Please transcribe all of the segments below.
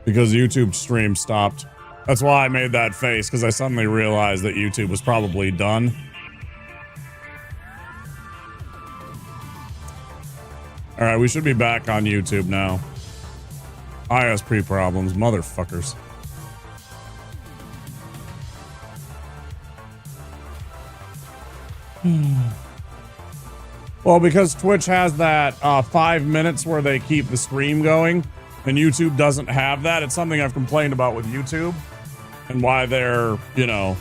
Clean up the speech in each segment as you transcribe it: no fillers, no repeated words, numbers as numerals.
because YouTube stream stopped. That's why I made that face, because I suddenly realized that YouTube was probably done. All right, we should be back on YouTube now. ISP problems, motherfuckers. Well, because Twitch has that 5 minutes where they keep the stream going, and YouTube doesn't have that. It's something I've complained about with YouTube and why they're, you know,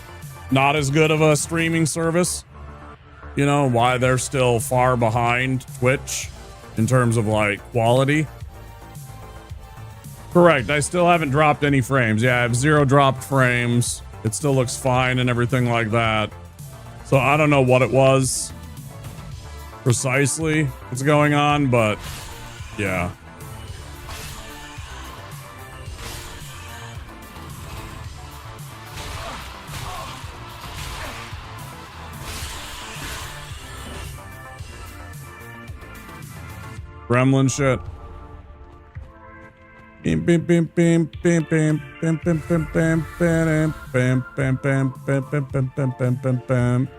not as good of a streaming service. You know, why they're still far behind Twitch in terms of like quality. Correct. I still haven't dropped any frames. Yeah, I have 0 dropped frames. It still looks fine and everything like that. So I don't know what it was precisely that's going on, but yeah. Gremlin shit. Bim bim bim bim bim bim bim bim bim bim bim bim bim bim bim bim bim bim bim bim.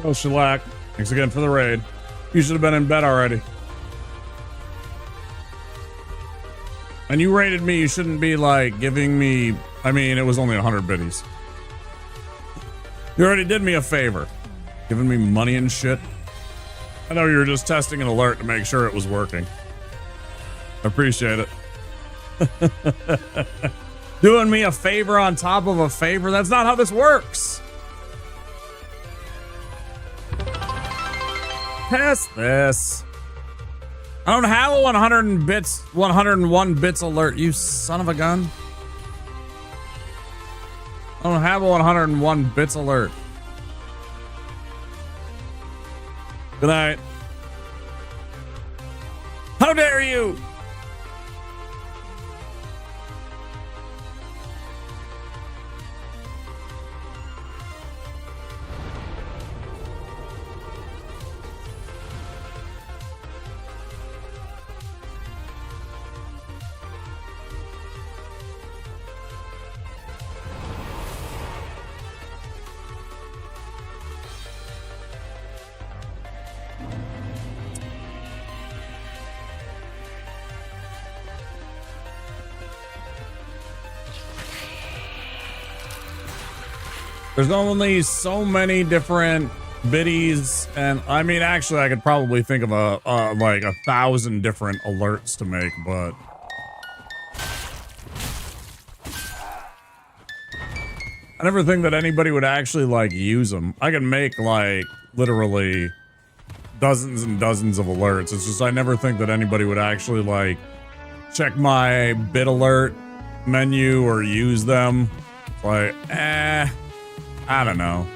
Oh, shellac. Thanks again for the raid. You should have been in bed already. And you raided me. You shouldn't be like giving me. I mean, it was only 100 biddies. You already did me a favor, giving me money and shit. I know you were just testing an alert to make sure it was working. I appreciate it. Doing me a favor on top of a favor. That's not how this works. Test this. I don't have a 101 bits alert, you son of a gun. I don't have a 101 bits alert. Good night. How dare you? There's only so many different biddies, and I mean, actually, I could probably think of like 1,000 different alerts to make, but I never think that anybody would actually like use them. I can make like literally dozens and dozens of alerts. It's just I never think that anybody would actually like check my bit alert menu or use them. Like, I don't know.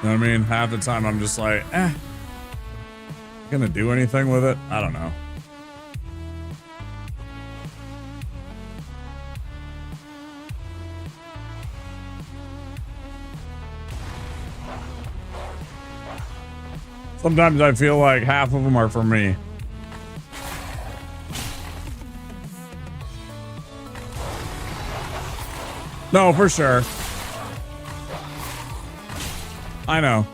You know what I mean? Half the time I'm just like, gonna do anything with it? I don't know. Sometimes I feel like half of them are for me. No, for sure. I know.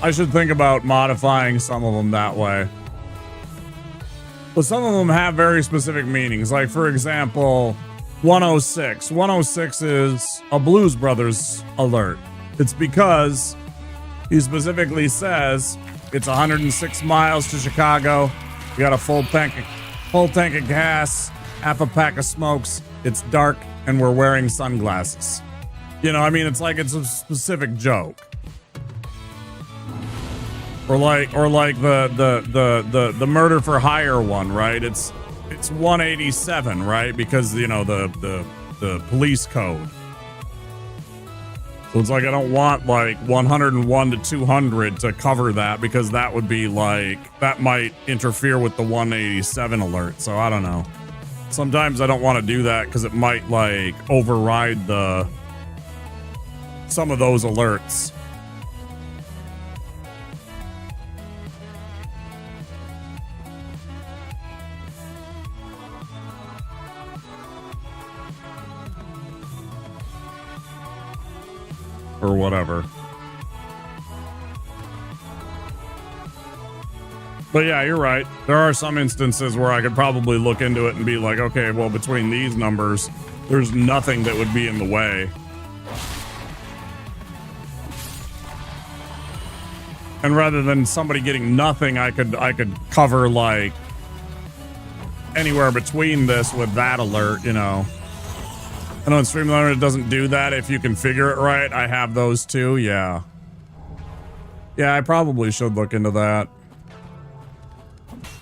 I should think about modifying some of them that way. But some of them have very specific meanings. Like, for example, 106. 106 is a Blues Brothers alert. It's because he specifically says it's 106 miles to Chicago. You got a full tank of gas, half a pack of smokes. It's dark, and we're wearing sunglasses. You know, I mean, it's like it's a specific joke. Or like the murder for hire one, right? It's 187, right? Because, you know, the police code. So it's like I don't want like 101 to 200 to cover that, because that would be like, that might interfere with the 187 alert. So I don't know. Sometimes I don't want to do that because it might like override some of those alerts. Or whatever. But yeah, you're right. There are some instances where I could probably look into it and be like, okay, well, between these numbers, there's nothing that would be in the way. And rather than somebody getting nothing, I could cover like anywhere between this with that alert, you know. I know in Streamliner it doesn't do that if you configure it right. I have those too, yeah. Yeah, I probably should look into that.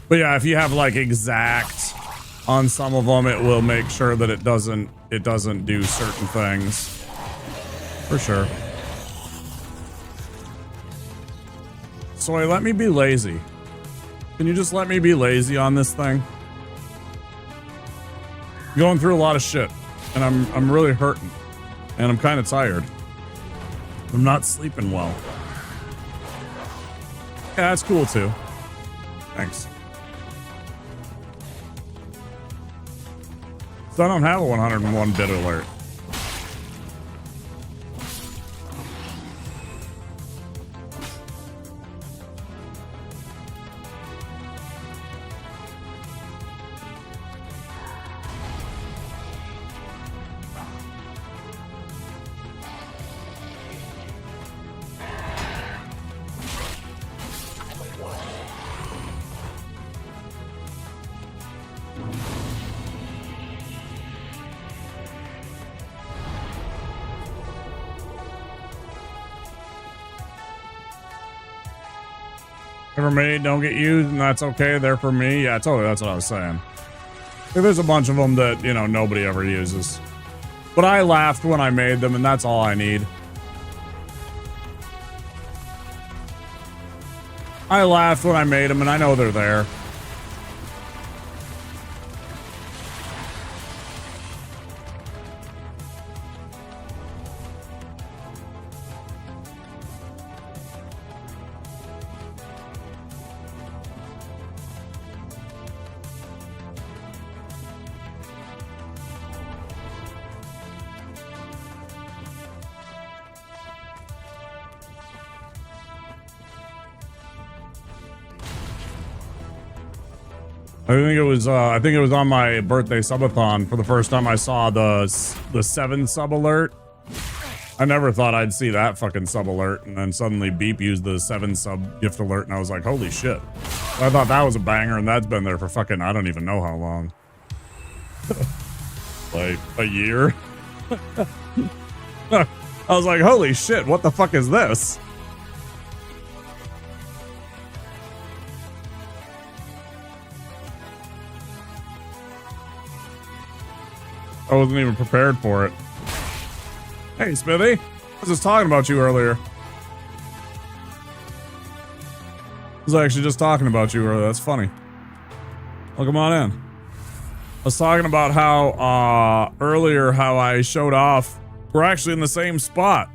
But yeah, if you have like exact on some of them, it will make sure that it doesn't do certain things. For sure. Soy, let me be lazy. Can you just let me be lazy on this thing? Going through a lot of shit. And I'm really hurting. And I'm kind of tired. I'm not sleeping well. Yeah, that's cool too. Thanks. So I don't have a 101 bit alert. Ever made, don't get used, and that's okay. They're for me. Yeah, totally. That's what I was saying. There's a bunch of them that, you know, nobody ever uses. But I laughed when I made them, and that's all I need. I laughed when I made them, and I know they're there. I think it was on my birthday subathon for the first time I saw the 7 sub alert. I never thought I'd see that fucking sub alert, and then suddenly Beep used the 7 sub gift alert, and I was like, holy shit. I thought that was a banger, and that's been there for fucking, I don't even know how long. Like a year. I was like, holy shit, what the fuck is this? I wasn't even prepared for it. Hey, Smithy. I was just talking about you earlier. I was actually just talking about you earlier. That's funny. Welcome on in. I was talking about how, earlier, how I showed off. We're actually in the same spot.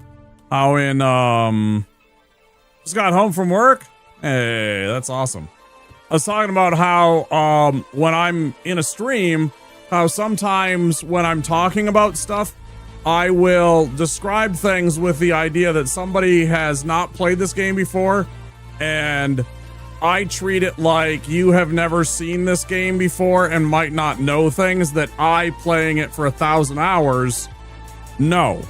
How in, just got home from work. Hey, that's awesome. I was talking about how, when I'm in a stream, how sometimes when I'm talking about stuff, I will describe things with the idea that somebody has not played this game before, and I treat it like you have never seen this game before and might not know things that I, playing it for 1,000 hours, know,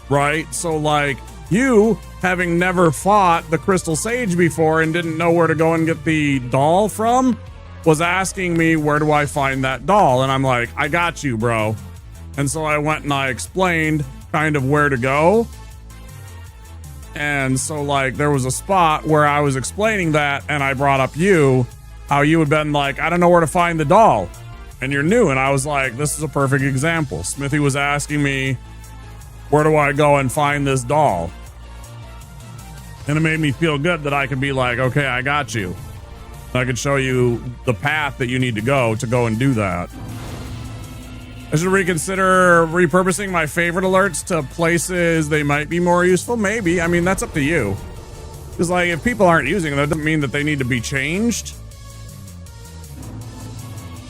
right? So like you, having never fought the Crystal Sage before and didn't know where to go and get the doll from, was asking me, where do I find that doll? And I'm like, I got you, bro. And so I went and I explained kind of where to go. And so like there was a spot where I was explaining that and I brought up you, how you had been like, I don't know where to find the doll. And you're new. And I was like, this is a perfect example. Smithy was asking me, where do I go and find this doll? And it made me feel good that I could be like, okay, I got you. I could show you the path that you need to go and do that. I should reconsider repurposing my favorite alerts to places they might be more useful. Maybe. I mean, that's up to you. Because, like, if people aren't using them, that doesn't mean that they need to be changed.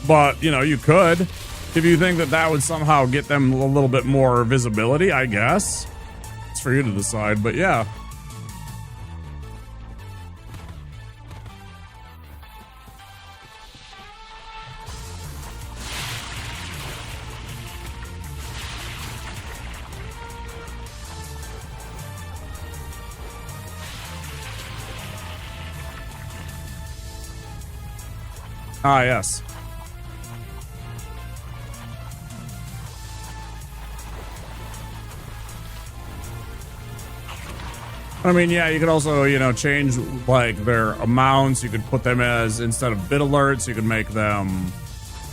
But, you know, you could. If you think that that would somehow get them a little bit more visibility, I guess. It's for you to decide, but yeah. Ah, yes. I mean, yeah, you could also, you know, change like their amounts. You could put them as, instead of bit alerts, you could make them,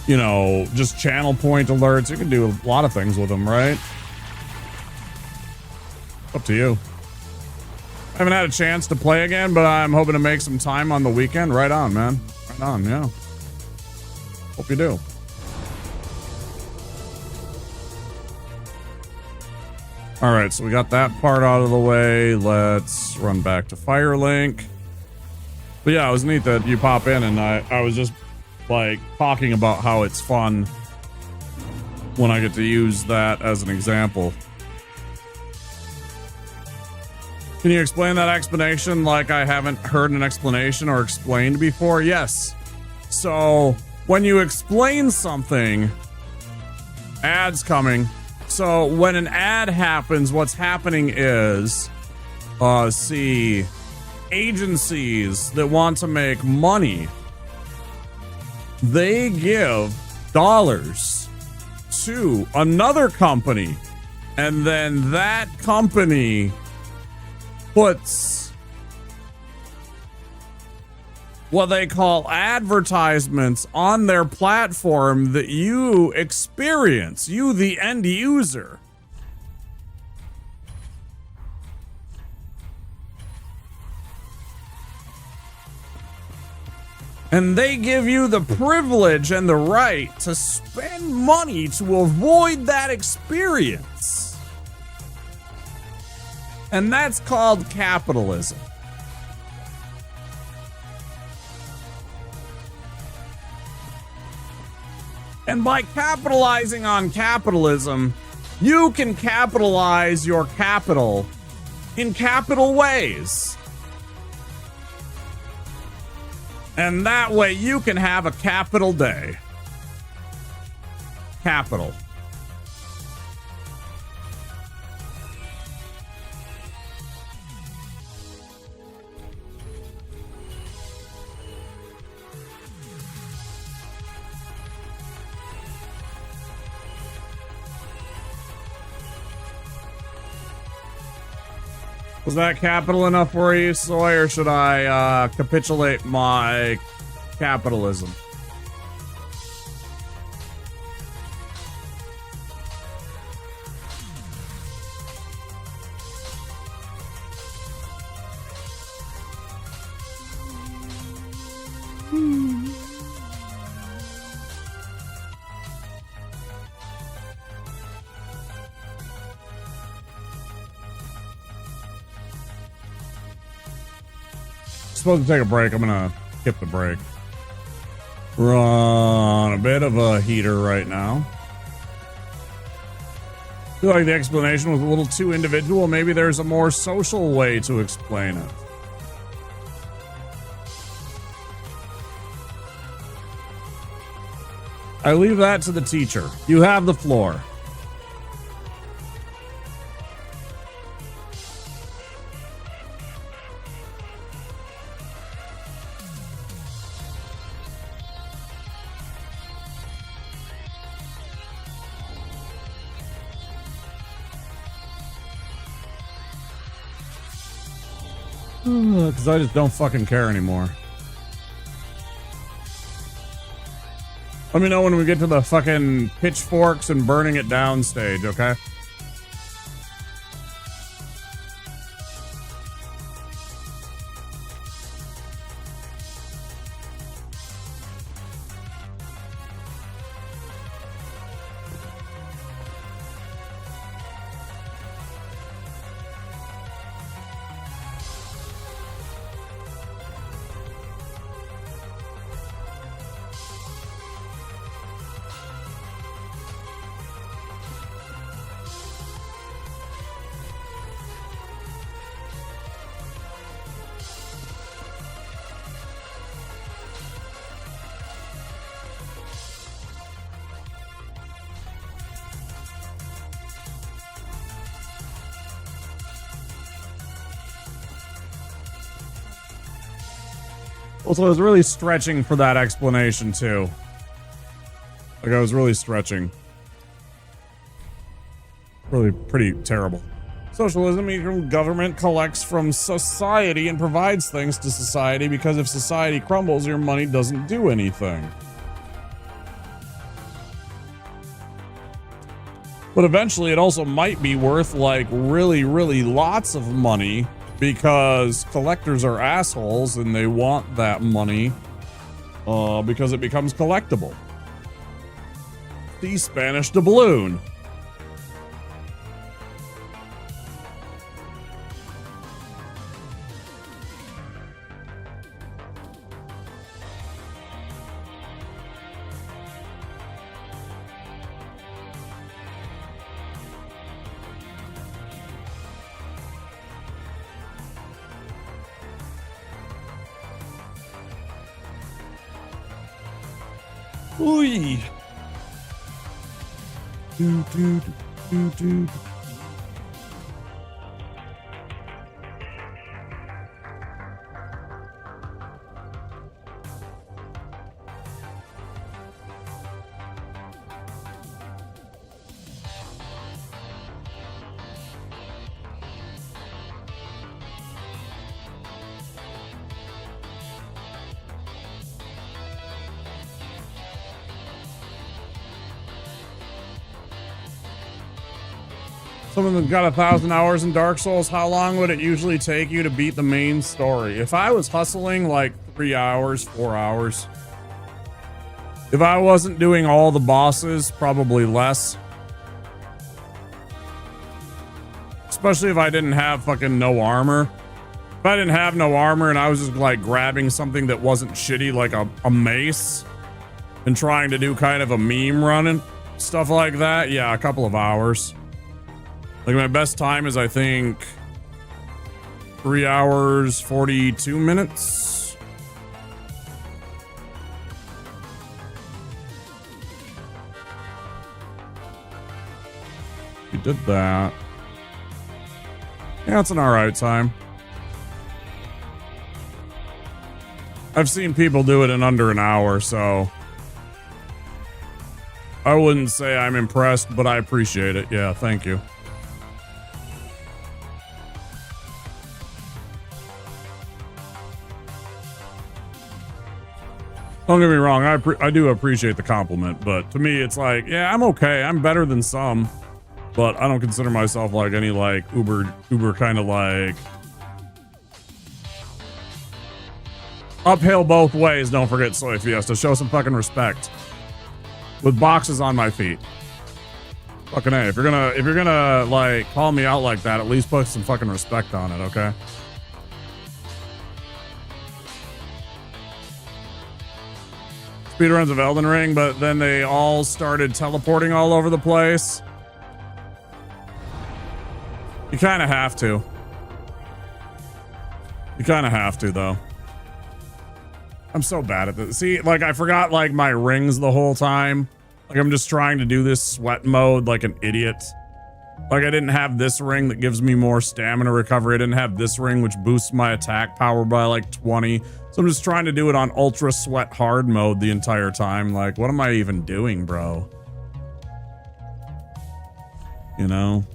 you know, just channel point alerts. You can do a lot of things with them, right? Up to you. I haven't had a chance to play again, but I'm hoping to make some time on the weekend. Right on, man. Right on, yeah. Hope you do. All right, so we got that part out of the way. Let's run back to Firelink. But yeah, it was neat that you pop in, and I was just like talking about how it's fun when I get to use that as an example. Can you explain that explanation like I haven't heard an explanation or explained before? Yes. So when you explain something, ads coming. So when an ad happens, what's happening is, agencies that want to make money, they give dollars to another company, and then that company puts what they call advertisements on their platform that you experience, you the end user. And they give you the privilege and the right to spend money to avoid that experience. And that's called capitalism. And by capitalizing on capitalism, you can capitalize your capital in capital ways. And that way you can have a capital day. Capital. Was that capital enough for you, Soy, or should I capitulate my capitalism? Supposed to take a break. I'm gonna skip the break. We're on a bit of a heater right now. I feel like the explanation was a little too individual. Maybe there's a more social way to explain it. I leave that to the teacher. You have the floor. Because I just don't fucking care anymore. Let me know when we get to the fucking pitchforks and burning it down stage, okay? Also, I was really stretching for that explanation, too. Like, I was really stretching. Really pretty terrible. Socialism equals government collects from society and provides things to society because if society crumbles, your money doesn't do anything. But eventually, it also might be worth, like, really, really lots of money because collectors are assholes and they want that money because it becomes collectible. See Spanish doubloon. Ooh. Do, do, do, do. Someone that got 1,000 hours in Dark Souls, how long would it usually take you to beat the main story? If I was hustling, like 3 hours, 4 hours. If I wasn't doing all the bosses, probably less. Especially if I didn't have fucking no armor. If I didn't have no armor and I was just like grabbing something that wasn't shitty, like a mace, and trying to do kind of a meme running, stuff like that, yeah, a couple of hours. Like my best time is, I think, 3 hours, 42 minutes. You did that. Yeah, it's an alright time. I've seen people do it in under an hour, so I wouldn't say I'm impressed, but I appreciate it. Yeah, thank you. Don't get me wrong, I do appreciate the compliment, but to me it's like, yeah, I'm okay. I'm better than some, but I don't consider myself like any like uber kind of like uphill both ways. Don't forget Soy Fiesta. Show some fucking respect. With boxes on my feet. Fucking A. If you're gonna like call me out like that, at least put some fucking respect on it, okay? Speedruns of Elden Ring, but then they all started teleporting all over the place. You kind of have to. You kind of have to, though. I'm so bad at this. See, like I forgot like my rings the whole time. Like I'm just trying to do this sweat mode like an idiot. Like I didn't have this ring that gives me more stamina recovery. I didn't have this ring which boosts my attack power by like 20. So I'm just trying to do it on ultra sweat hard mode the entire time. Like what am I even doing, bro? You know?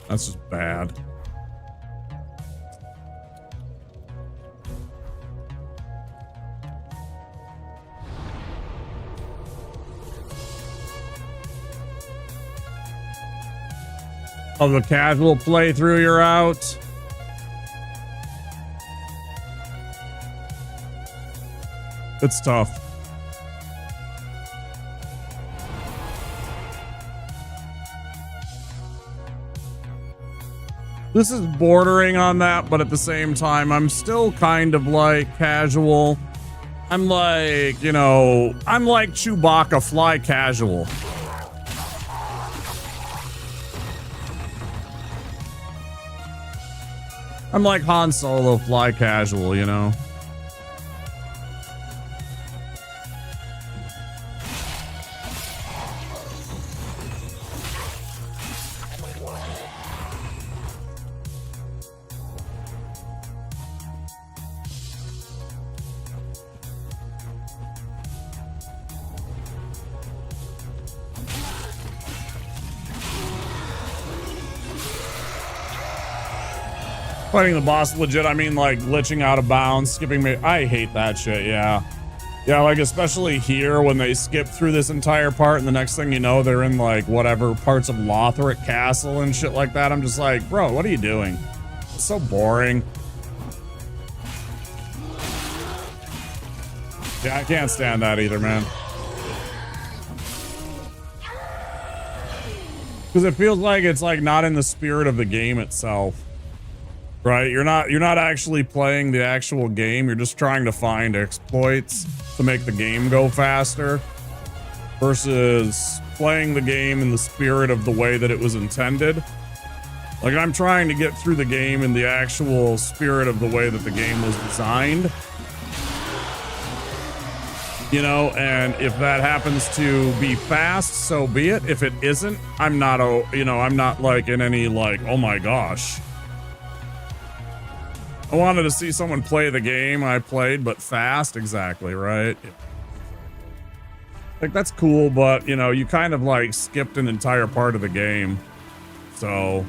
That's just bad. Of a casual playthrough, you're out. It's tough. This is bordering on that, but at the same time, I'm still kind of like casual. I'm like, you know, I'm like Chewbacca, fly casual. I'm like Han Solo, fly casual, you know? Fighting the boss legit, I mean like glitching out of bounds, skipping me. I hate that shit, yeah. Yeah, like especially here when they skip through this entire part and the next thing you know, they're in like whatever parts of Lothric Castle and shit like that. I'm just like, bro, what are you doing? It's so boring. Yeah, I can't stand that either, man. Because it feels like it's like not in the spirit of the game itself. Right, you're not actually playing the actual game. You're just trying to find exploits to make the game go faster versus playing the game in the spirit of the way that it was intended. Like I'm trying to get through the game in the actual spirit of the way that the game was designed. You know, and if that happens to be fast, so be it. If it isn't, I'm not, you know, I'm not like in any like, oh my gosh. I wanted to see someone play the game I played, but fast. Exactly, right? Yeah. Like, that's cool, but, you know, you kind of, like, skipped an entire part of the game. So...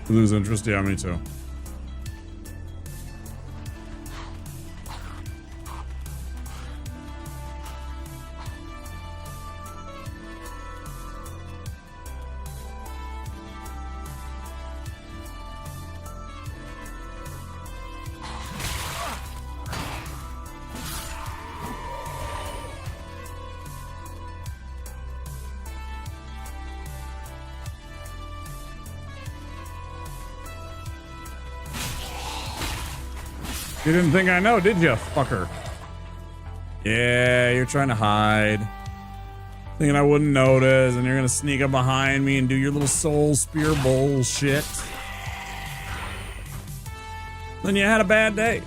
lose interest? Yeah, me too. You didn't think I know, did you, fucker? Yeah, you're trying to hide. Thinking I wouldn't notice, and you're gonna sneak up behind me and do your little soul spear bullshit. Then you had a bad day.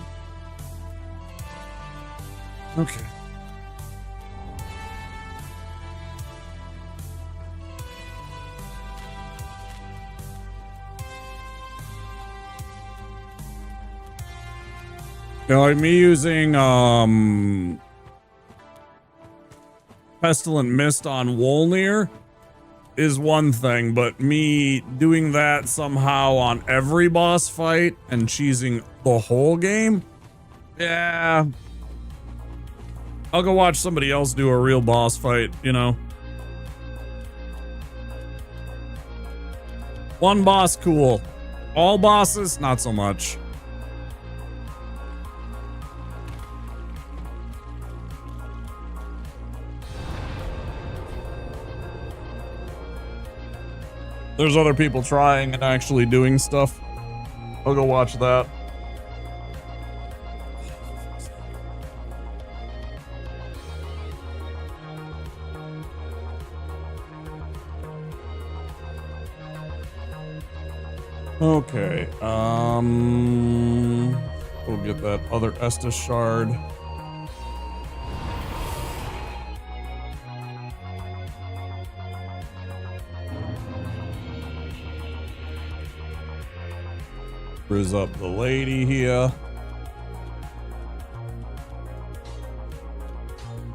Okay. You know, like me using Pestilent Mist on Wolnir is one thing, but me doing that somehow on every boss fight and cheesing the whole game, yeah, I'll go watch somebody else do a real boss fight, you know. One boss, cool. All bosses, not so much. There's other people trying and actually doing stuff. I'll go watch that. Okay, we'll get that other Estus shard. Bruise up the lady here.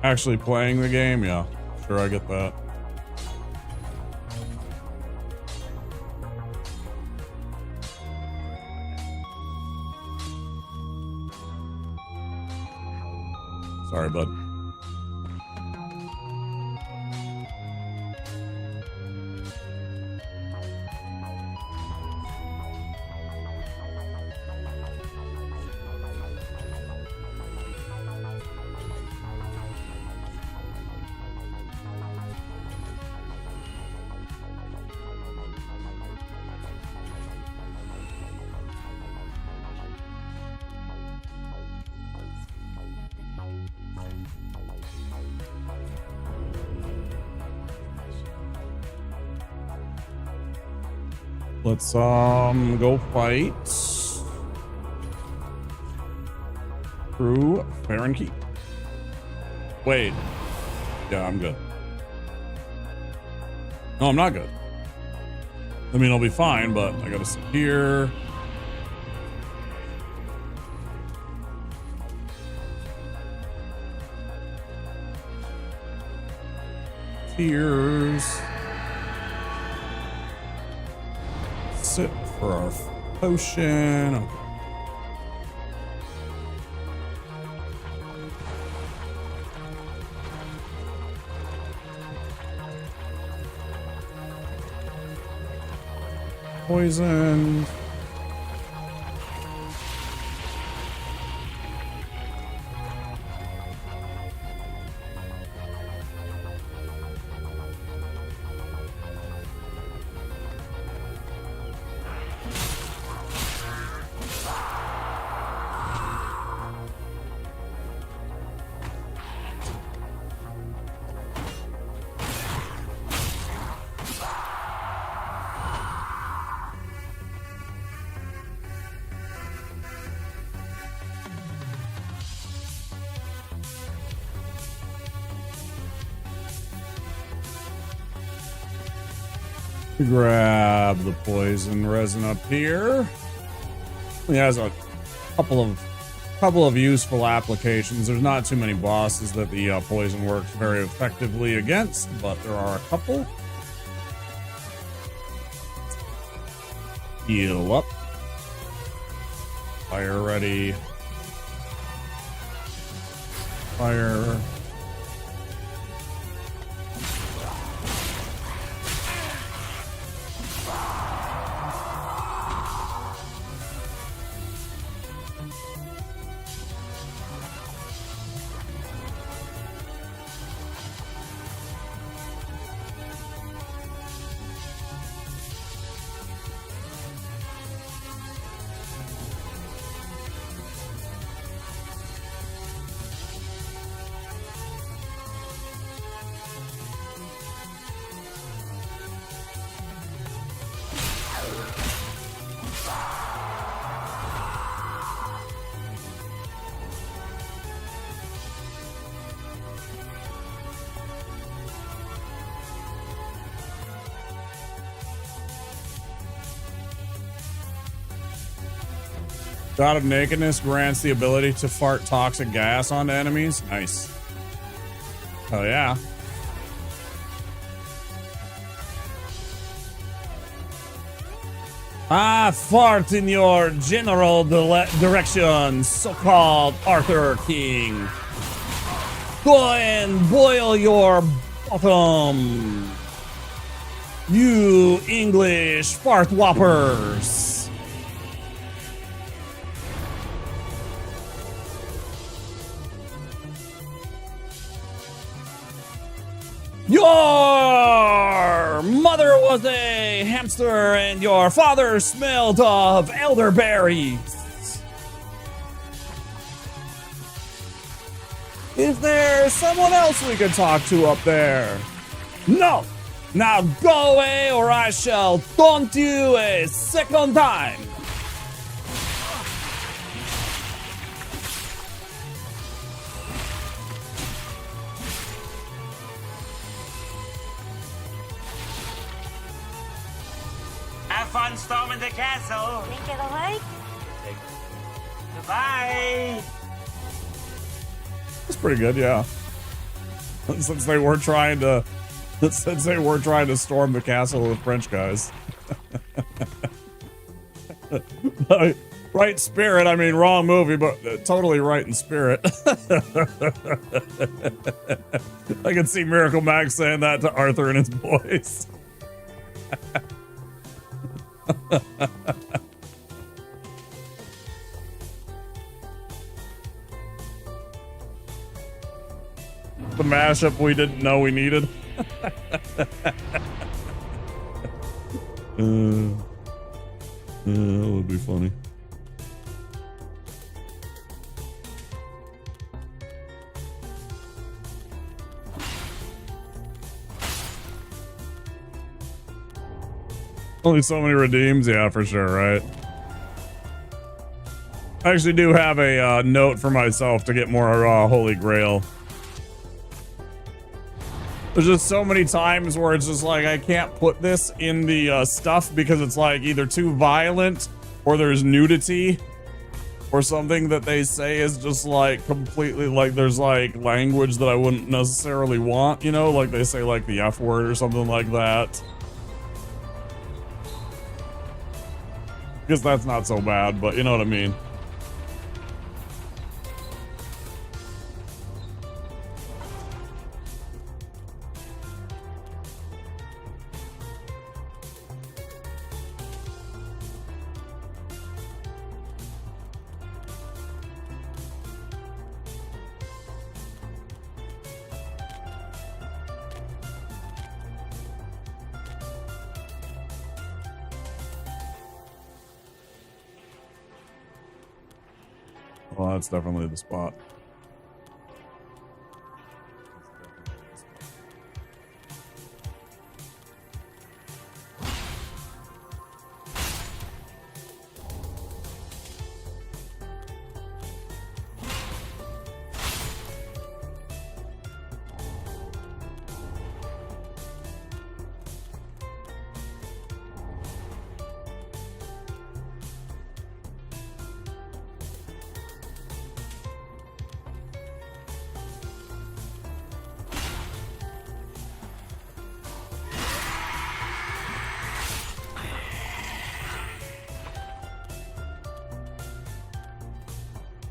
Actually playing the game? Yeah, sure, I get that. Sorry, bud. Let's go fight through Farron Keep. Wait. Yeah, I'm good. No, I'm not good. I mean, I'll be fine, but I gotta sit here. Tears. Sit for our potion. Okay. Poison. Grab the poison resin up here. He has a couple of useful applications. There's not too many bosses that the poison works very effectively against, but there are a couple. Heal up. Fire ready. Fire. God of Nakedness grants the ability to fart toxic gas onto enemies. Nice. Oh yeah. I fart in your general direction, so-called Arthur King. Go and boil your bottom, you English fart whoppers. Your mother was a hamster and your father smelled of elderberries. Is there someone else we could talk to up there? No! Now go away or I shall taunt you a second time! Have fun storming the castle! Think it'll like? Goodbye! That's pretty good, yeah. Since they were trying to storm the castle with French guys. Right spirit, I mean wrong movie, but totally right in spirit. I can see Miracle Max saying that to Arthur and his boys. The mashup we didn't know we needed. That would be funny. Only so many redeems, yeah, for sure, right? I actually do have a note for myself to get more Holy Grail. There's just so many times where it's just like I can't put this in the stuff because it's like either too violent or there's nudity or something that they say is just like completely like there's like language that I wouldn't necessarily want, you know, like they say like the F word or something like that. Because that's not so bad, but you know what I mean. Well, that's definitely the spot.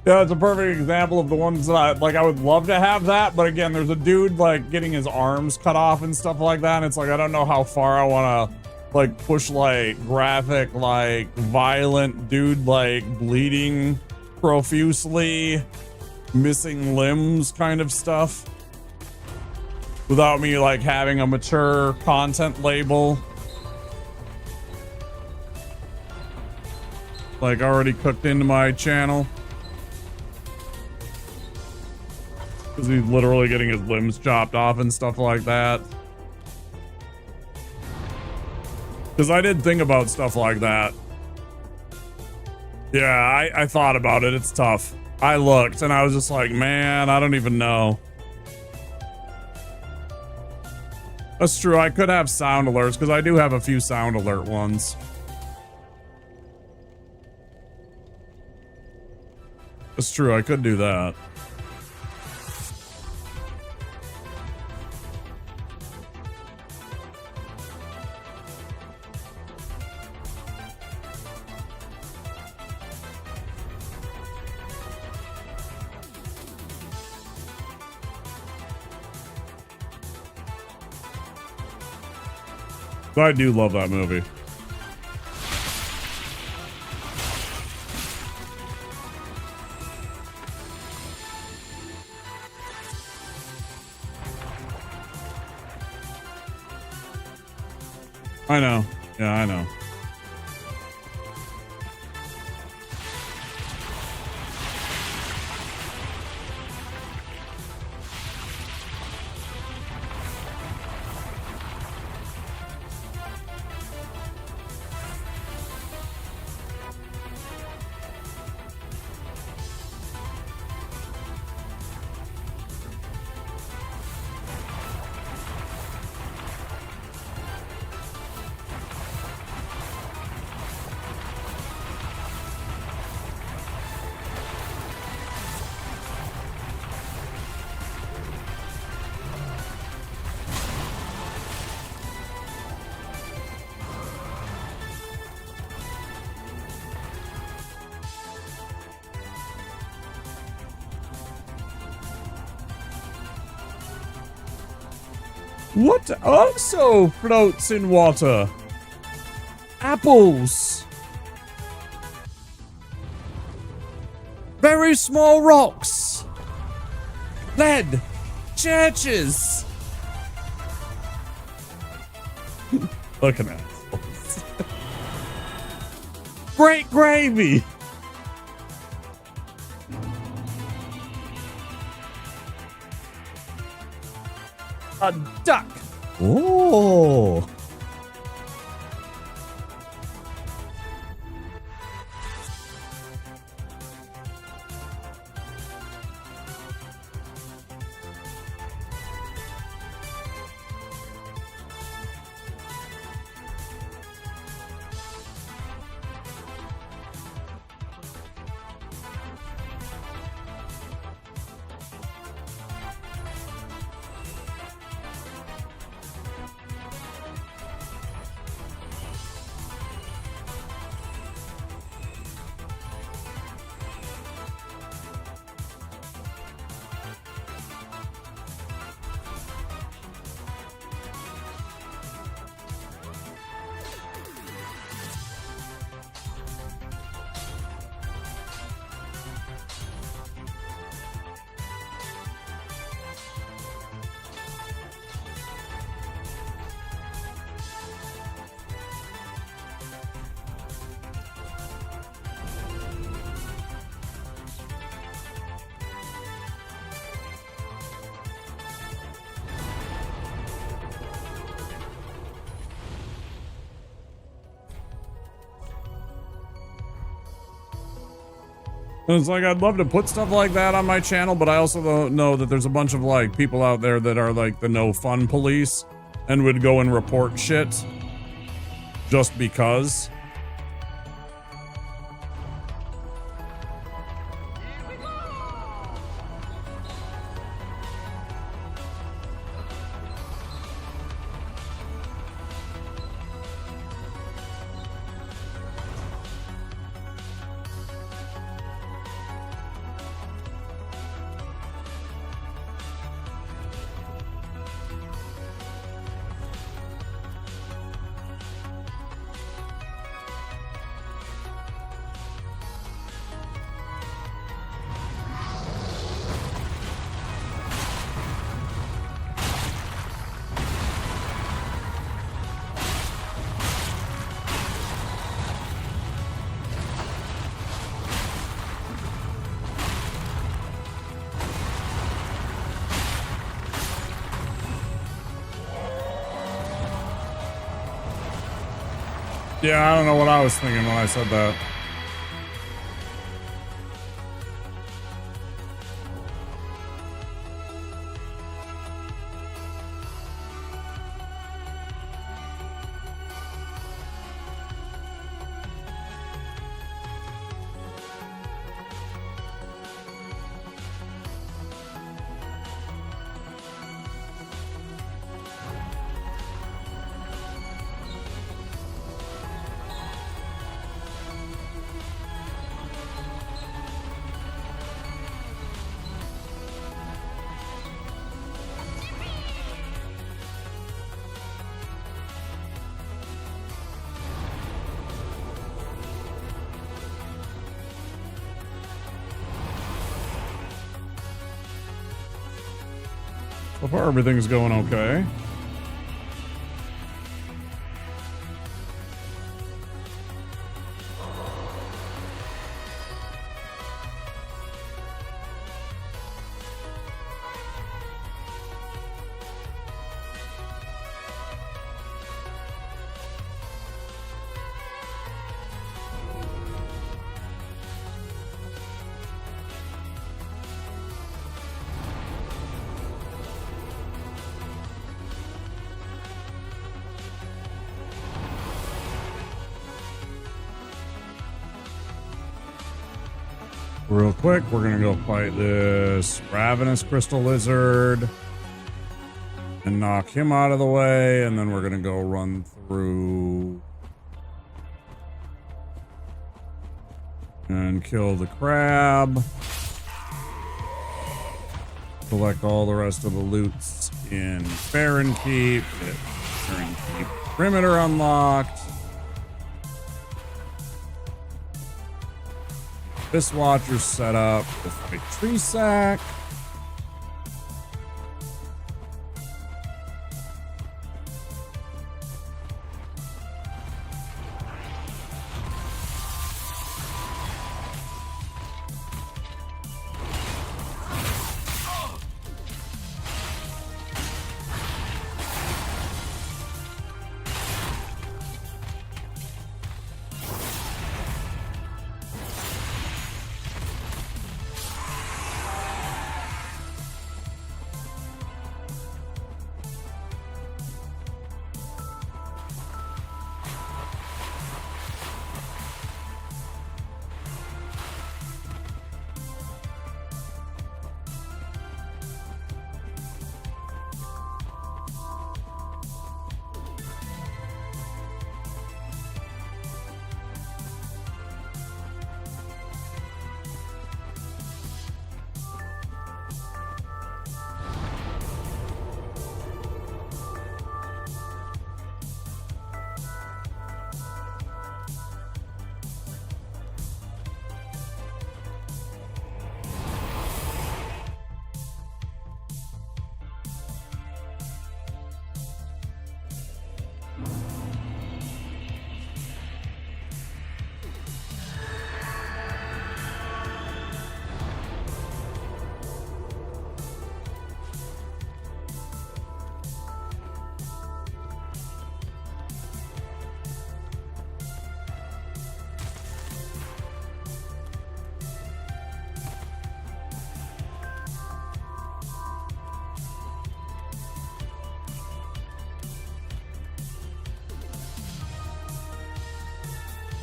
Yeah, it's a perfect example of the ones that I would love to have that, but again, there's a dude like getting his arms cut off and stuff like that, and it's like I don't know how far I want to like push like graphic, like violent dude like bleeding profusely, missing limbs kind of stuff without me like having a mature content label like already cooked into my channel. Because he's literally getting his limbs chopped off and stuff like that. Because I did think about stuff like that. Yeah, I thought about it. It's tough. I looked and I was just like, man, I don't even know. That's true. I could have sound alerts because I do have a few sound alert ones. That's true. I could do that. So I do love that movie. I know. Yeah, I know. What also floats in water? Apples. Very small rocks. Lead. Churches. Looking at assholes. Great gravy. A duck. Oh. It's like, I'd love to put stuff like that on my channel, but I also don't know that there's a bunch of like people out there that are like the no fun police and would go and report shit just because. Yeah, I don't know what I was thinking when I said that. So far, everything's going okay. Real quick, we're gonna go fight this ravenous crystal lizard and knock him out of the way, and then we're gonna go run through and kill the crab. Collect all the rest of the loots in Farron Keep. Get Farron Keep perimeter unlocked. This Watcher's set up to fight Tree Sack.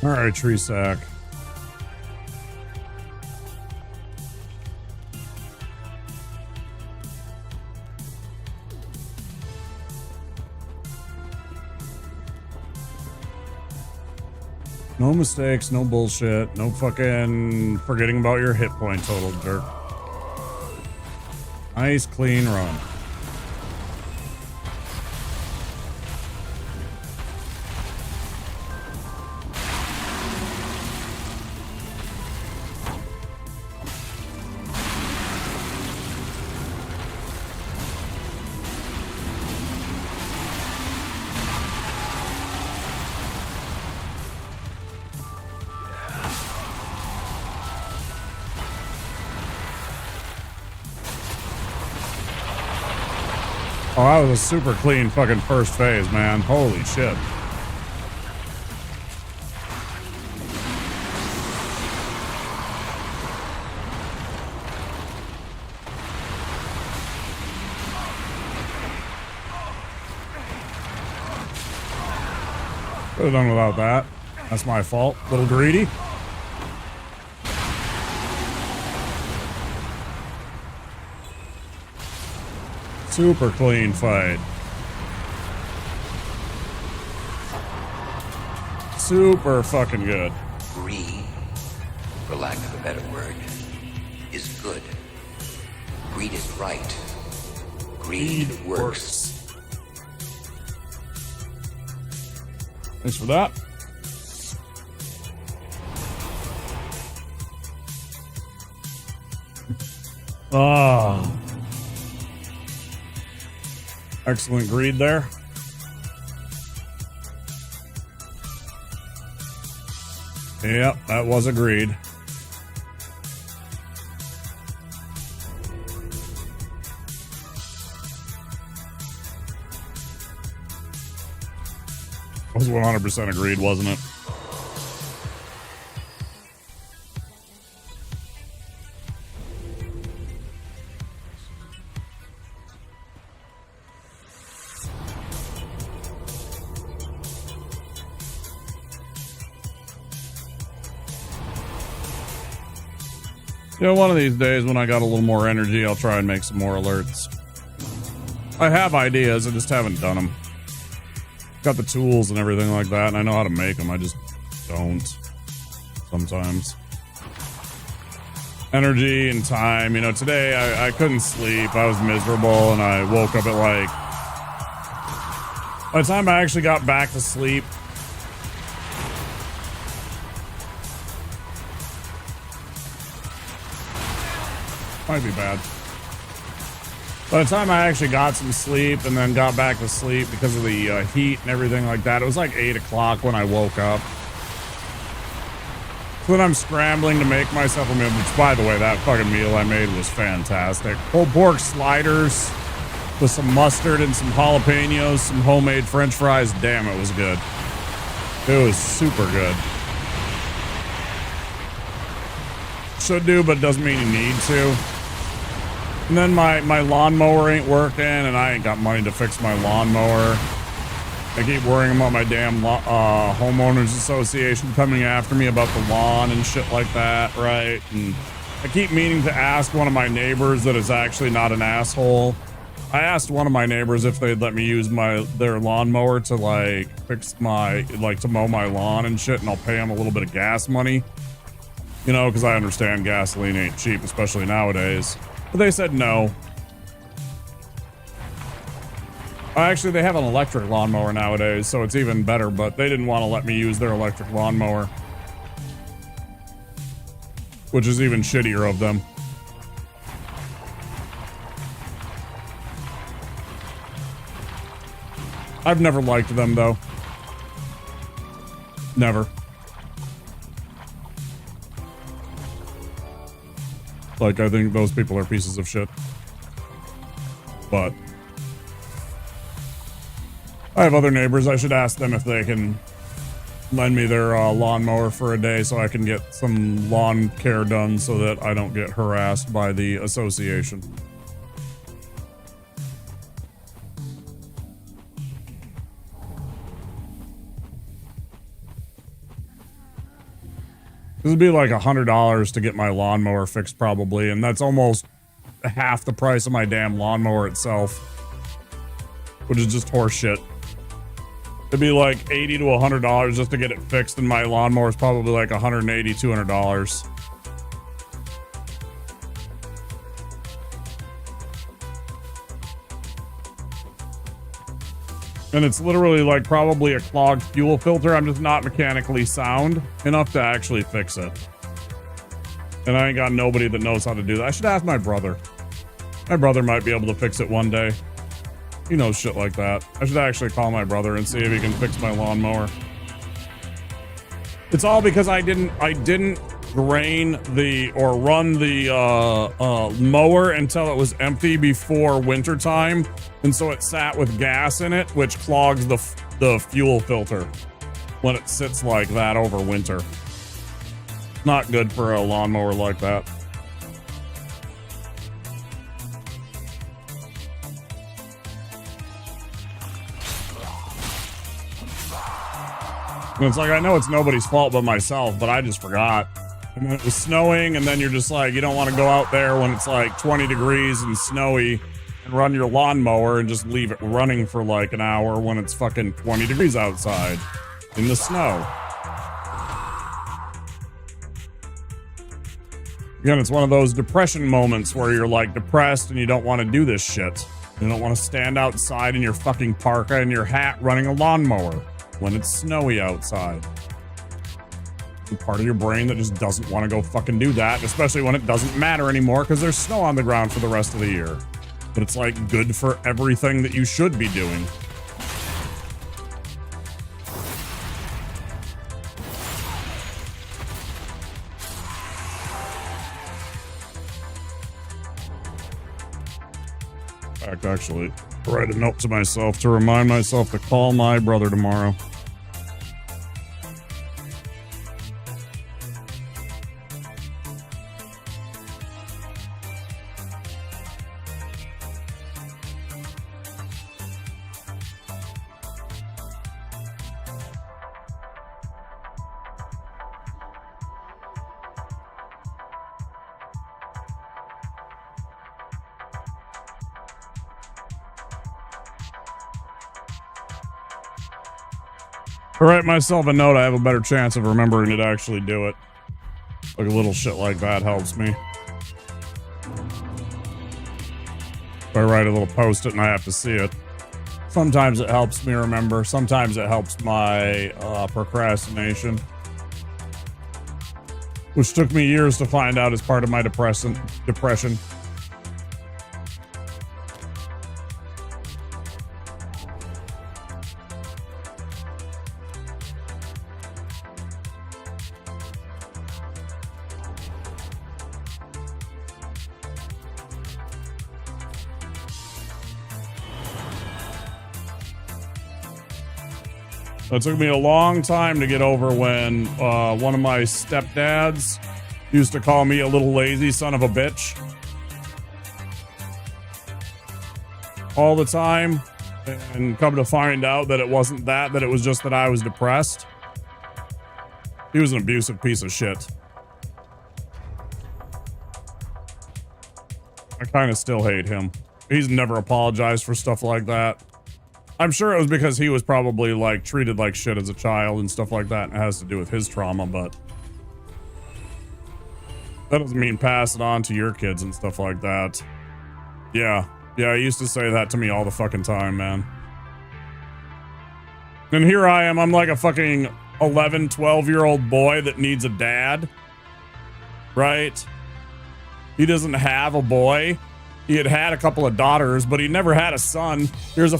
All right, Tree Sack. No mistakes, no bullshit, no fucking forgetting about your hit point total, jerk. Nice, clean run. Oh, that was a super clean fucking first phase, man. Holy shit. Could have done without that. That's my fault. A little greedy. Super clean fight. Super fucking good. Greed, for lack of a better word, is good. Greed is right. Greed works. Thanks for that. Excellent greed there. Yep, that was a greed. It was 100% agreed, wasn't it? You know, one of these days when I got a little more energy, I'll try and make some more alerts. I have ideas, I just haven't done them. Got the tools and everything like that, and I know how to make them. I just don't sometimes. Energy and time. You know, today I couldn't sleep. I was miserable, and I woke up at like... By the time I actually got back to sleep... Might be bad. By the time I actually got some sleep and then got back to sleep because of the heat and everything like that, it was like 8 o'clock when I woke up. So then I'm scrambling to make myself a meal, which, by the way, that fucking meal I made was fantastic. Pulled pork sliders with some mustard and some jalapenos, some homemade French fries. Damn, it was good. It was super good. Should do, but doesn't mean you need to. And then my lawnmower ain't working, and I ain't got money to fix my lawnmower. I keep worrying about my damn homeowners association coming after me about the lawn and shit like that, right? And I keep meaning to ask one of my neighbors that is actually not an asshole. I asked one of my neighbors if they'd let me use their lawnmower to like fix to mow my lawn and shit, and I'll pay them a little bit of gas money. You know, because I understand gasoline ain't cheap, especially nowadays. But they said no. Actually, they have an electric lawnmower nowadays, so it's even better, but they didn't want to let me use their electric lawnmower. Which is even shittier of them. I've never liked them, though. Never. Like, I think those people are pieces of shit. But I have other neighbors. I should ask them if they can lend me their lawnmower for a day so I can get some lawn care done so that I don't get harassed by the association. This would be like $100 to get my lawnmower fixed probably, and that's almost half the price of my damn lawnmower itself, which is just horse shit. It'd be like $80 to $100 just to get it fixed, and my lawnmower is probably like $180, $200. And it's literally like probably a clogged fuel filter. I'm just not mechanically sound enough to actually fix it. And I ain't got nobody that knows how to do that. I should ask my brother. My brother might be able to fix it one day. He knows shit like that. I should actually call my brother and see if he can fix my lawnmower. It's all because I didn't drain or run the mower until it was empty before winter time, and so it sat with gas in it, which clogs the fuel filter when it sits like that over winter. Not good for a lawnmower like that. And it's like, I know it's nobody's fault but myself, but I just forgot. And then it was snowing, and then you're just like, you don't want to go out there when it's like 20 degrees and snowy and run your lawnmower and just leave it running for like an hour when it's fucking 20 degrees outside in the snow. Again, it's one of those depression moments where you're like depressed and you don't want to do this shit. You don't want to stand outside in your fucking parka and your hat running a lawnmower when it's snowy outside. And part of your brain that just doesn't want to go fucking do that, especially when it doesn't matter anymore because there's snow on the ground for the rest of the year. but it's like good for everything that you should be doing. In fact, actually, write a note to myself to remind myself to call my brother tomorrow. If I write myself a note, I have a better chance of remembering to actually do it. Like a little shit like that helps me. If I write a little post-it and I have to see it. Sometimes it helps me remember. Sometimes it helps my procrastination. Which took me years to find out is part of my depression. It took me a long time to get over when one of my stepdads used to call me a little lazy son of a bitch. All the time. And come to find out that it wasn't that it was just that I was depressed. He was an abusive piece of shit. I kind of still hate him. He's never apologized for stuff like that. I'm sure it was because he was probably like treated like shit as a child and stuff like that, and it has to do with his trauma, but that doesn't mean pass it on to your kids and stuff like that. Yeah, he used to say that to me all the fucking time, man. And here I am, I'm like a fucking 11, 12-year-old boy that needs a dad, right? He doesn't have a boy. He had a couple of daughters, but he never had a son. Here's a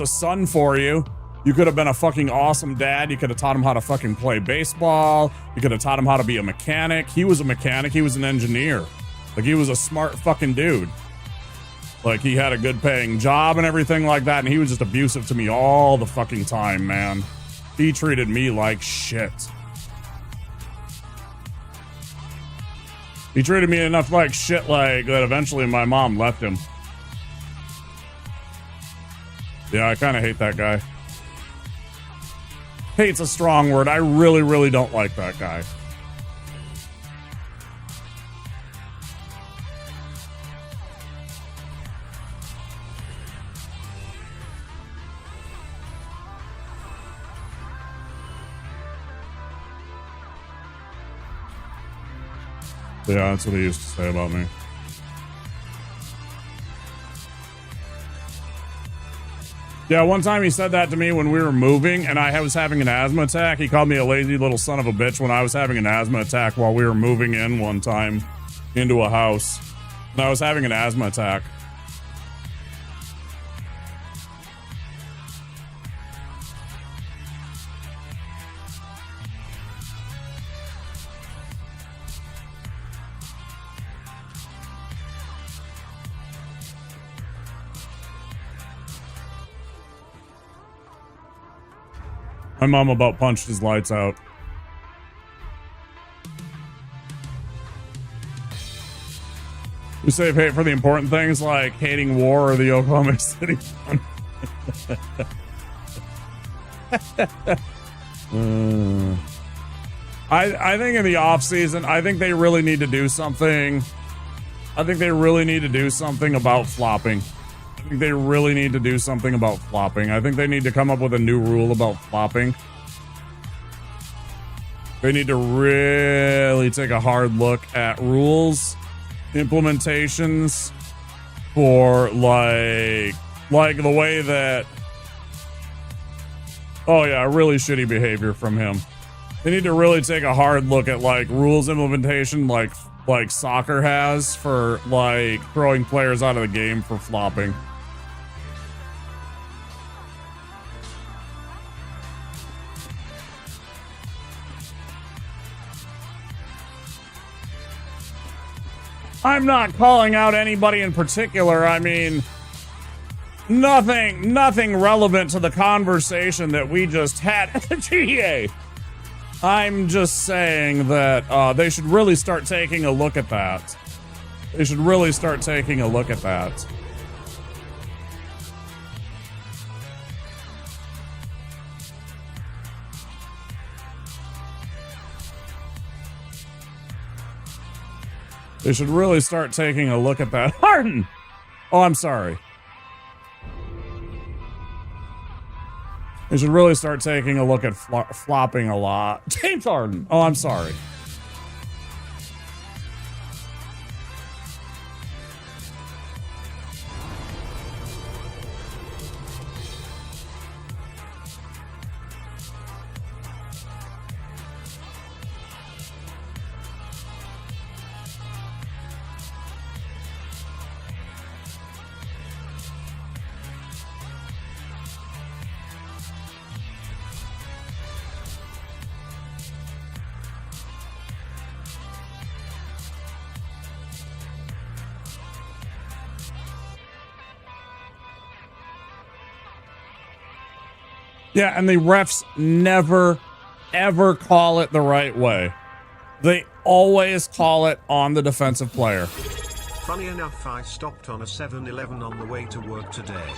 son for you. You could have been a fucking awesome dad. You could have taught him how to fucking play baseball. You could have taught him how to be a mechanic. He was a mechanic. He was an engineer. Like, he was a smart fucking dude. Like, he had a good paying job and everything like that, and he was just abusive to me all the fucking time, man. He treated me like shit. He treated me enough like shit like that eventually my mom left him. Yeah, I kind of hate that guy. Hate's a strong word. I really, really don't like that guy. Yeah, that's what he used to say about me. Yeah, one time he said that to me when we were moving and I was having an asthma attack. He called me a lazy little son of a bitch when I was having an asthma attack while we were moving in one time into a house. And I was having an asthma attack. My mom about punched his lights out. We save hate for the important things like hating war or the Oklahoma City Thunder. I think in the off season, I think they really need to do something. I think they really need to do something about flopping. I think they really need to do something about flopping. I think they need to come up with a new rule about flopping. They need to really take a hard look at rules, implementations for like the way that, oh yeah, really shitty behavior from him. They need to really take a hard look at like rules implementation, like like soccer has for like throwing players out of the game for flopping. I'm not calling out anybody in particular. I mean, nothing relevant to the conversation that we just had at the GA. I'm just saying that they should really start taking a look at that. They should really start taking a look at that. They should really start taking a look at that. Harden! Oh, I'm sorry. They should really start taking a look at flopping a lot. James Harden! Oh, I'm sorry. Yeah, and the refs never, ever call it the right way. They always call it on the defensive player. Funny enough, I stopped on a 7-Eleven on the way to work today.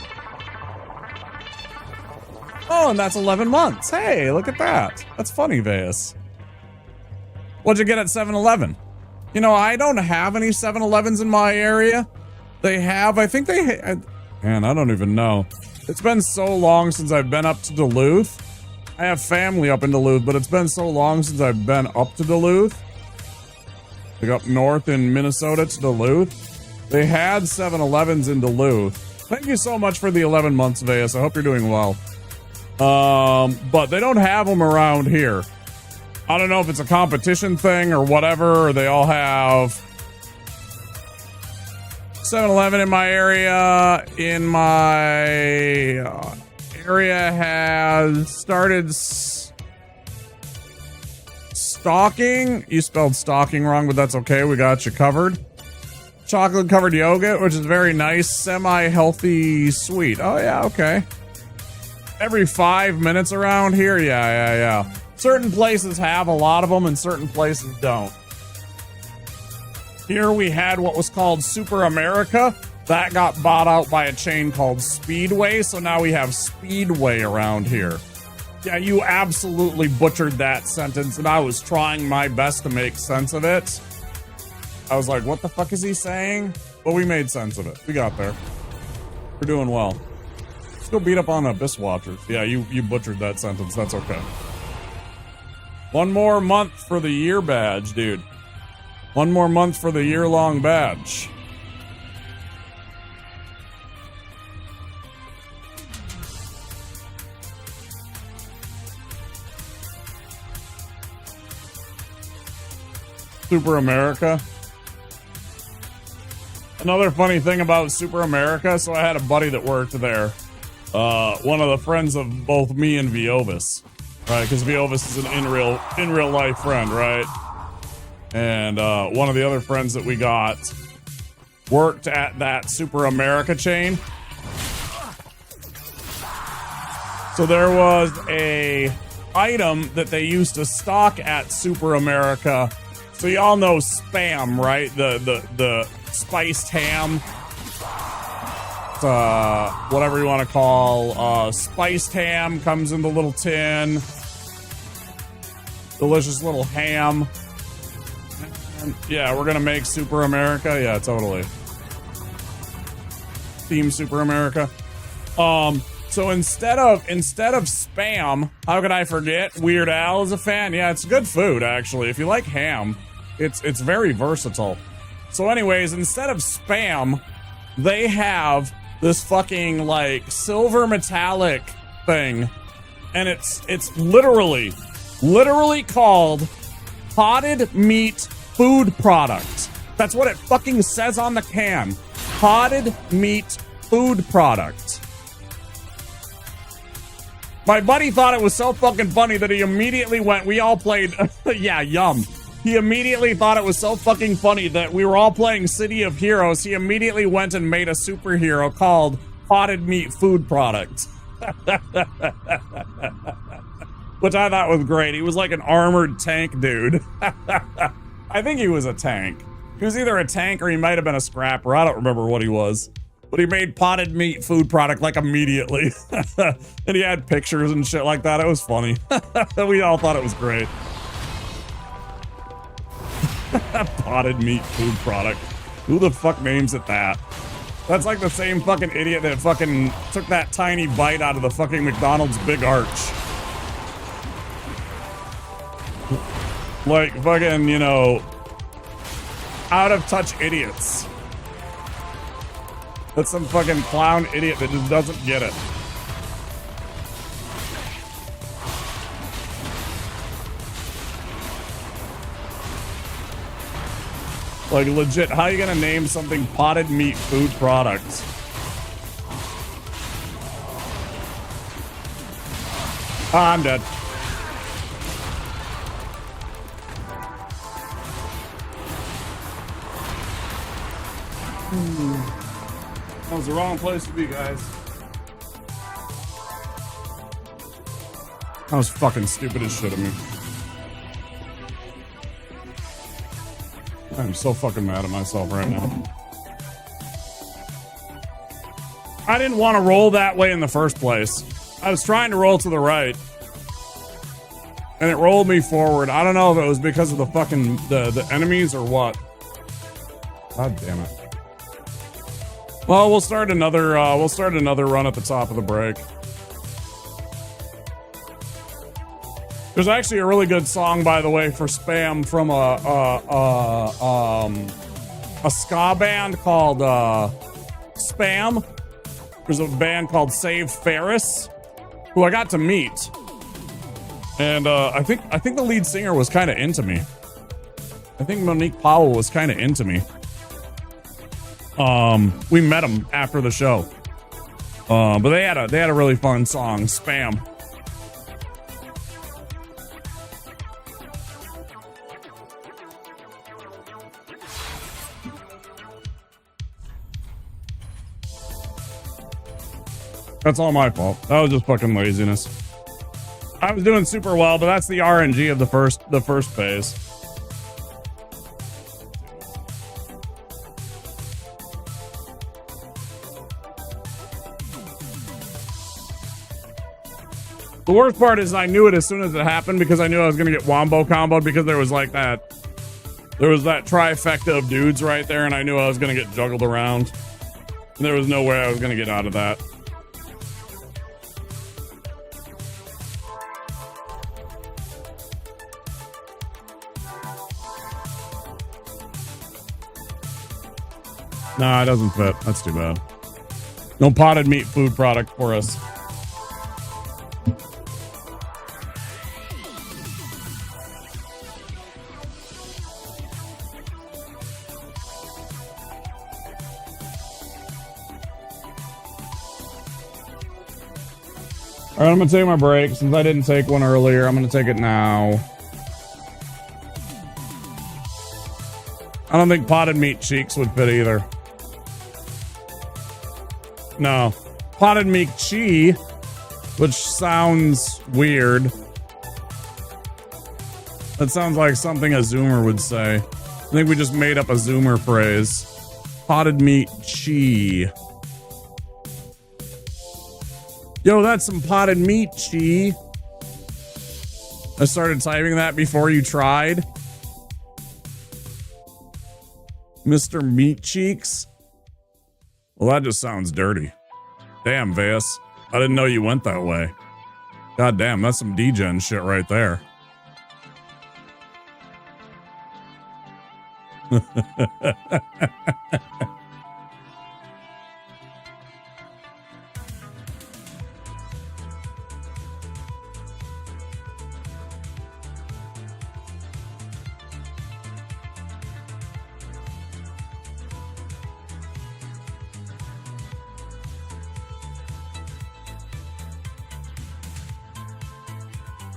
Oh, and that's 11 months. Hey, look at that. That's funny, Veus. What'd you get at 7-Eleven? You know, I don't have any 7-Elevens in my area. They have, I think they, man, I don't even know. It's been so long since I've been up to Duluth. I have family up in Duluth, but it's been so long since I've been up to Duluth. Like up north in Minnesota to Duluth. They had 7-Elevens in Duluth. Thank you so much for the 11 months, Veus. I hope you're doing well. But they don't have them around here. I don't know if it's a competition thing or whatever, or they all have 7-Eleven in my area. In my area has started stalking. You spelled stalking wrong, but that's okay. We got you covered. Chocolate covered yogurt, which is very nice. Semi-healthy sweet. Oh yeah, okay. Every 5 minutes around here. Yeah. Certain places have a lot of them and certain places don't. Here we had what was called Super America. That got bought out by a chain called Speedway, so now we have Speedway around here. Yeah, you absolutely butchered that sentence, and I was trying my best to make sense of it. I was like, what the fuck is he saying? But we made sense of it. We got there. We're doing well. Let's go beat up on Abyss Watchers. Yeah, you butchered that sentence. That's okay. One more month for the year badge, dude. One more month for the year-long badge. Super America. Another funny thing about Super America, so I had a buddy that worked there. One of the friends of both me and Viovis. Right, because Viovis is an in real life friend, right? And one of the other friends that we got worked at that Super America chain. So there was a item that they used to stock at Super America. So y'all know Spam, right? The spiced ham. Whatever you want to call spiced ham, comes in the little tin. Delicious little ham. And yeah, we're gonna make Super America. Yeah, totally. Team Super America. So instead of Spam, how could I forget? Weird Al is a fan. Yeah, it's good food actually. If you like ham, it's very versatile. So anyways, instead of Spam, they have this fucking like silver metallic thing, and it's literally called potted meat food product. That's what it fucking says on the can. Potted meat food product. My buddy thought it was so fucking funny that he immediately went, we all played, yeah, yum. He immediately thought it was so fucking funny that we were all playing City of Heroes. He immediately went and made a superhero called Potted Meat Food Product. Which I thought was great. He was like an armored tank dude. I think he was a tank. He was either a tank or he might have been a scrapper. I don't remember what he was. But he made potted meat food product like immediately. And he had pictures and shit like that. It was funny. We all thought it was great. Potted meat food product. Who the fuck names it that? That's like the same fucking idiot that fucking took that tiny bite out of the fucking McDonald's Big Arch. Like fucking, you know, out of touch idiots. That's some fucking clown idiot that just doesn't get it. Like legit, how are you gonna name something potted meat food products? Ah, I'm dead. That was the wrong place to be, guys. That was fucking stupid as shit of me. I'm so fucking mad at myself right now. I didn't want to roll that way in the first place. I was trying to roll to the right. And it rolled me forward. I don't know if it was because of the fucking the enemies or what. God damn it. Well, we'll start another run at the top of the break. There's actually a really good song, by the way, for spam from a ska band called Spam. There's a band called Save Ferris, who I got to meet, and I think the lead singer was kind of into me. I think Monique Powell was kind of into me. We met them after the show, but they had a really fun song, Spam. That's all my fault. That was just fucking laziness. I was doing super well, but that's the RNG of the first phase. The worst part is I knew it as soon as it happened because I knew I was going to get wombo comboed because there was that trifecta of dudes right there and I knew I was going to get juggled around. And there was no way I was going to get out of that. Nah, it doesn't fit. That's too bad. No potted meat food product for us. All right, I'm going to take my break. Since I didn't take one earlier, I'm going to take it now. I don't think potted meat cheeks would fit either. No. Potted meat chi, which sounds weird. That sounds like something a Zoomer would say. I think we just made up a Zoomer phrase. Potted meat chi. Yo, that's some potted meat chi. I started typing that before you tried. Mr. Meat Cheeks? Well, that just sounds dirty. Damn, Vas. I didn't know you went that way. God damn, that's some degen shit right there.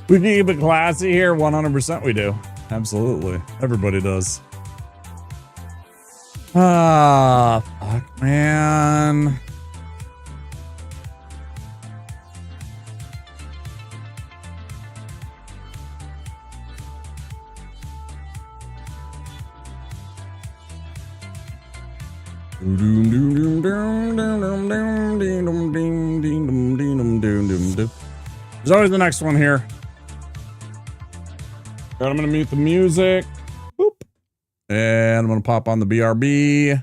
We can keep it classy here. 100% we do. Absolutely. Everybody does. Ah, fuck, man. There's always the next one here. I'm gonna mute the music. Boop. And I'm gonna pop on the BRB.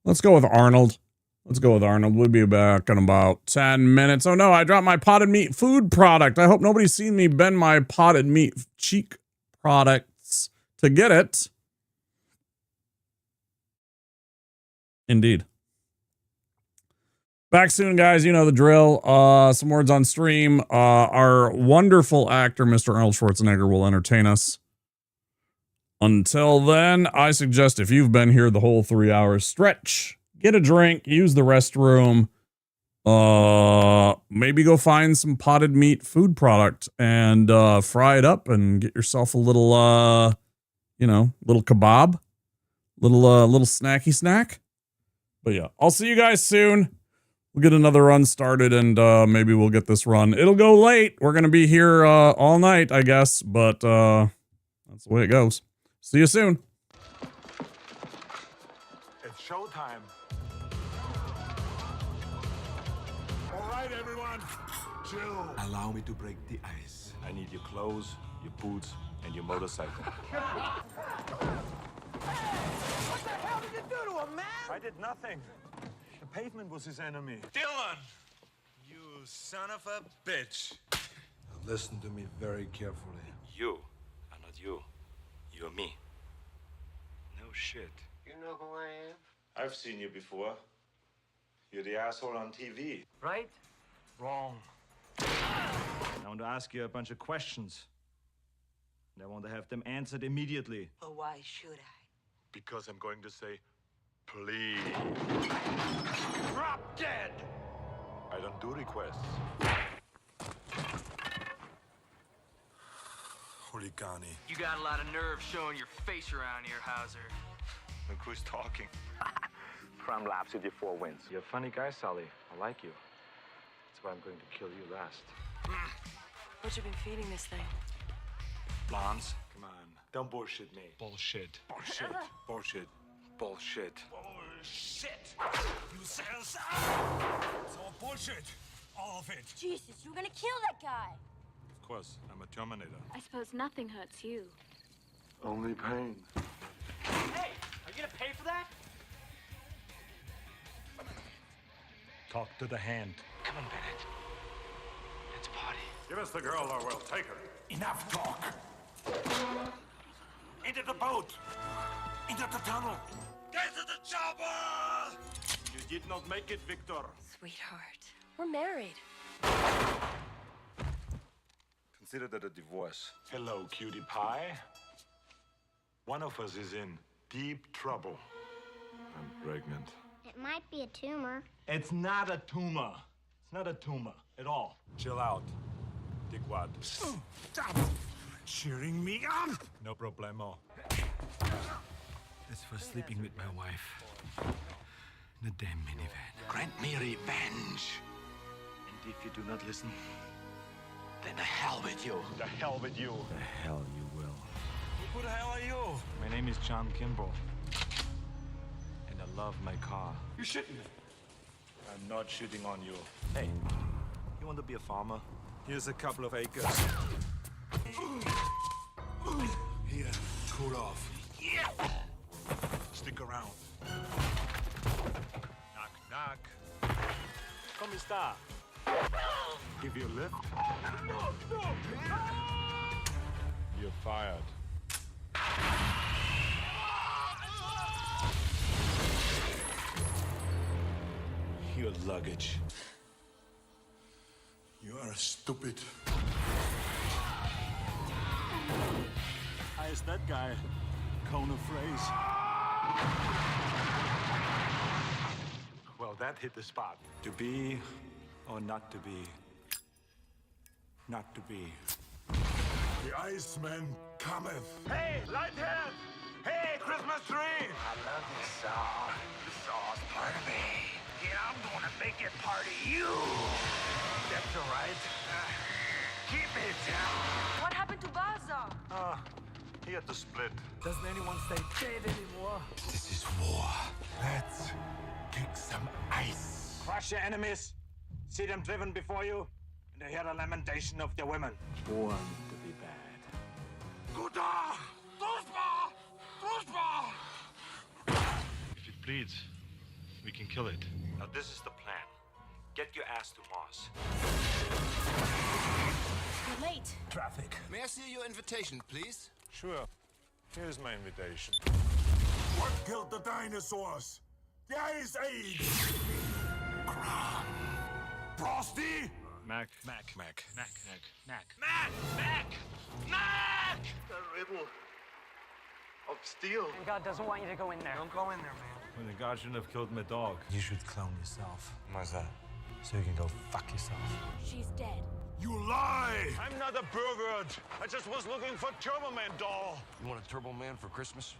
Let's go with Arnold. We'll be back in about 10 minutes. Oh no, I dropped my potted meat food product. I hope nobody's seen me bend my potted meat cheek products to get it. Indeed. Back soon, guys. You know the drill. Some words on stream. Our wonderful actor, Mr. Arnold Schwarzenegger, will entertain us. Until then, I suggest if you've been here the whole 3 hours, stretch, get a drink, use the restroom, maybe go find some potted meat food product and fry it up and get yourself a little, little kebab, little snacky snack. But yeah, I'll see you guys soon. We'll get another run started and maybe we'll get this run. It'll go late. We're going to be here all night, I guess, but that's the way it goes. See you soon. It's showtime. All right, everyone. Chill. Allow me to break the ice. I need your clothes, your boots, and your motorcycle. What the hell did you do to him, man? I did nothing. The pavement was his enemy. Dylan! You son of a bitch. Listen to me very carefully. You are not you. You're me. No shit. You know who I am? I've seen you before. You're the asshole on TV. Right? Wrong. I want to ask you a bunch of questions. And I want to have them answered immediately. But why should I? Because I'm going to say, please. Drop dead! I don't do requests. Huligani. You got a lot of nerve showing your face around here, Hauser. Look who's talking. From laps with your 4 wins. You're a funny guy, Sully. I like you. That's why I'm going to kill you last. What you been feeding this thing? Lance, come on. Don't bullshit me. Bullshit. Bullshit. Bullshit. Bullshit. Bullshit! You sense? It's all bullshit. All of it. Jesus, you were gonna kill that guy. Of course, I'm a Terminator. I suppose nothing hurts you. Only pain. Hey, are you gonna pay for that? Talk to the hand. Come on, Bennett. Let's party. Give us the girl or we'll take her. Enough talk. Into the boat. Into the tunnel. Get to the chopper! You did not make it, Victor. Sweetheart, we're married. Consider that a divorce. Hello, cutie pie. One of us is in deep trouble. I'm pregnant. It might be a tumor. It's not a tumor. It's not a tumor at all. Chill out, dickwad. Stop cheering me up! No problemo. That's for sleeping with my wife. In a damn minivan. Grant me revenge. And if you do not listen, Then the hell with you. the hell with you. The hell you will. Who the hell are you? My name is John Kimball. And I love my car. You shouldn't. I'm not shitting on you. Hey, you want to be a farmer? Here's a couple of acres. Here, cool off. Yeah! Stick around. Knock, knock. Come sta? Give you a lift? You're fired. Your luggage. You are stupid. How is that guy? Cone of phrase. Well, that hit the spot. To be or not to be? Not to be. The Iceman cometh. Hey, Lighthead! Hey, Christmas tree! I love this song. This song's part of me. And I'm gonna make it part of you. That's all right. Keep it. What happened to Baza? He had to split. Doesn't anyone stay dead anymore? This is war. Let's kick some ice. Crush your enemies. See them driven before you. And hear the lamentation of their women. Born to be bad. Guda! Druspa! Druspa! If it bleeds, we can kill it. Now this is the plan. Get your ass to Mars. You're late. Traffic. May I see your invitation, please? Sure. Here's my invitation. What killed the dinosaurs? The Ice Age! Frosty! Mac. The riddle of steel. God doesn't want you to go in there. Don't go in there, man. When the guard shouldn't have killed my dog. You should clone yourself. Why's that? So you can go fuck yourself. She's dead. You lie! I'm not a pervert. I just was looking for Turbo Man doll. You want a Turbo Man for Christmas?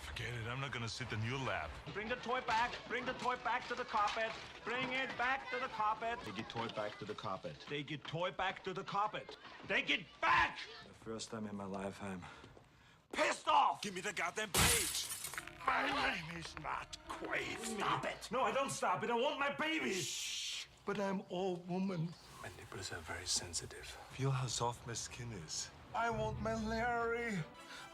Forget it. I'm not gonna sit in your lap. Bring the toy back. Bring the toy back to the carpet. Bring it back to the carpet. Take your toy back to the carpet. Take your toy back to the carpet. Take it back! The first time in my life I'm pissed off! Give me the goddamn page. My name is not Quaid. Stop it! No, I don't stop it. I want my baby! Shh. But I'm all woman. My nipples are very sensitive. Feel how soft my skin is. I want my Larry.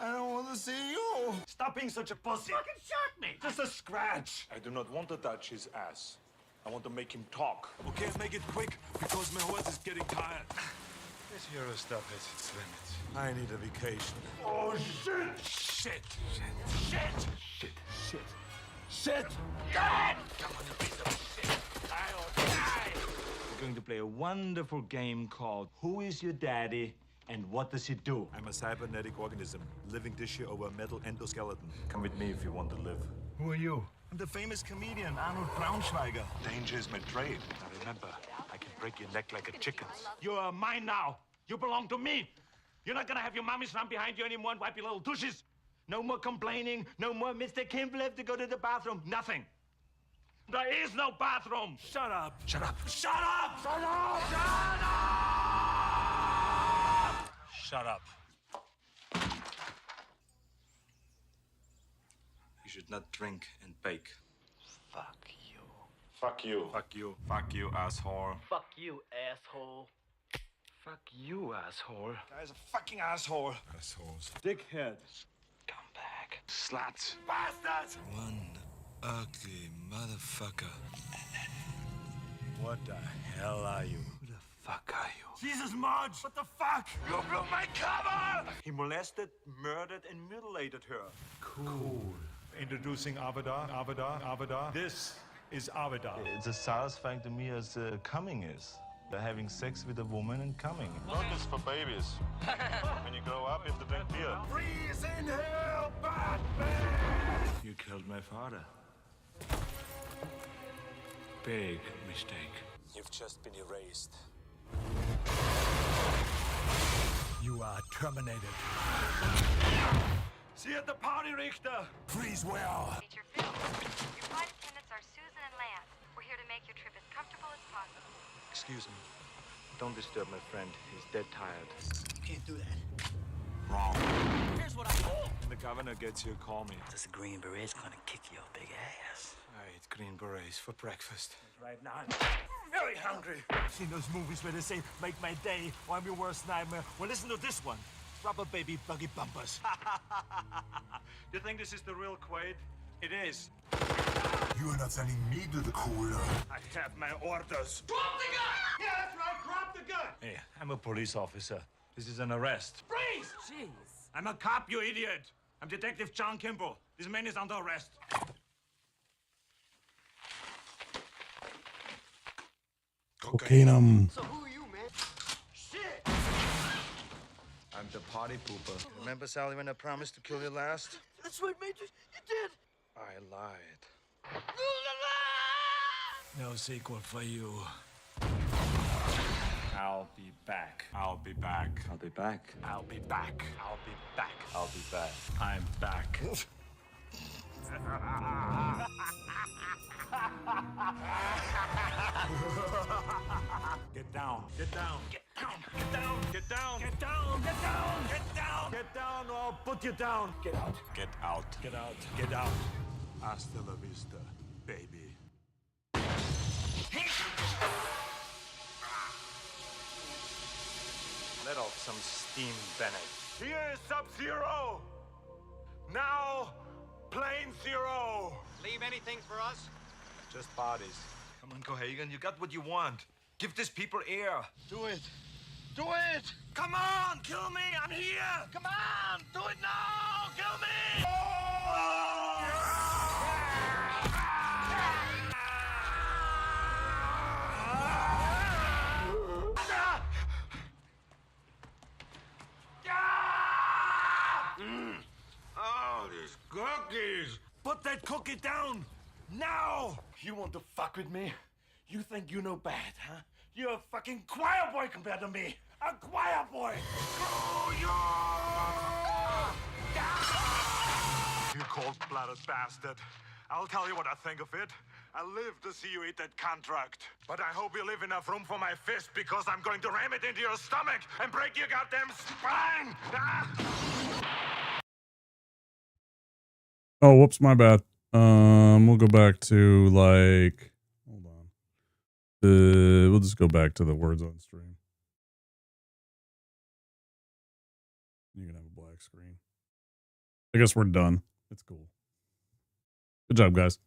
I don't want to see you. Stop being such a pussy! Fucking shot me! Just a scratch! I do not want to touch his ass. I want to make him talk. Okay, make it quick, because my horse is getting tired. This hero stuff has its limits. I need a vacation. Oh, shit! Shit! Shit! Shit! Shit! God! Come on, you piece of shit! I'll die! We're going to play a wonderful game called Who is Your Daddy and What Does He Do? I'm a cybernetic organism, living tissue over a metal endoskeleton. Come with me if you want to live. Who are you? I'm the famous comedian, Arnold Braunschweiger. Danger is my trade. Now remember, I can break your neck like a chicken's. You're mine now. You belong to me. You're not gonna have your mommies run behind you anymore and wipe your little douches. No more complaining. No more Mr. Kimball have to go to the bathroom. Nothing. There is no bathroom. Shut up. Shut up! Shut up! Shut up! Shut up! Shut up. You should not drink and bake. Fuck you. Fuck you. Fuck you. Fuck you, asshole. Fuck you, asshole. Fuck you, asshole. Guy's a fucking asshole. Assholes. Dickheads. Come back. Sluts. Bastards! One ugly motherfucker. What the hell are you? Who the fuck are you? Jesus, Marge! What the fuck? You blew my cover! He molested, murdered, and mutilated her. Cool. Introducing Avada. This is Avada. It's as satisfying to me as coming is. Having sex with a woman and coming. Milk is for babies. When you grow up, you have to drink beer. Freeze in hell, Batman! You killed my father. Big mistake. You've just been erased. You are terminated. See you at the party, Richter! Freeze well. Major Phil, your flight attendants are Susan and Lance. We're here to make your trip as comfortable as possible. Excuse me. Don't disturb my friend. He's dead tired. Can't do that. Wrong. Here's what I do. When the governor gets here, call me. This Green Beret's gonna kick your big ass. I eat green berets for breakfast. Right now, I'm very hungry. Seen those movies where they say, make my day, or I'm your worst nightmare? Well, listen to this one. Rubber baby buggy bumpers. You think this is the real Quaid? It is. You are not sending me to the cooler. I have my orders. Drop the gun! Yeah, that's right, drop the gun! Hey, I'm a police officer. This is an arrest. Freeze! Jeez. I'm a cop, you idiot. I'm Detective John Kimball. This man is under arrest. Cocaine. So who are you, man? Shit! I'm the party pooper. Remember, Sally, when I promised to kill you last? That's right, Major. You did. I lied. No sequel for you. I'll be back. I'll be back. I'll be back. I'll be back. I'll be back. I'll be back. I'm back. Get down. Get down. Get down. Get down. Get down. Get down. Get down. Get down. Get down or I'll put you down. Get out. Get out. Get out. Get out. Hasta la vista, baby. Let off some steam, Bennett. Here is Sub-Zero. Now, Plane Zero. Leave anything for us? Just bodies. Come on, Cohagen, you got what you want. Give these people air. Do it. Do it! Come on, kill me, I'm here. Come on! Do it now! Kill me! Oh, these cookies! Put that cookie down! Now! You want to fuck with me? You think you know bad, huh? You're a fucking choir boy compared to me! A choir boy! You cold-blooded bastard. I'll tell you what I think of it. I live to see you eat that contract. But I hope you leave enough room for my fist because I'm going to ram it into your stomach and break your goddamn spine! Oh, whoops, my bad. We'll go back to like, hold on. We'll just go back to the words on stream. You can have a black screen. I guess we're done. It's cool. Good job, guys. It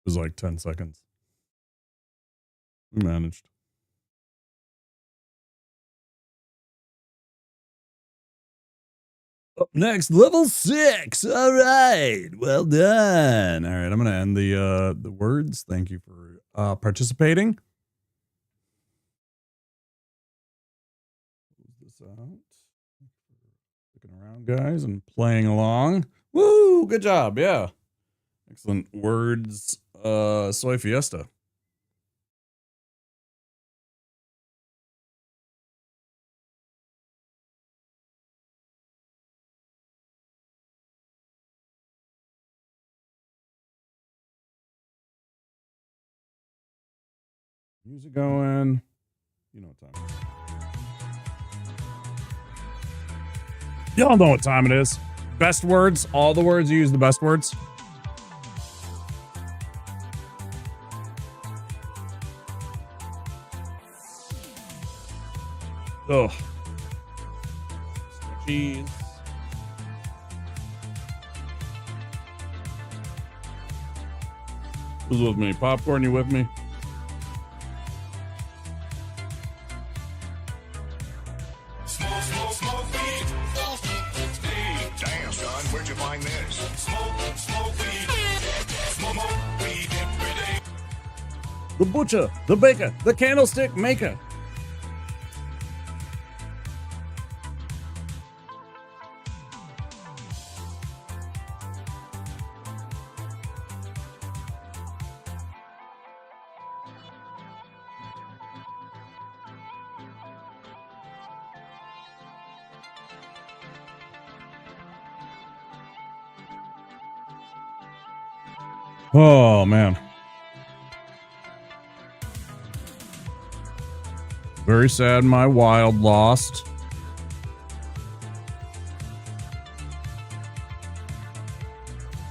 was like 10 seconds. We managed. Up next, level 6. All right. Well done. All right, I'm going to end the words. Thank you for participating. Close this out. Sticking around, guys, and playing along. Woo! Good job. Yeah. Excellent words. Soy Fiesta. Music going. You know what time it is. Y'all know what time it is. Best words. All the words you use the best words. Ugh. Cheese. Who's with me? Popcorn, you with me? Smoke weed. Hey, damn, son, where'd you find this? Smoke weed. Smoke weed every day. The butcher, the baker, the candlestick maker. Oh, man. Very sad my Wild lost.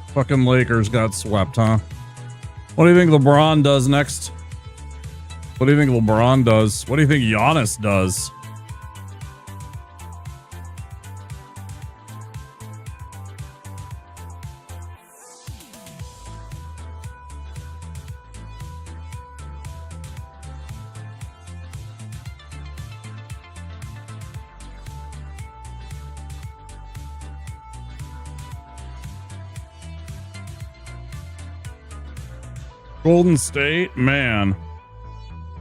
Fucking Lakers got swept, huh? What do you think LeBron does next? What do you think LeBron does? What do you think Giannis does? Golden State, man.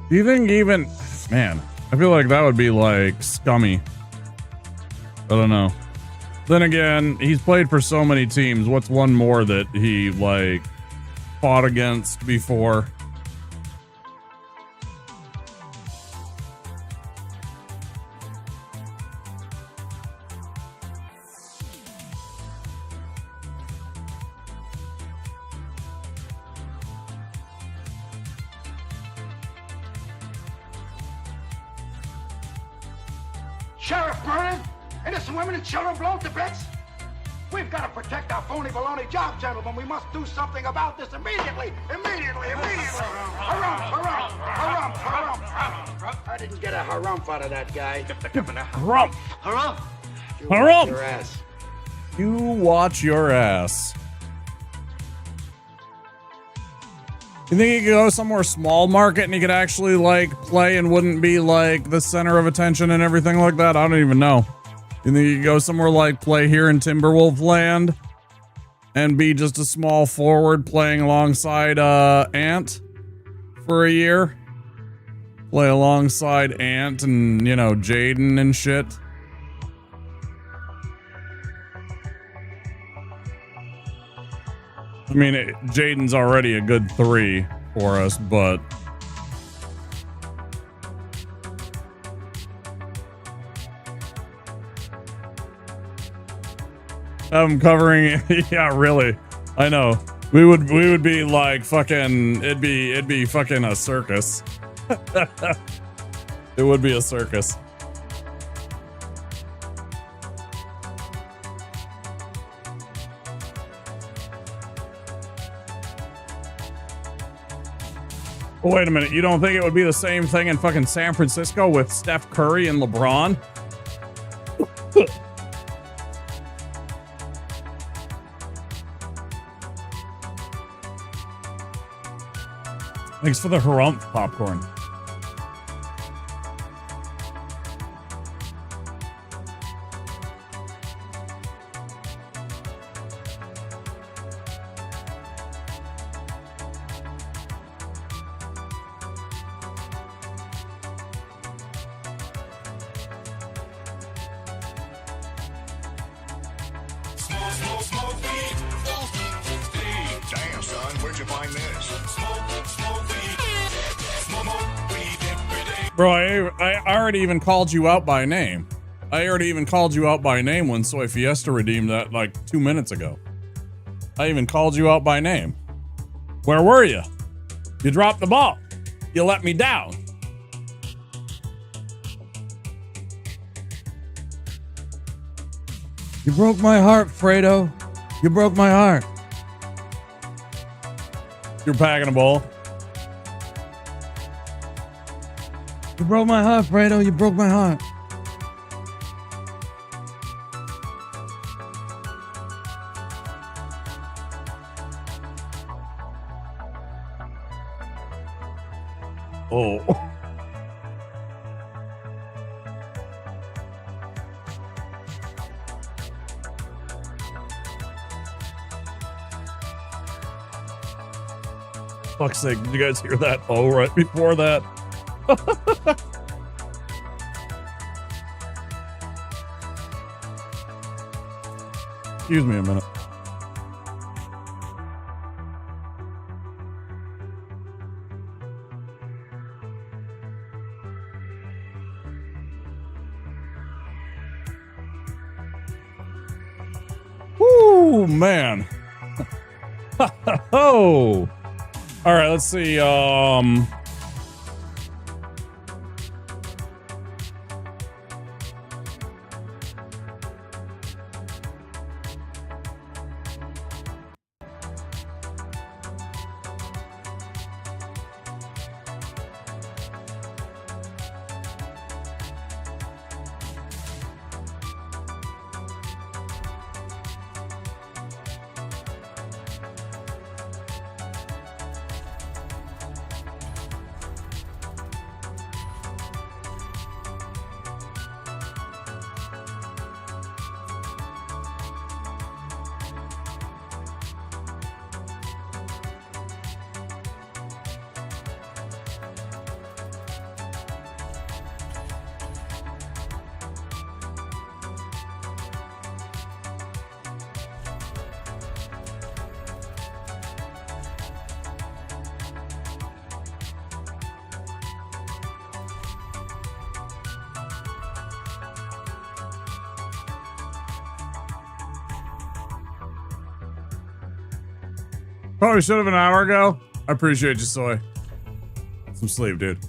Do you think even, man, I feel like that would be like scummy. I don't know. Then again, he's played for so many teams. What's one more that he like fought against before? Sheriff murdered, innocent women and children blown to bits. We've got to protect our phony baloney job, gentlemen. We must do something about this immediately. Harumph. I didn't get a harumph out of that guy. Harumph. Harumph. Harumph. Your ass. You watch your ass. You think you could go somewhere small market and you could actually like play and wouldn't be like the center of attention and everything like that? I don't even know. You think you could go somewhere like play here in Timberwolf Land and be just a small forward playing alongside Ant for a year? Play alongside Ant and, you know, Jaden and shit. I mean, Jaden's already a good 3 for us, but I'm covering. Yeah, really. I know. We would be like fucking. It'd be fucking a circus. It would be a circus. Oh, wait a minute. You don't think it would be the same thing in fucking San Francisco with Steph Curry and LeBron? Thanks for the harumph popcorn. Smoke weed. Hey, damn, son, where'd you find this? Smoke weed. Smoke weed every day. Bro, I already even called you out by name. I already even called you out by name when Soy Fiesta redeemed that like 2 minutes ago. I even called you out by name. Where were you? You dropped the ball. You let me down. You broke my heart, Fredo. You broke my heart. You're packing a ball. You broke my heart, Fredo. You broke my heart. Oh. Fuck's sake, did you guys hear that? Oh, right before that. Excuse me a minute. Woo, man. Oh. All right, let's see. Probably should have an hour ago. I appreciate you, Soy. Some sleep, dude.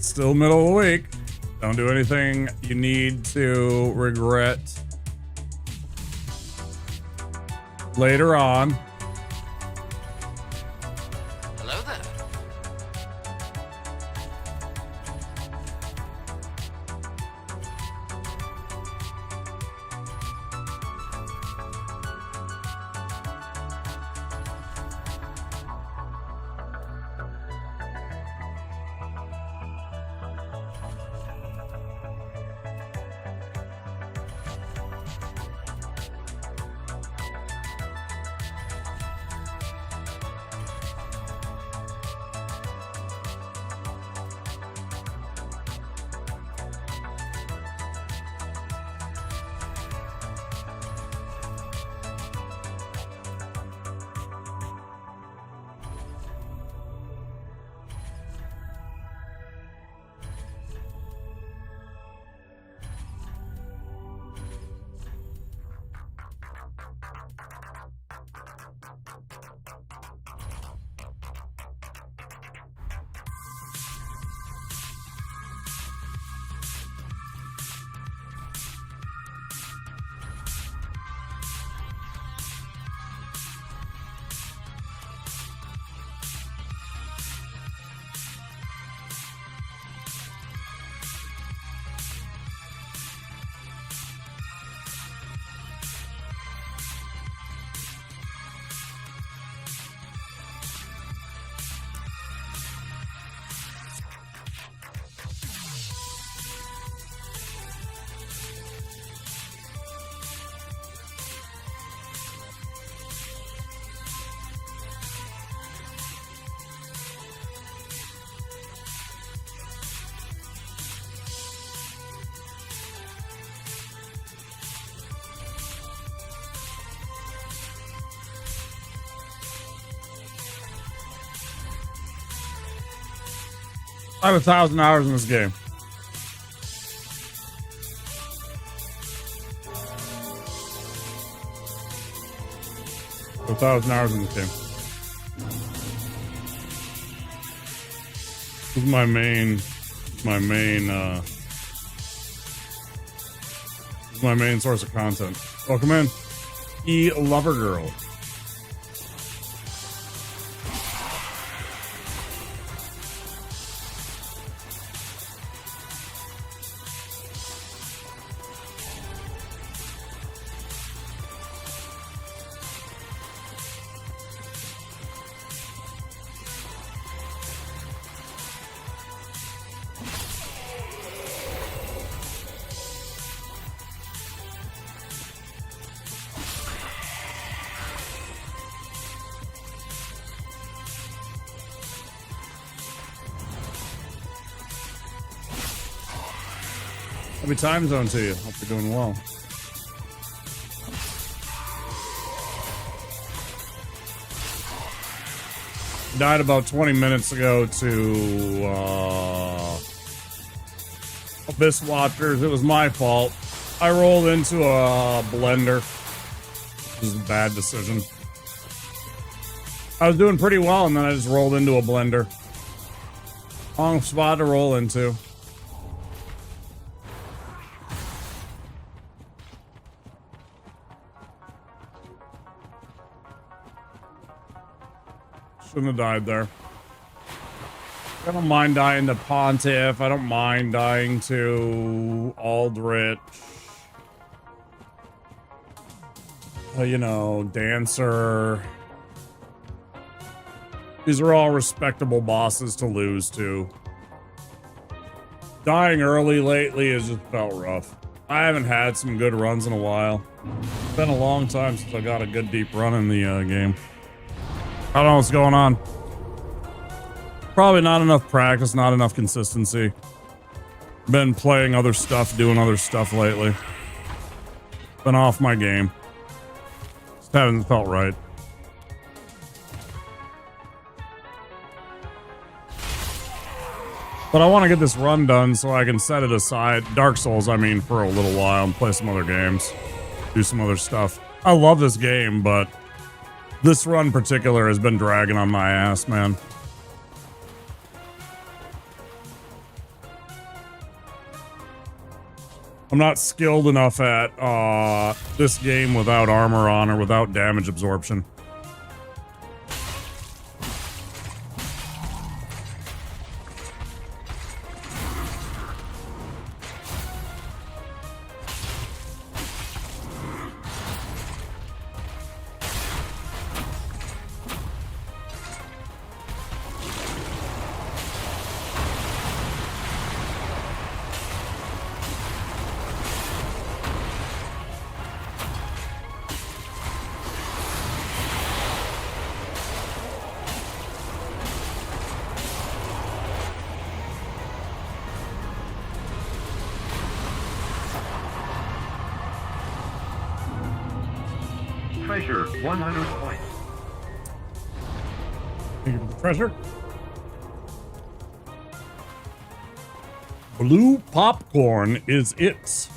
Still middle of the week. Don't do anything you need to regret later on. Hello there. I have 1,000 hours in this game. $1,000 hours in this game. This is my main source of content. Welcome in, Lover Girl. Happy time zone to you. Hope you're doing well. Died about 20 minutes ago to Abyss Watchers. It was my fault. I rolled into a blender. This is a bad decision. I was doing pretty well and then I just rolled into a blender. Wrong spot to roll into. Shouldn't have died there. I don't mind dying to Pontiff. I don't mind dying to Aldrich. You know, Dancer. These are all respectable bosses to lose to. Dying early lately has just felt rough. I haven't had some good runs in a while. It's been a long time since I got a good deep run in the game. I don't know what's going on. Probably not enough practice, not enough consistency. Been playing other stuff, doing other stuff lately. Been off my game. Just haven't felt right. But I want to get this run done so I can set it aside. Dark Souls, I mean, for a little while and play some other games. Do some other stuff. I love this game, but this run in particular has been dragging on my ass, man. I'm not skilled enough at this game without armor on or without damage absorption. Treasure, 100 points. Thank you for the treasure. Blue popcorn is it.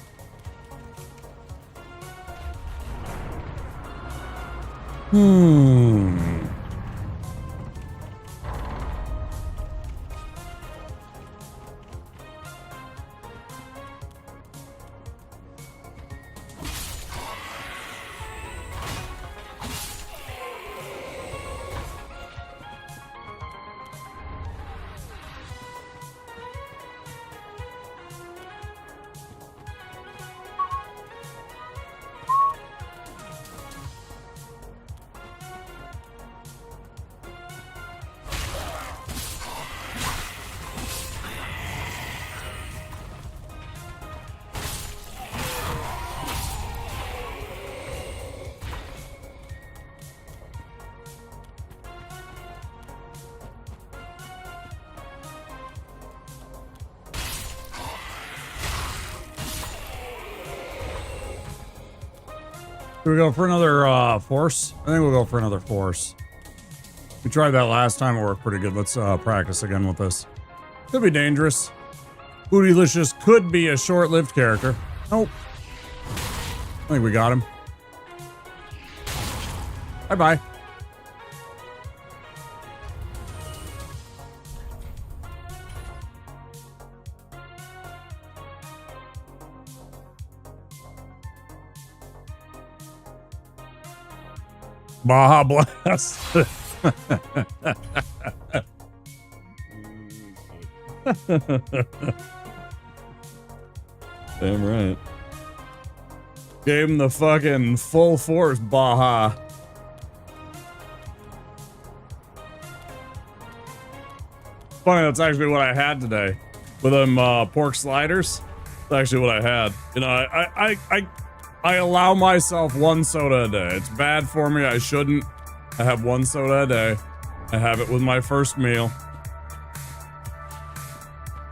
Should we go for another force? I think we'll go for another force. We tried that last time, it worked pretty good. Let's practice again with this. Could be dangerous. Bootylicious could be a short-lived character. Nope. I think we got him. Bye-bye. Baja Blast. Damn right. Gave him the fucking full force Baja. Funny, that's actually what I had today. With them pork sliders. That's actually what I had. You know, I allow myself one soda a day. It's bad for me. I shouldn't. I have one soda a day. I have it with my first meal.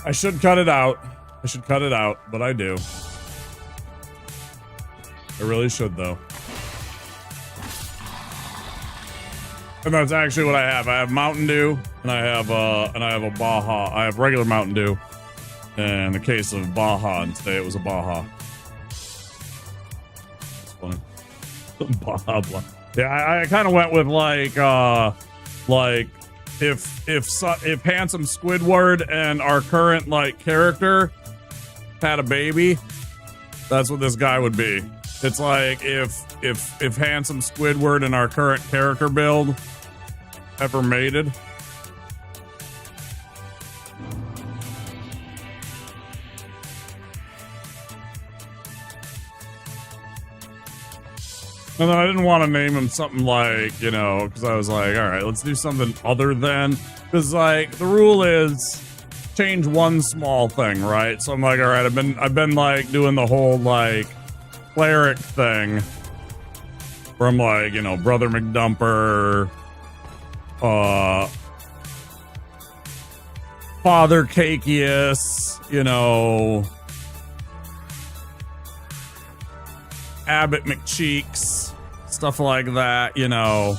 I should cut it out. I should cut it out, but I do. I really should, though. And that's actually what I have. I have Mountain Dew, and I have a Baja. I have regular Mountain Dew, and a case of Baja, and today it was a Baja. Funny. Blah, blah. Yeah, I kind of went with like if handsome Squidward and our current like character had a baby, that's what this guy would be. It's like if handsome Squidward and our current character build ever mated. And then I didn't want to name him something like, you know, because I was like, all right, let's do something other than, because like the rule is change one small thing, right? So I'm like, all right, I've been like doing the whole like cleric thing where I'm like, you know, Brother McDumper, Father Cakeus, you know, Abbott McCheeks, stuff like that, you know.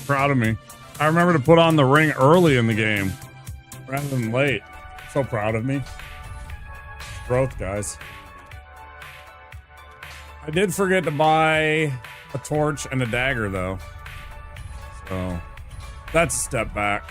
Proud of me. I remember to put on the ring early in the game rather than late. So proud of me. Growth, guys. I did forget to buy a torch and a dagger, though. So that's a step back.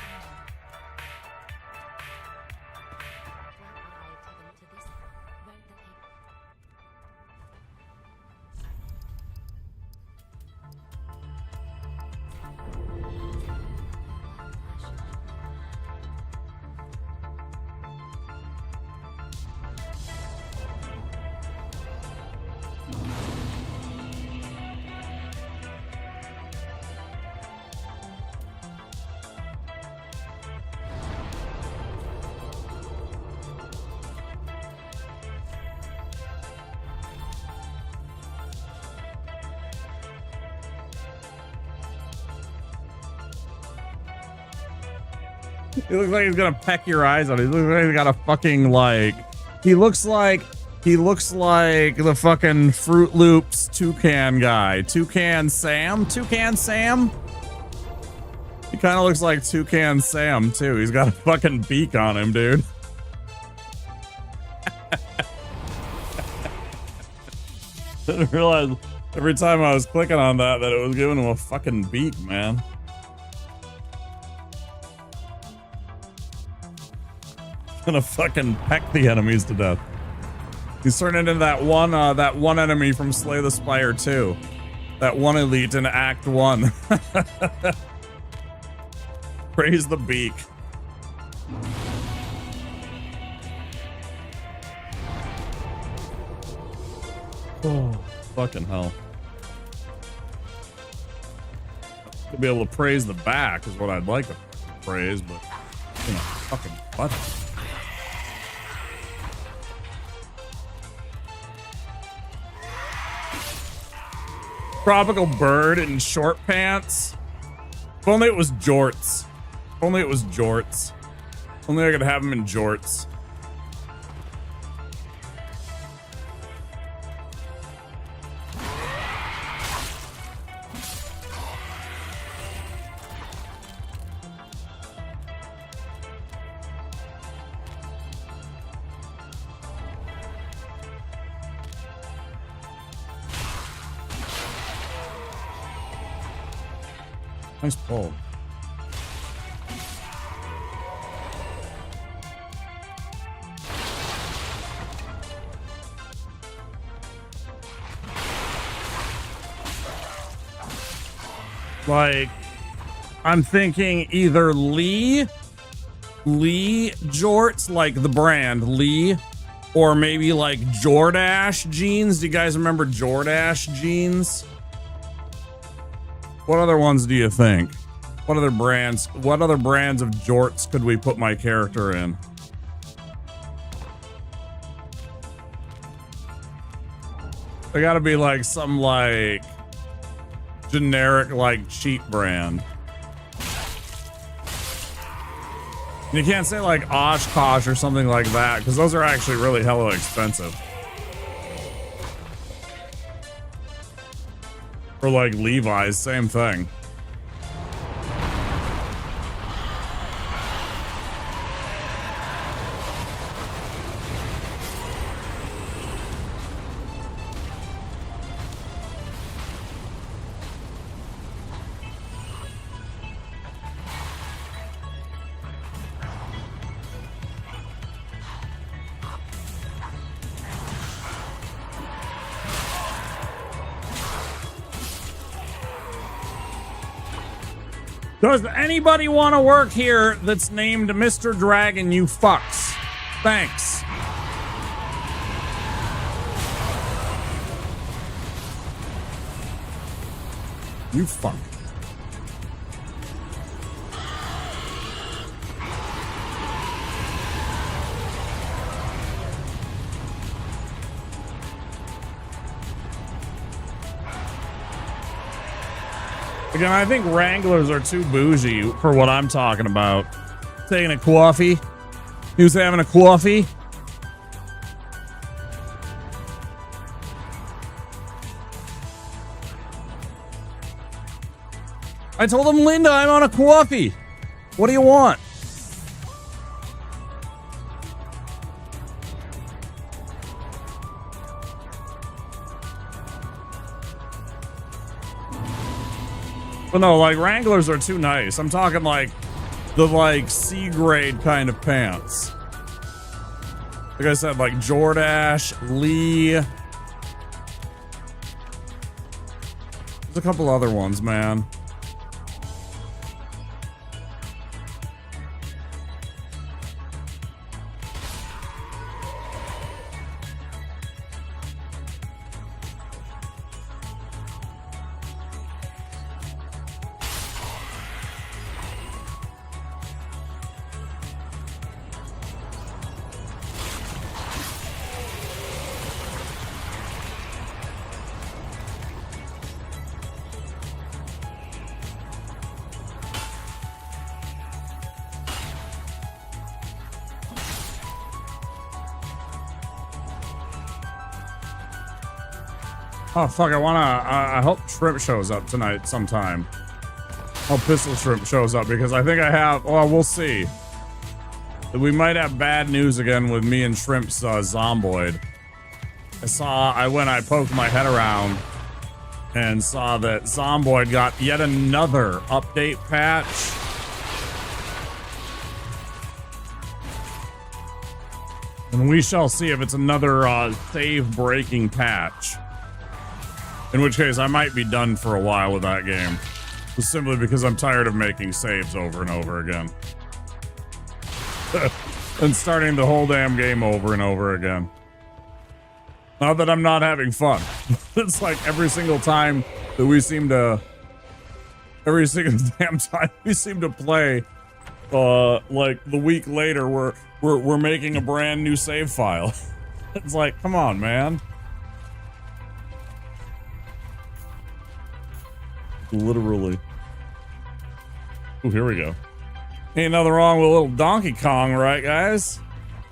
He looks like he's gonna peck your eyes out. He looks like he's got a fucking like. He looks like the fucking Fruit Loops toucan guy. Toucan Sam. He kind of looks like Toucan Sam too. He's got a fucking beak on him, dude. Didn't realize every time I was clicking on that it was giving him a fucking beak, man. Gonna fucking peck the enemies to death. He's turning into that one enemy from Slay the Spire 2. That one elite in Act 1. Praise the beak. Oh, fucking hell. To be able to praise the back is what I'd like to praise, but you know, fucking butt. Tropical bird in short pants. If only it was jorts. If only it was jorts. If only I could have him in jorts. Nice pull. Like, I'm thinking either Lee Jorts, like the brand Lee, or maybe like Jordache jeans. Do you guys remember Jordache jeans? What other ones do you think? What other brands of jorts could we put my character in? They gotta be like some like generic like cheap brand. You can't say like Oshkosh or something like that because those are actually really hella expensive. Or like Levi's, same thing. Does anybody want to work here that's named Mr. Dragon, you fucks? Thanks. You fuck. Again, I think Wranglers are too bougie for what I'm talking about. Taking a coffee. He was having a coffee. I told him, Linda, I'm on a coffee. What do you want? But no, like, Wranglers are too nice. I'm talking like the like C grade kind of pants. Like I said, like Jordache, Lee. There's a couple other ones, man. Oh, fuck, I hope Shrimp shows up tonight sometime. I hope Pistol Shrimp shows up, because I think I have, well, we'll see. We might have bad news again with me and Shrimp's Zomboid. I poked my head around and saw that Zomboid got yet another update patch. And we shall see if it's another save-breaking patch. In which case, I might be done for a while with that game. Just simply because I'm tired of making saves over and over again. And starting the whole damn game over and over again. Not that I'm not having fun. It's like every single time that we seem to... Every single damn time we seem to play, like the week later, we're making a brand new save file. It's like, come on, man. Literally. Oh, here we go. Ain't nothing wrong with a little Donkey Kong, right, guys?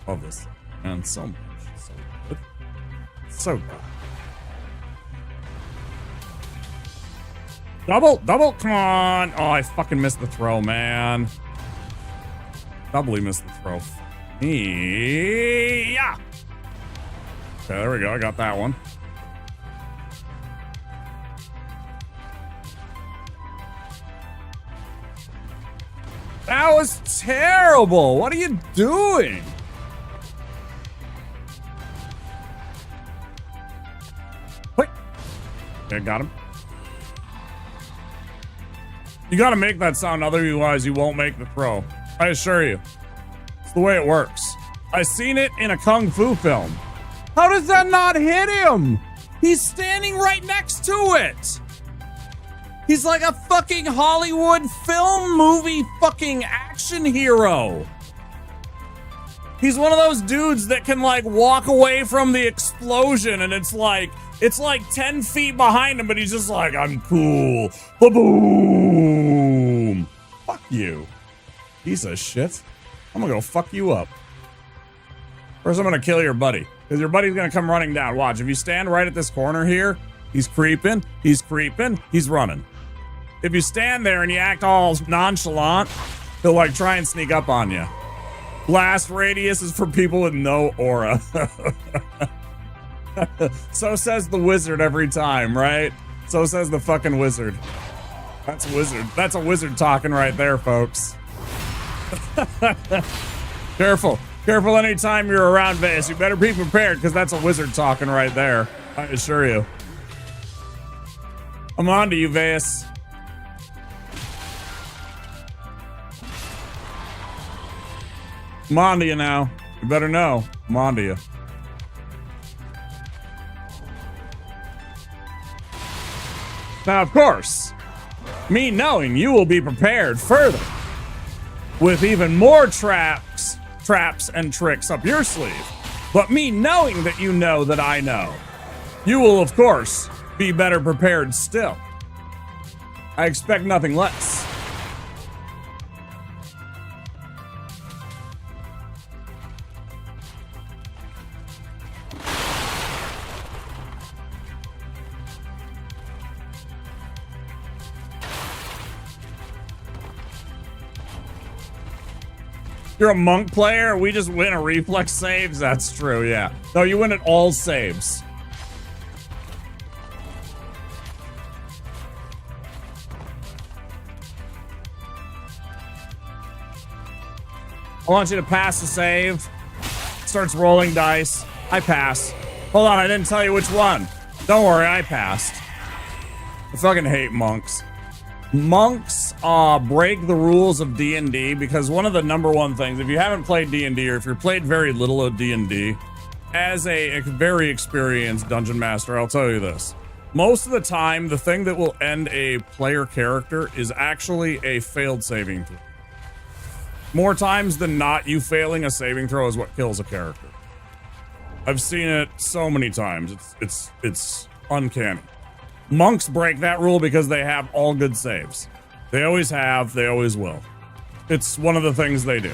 Love this, man, so much. So good. So good. Double, come on. Oh, I fucking missed the throw, man. Doubly missed the throw. Yeah. Okay, there we go. I got that one. That was terrible. What are you doing? Wait. Okay, got him. You gotta make that sound, otherwise you won't make the throw. I assure you. It's the way it works. I seen it in a Kung Fu film. How does that not hit him? He's standing right next to it. He's like a fucking Hollywood film movie fucking action hero. He's one of those dudes that can like walk away from the explosion and it's like 10 feet behind him, but he's just like, I'm cool. Ba-boom. Fuck you. Piece of shit. I'm gonna go fuck you up. First, I'm gonna kill your buddy, because your buddy's gonna come running down. Watch, if you stand right at this corner here, he's creeping, he's running. If you stand there and you act all nonchalant, he'll like try and sneak up on you. Blast radius is for people with no aura. So says the wizard every time, right? So says the fucking wizard. That's a wizard. That's a wizard talking right there, folks. Careful. Careful anytime you're around Vegas. You better be prepared, because that's a wizard talking right there. I assure you. I'm on to you, Vegas. I'm on to you now. You better know. I'm on to you. Now, of course, me knowing you will be prepared further with even more traps and tricks up your sleeve. But me knowing that you know that I know, you will, of course, be better prepared still. I expect nothing less. You're a monk player? We just win a reflex saves? That's true, yeah. No, you win at all saves. I want you to pass the save. Starts rolling dice. I pass. Hold on, I didn't tell you which one. Don't worry, I passed. I fucking hate monks. Monks break the rules of D&D because one of the number one things, if you haven't played D&D or if you've played very little of D&D, as a very experienced dungeon master, I'll tell you this. Most of the time, the thing that will end a player character is actually a failed saving throw. More times than not, you failing a saving throw is what kills a character. I've seen it so many times. It's uncanny. Monks break that rule because they have all good saves. They always have, they always will. It's one of the things they do.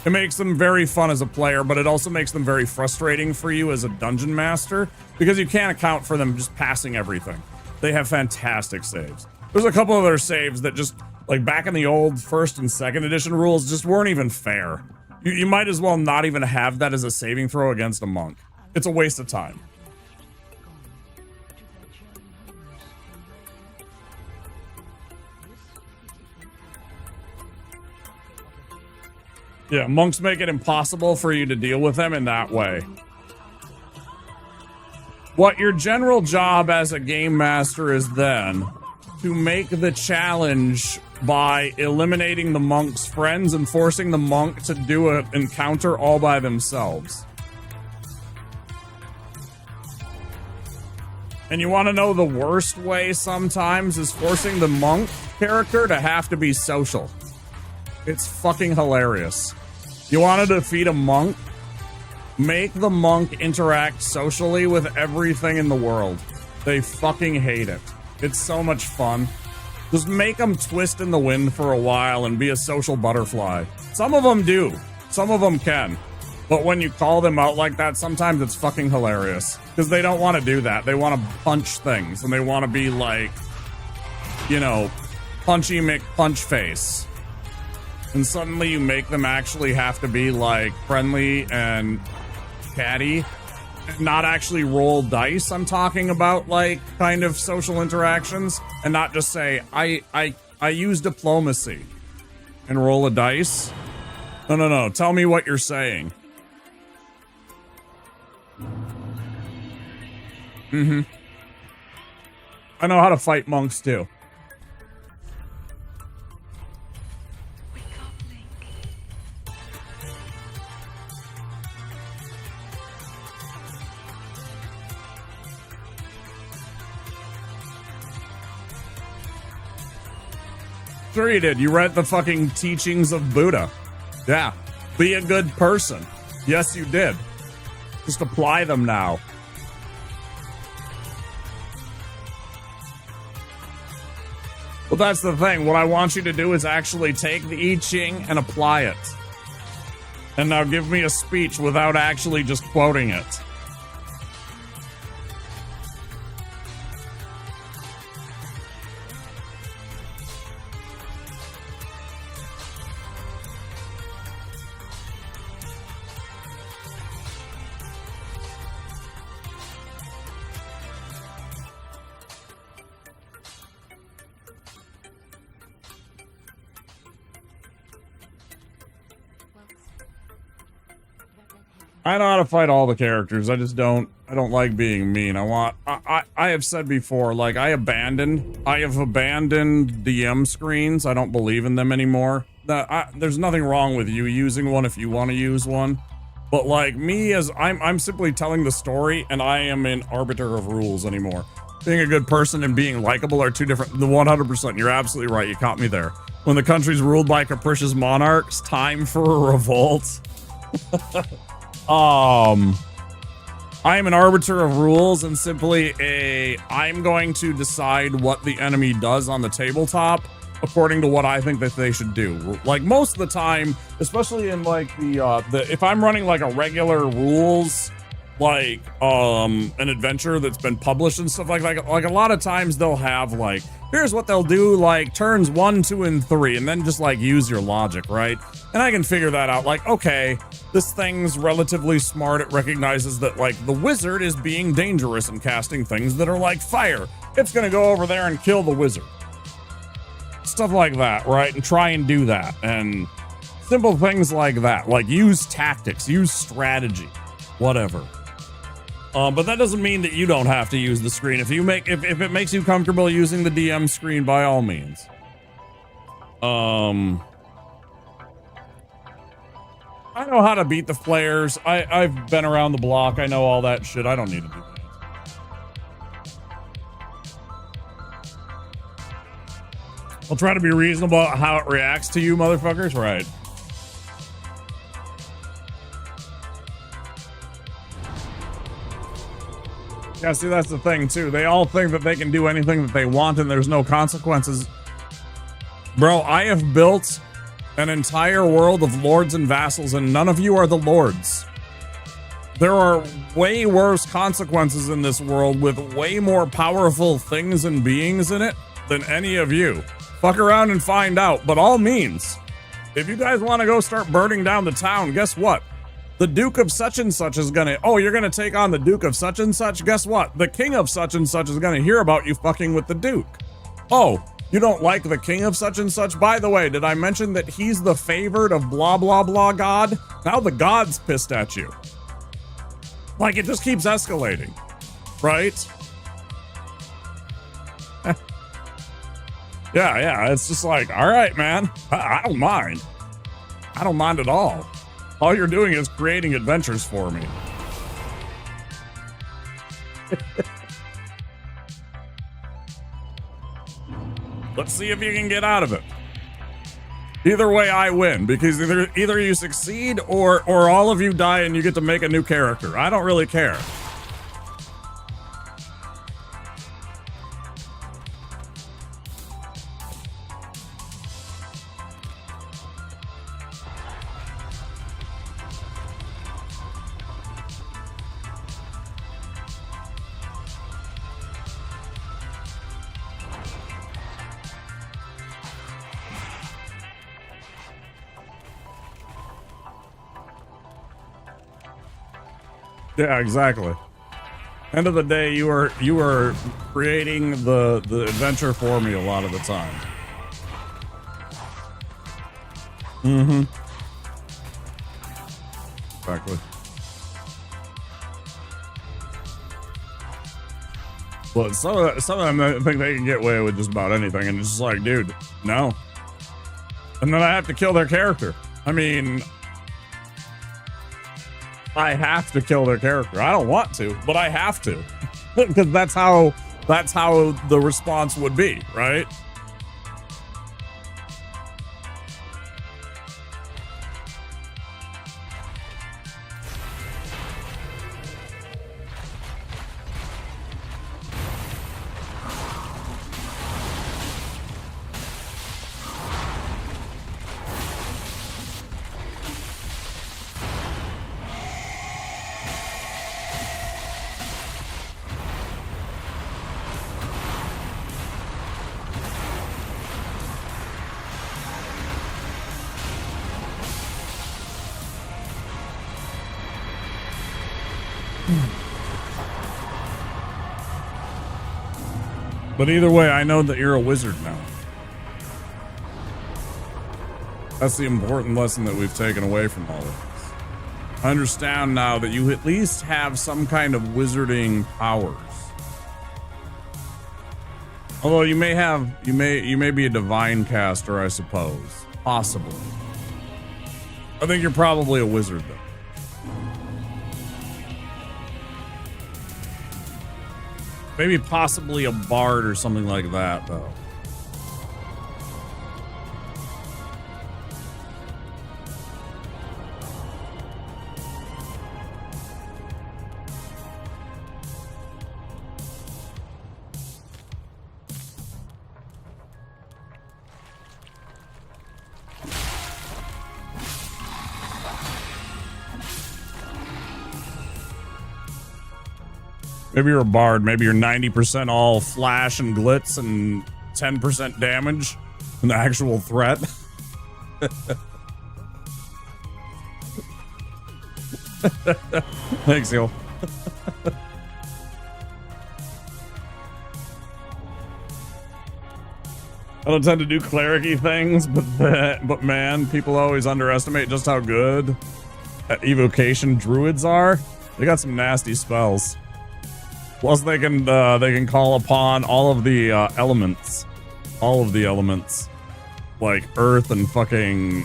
It makes them very fun as a player, but it also makes them very frustrating for you as a dungeon master because you can't account for them just passing everything. They have fantastic saves. There's a couple of their saves that just, like back in the old first and second edition rules, just weren't even fair. You might as well not even have that as a saving throw against a monk. It's a waste of time. Yeah, monks make it impossible for you to deal with them in that way. What your general job as a game master is then to make the challenge by eliminating the monk's friends and forcing the monk to do an encounter all by themselves. And you want to know the worst way sometimes is forcing the monk character to have to be social. It's fucking hilarious. You want to defeat a monk? Make the monk interact socially with everything in the world. They fucking hate it. It's so much fun. Just make them twist in the wind for a while and be a social butterfly. Some of them do. Some of them can. But when you call them out like that, sometimes it's fucking hilarious. Because they don't want to do that. They want to punch things. And they want to be like, you know, Punchy McPunchface. And suddenly you make them actually have to be like friendly and catty. And not actually roll dice. I'm talking about like kind of social interactions. And not just say, I use diplomacy. And roll a dice. No. Tell me what you're saying. Mm-hmm. I know how to fight monks too. Sure you did. You read the fucking teachings of Buddha. Yeah. Be a good person. Yes, you did. Just apply them now. Well, that's the thing. What I want you to do is actually take the I Ching and apply it. And now give me a speech without actually just quoting it. I know how to fight all the characters. I just don't like being mean. I have said before, like I have abandoned DM screens. I don't believe in them anymore. There's nothing wrong with you using one if you want to use one. But like me, as I'm simply telling the story and I am an arbiter of rules anymore. Being a good person and being likable are two different, the 100%. You're absolutely right. You caught me there. When the country's ruled by capricious monarchs, time for a revolt. I am an arbiter of rules and simply I'm going to decide what the enemy does on the tabletop according to what I think that they should do. Like most of the time, especially in like the if I'm running like a regular rules, like an adventure that's been published and stuff like a lot of times they'll have like, here's what they'll do like turns 1, 2, and 3, and then just like use your logic, right? And I can figure that out. Like, okay, this thing's relatively smart. It recognizes that like the wizard is being dangerous and casting things that are like fire. It's gonna go over there and kill the wizard. Stuff like that, right? And try and do that. And simple things like that. Like use tactics, use strategy, whatever. But that doesn't mean that you don't have to use the screen. If it makes you comfortable using the DM screen, by all means. I know how to beat the flares. I've been around the block. I know all that shit. I don't need to do that. I'll try to be reasonable about how it reacts to you, motherfuckers. Right. Yeah, see, that's the thing, too. They all think that they can do anything that they want and there's no consequences. Bro, I have built an entire world of lords and vassals, and none of you are the lords. There are way worse consequences in this world with way more powerful things and beings in it than any of you. Fuck around and find out. But all means, if you guys want to go start burning down the town, guess what? The Duke of such and such is gonna, oh, you're gonna take on the Duke of such and such? Guess what? The King of such and such is gonna hear about you fucking with the Duke. Oh, you don't like the King of such and such? By the way, did I mention that he's the favored of blah, blah, blah God? Now the God's pissed at you. Like, it just keeps escalating, right? Yeah, it's just like, all right, man, I don't mind. I don't mind at all. All you're doing is creating adventures for me. Let's see if you can get out of it. Either way, I win, because either you succeed or all of you die and you get to make a new character. I don't really care. Yeah, exactly. End of the day, you are creating the adventure for me a lot of the time. Mm-hmm. Exactly. But some of them think they can get away with just about anything, and it's just like, dude, no. And then I have to kill their character. I mean, I have to kill their character. I don't want to, but I have to. Because that's how the response would be, right? But either way, I know that you're a wizard now. That's the important lesson that we've taken away from all of this. I understand now that you at least have some kind of wizarding powers. Although you may be a divine caster, I suppose. Possibly. I think you're probably a wizard, though. Maybe possibly a bard or something like that, though. Maybe you're a bard. Maybe you're 90% all flash and glitz and 10% damage and the actual threat. Thanks, yo. I don't tend to do cleric-y things, but man, people always underestimate just how good at evocation druids are. They got some nasty spells. Plus, they can call upon all of the elements, like earth and fucking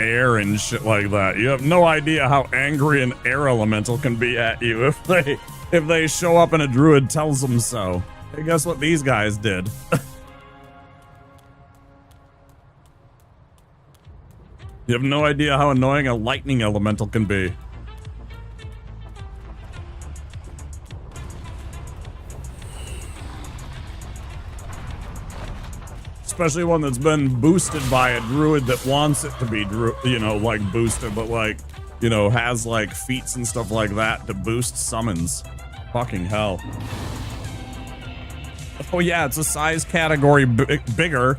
air and shit like that. You have no idea how angry an air elemental can be at you if they show up and a druid tells them so. Hey, guess what these guys did? You have no idea how annoying a lightning elemental can be. Especially one that's been boosted by a druid that wants it to be, like boosted, but like, has like feats and stuff like that to boost summons. Fucking hell. Oh yeah, it's a size category bigger.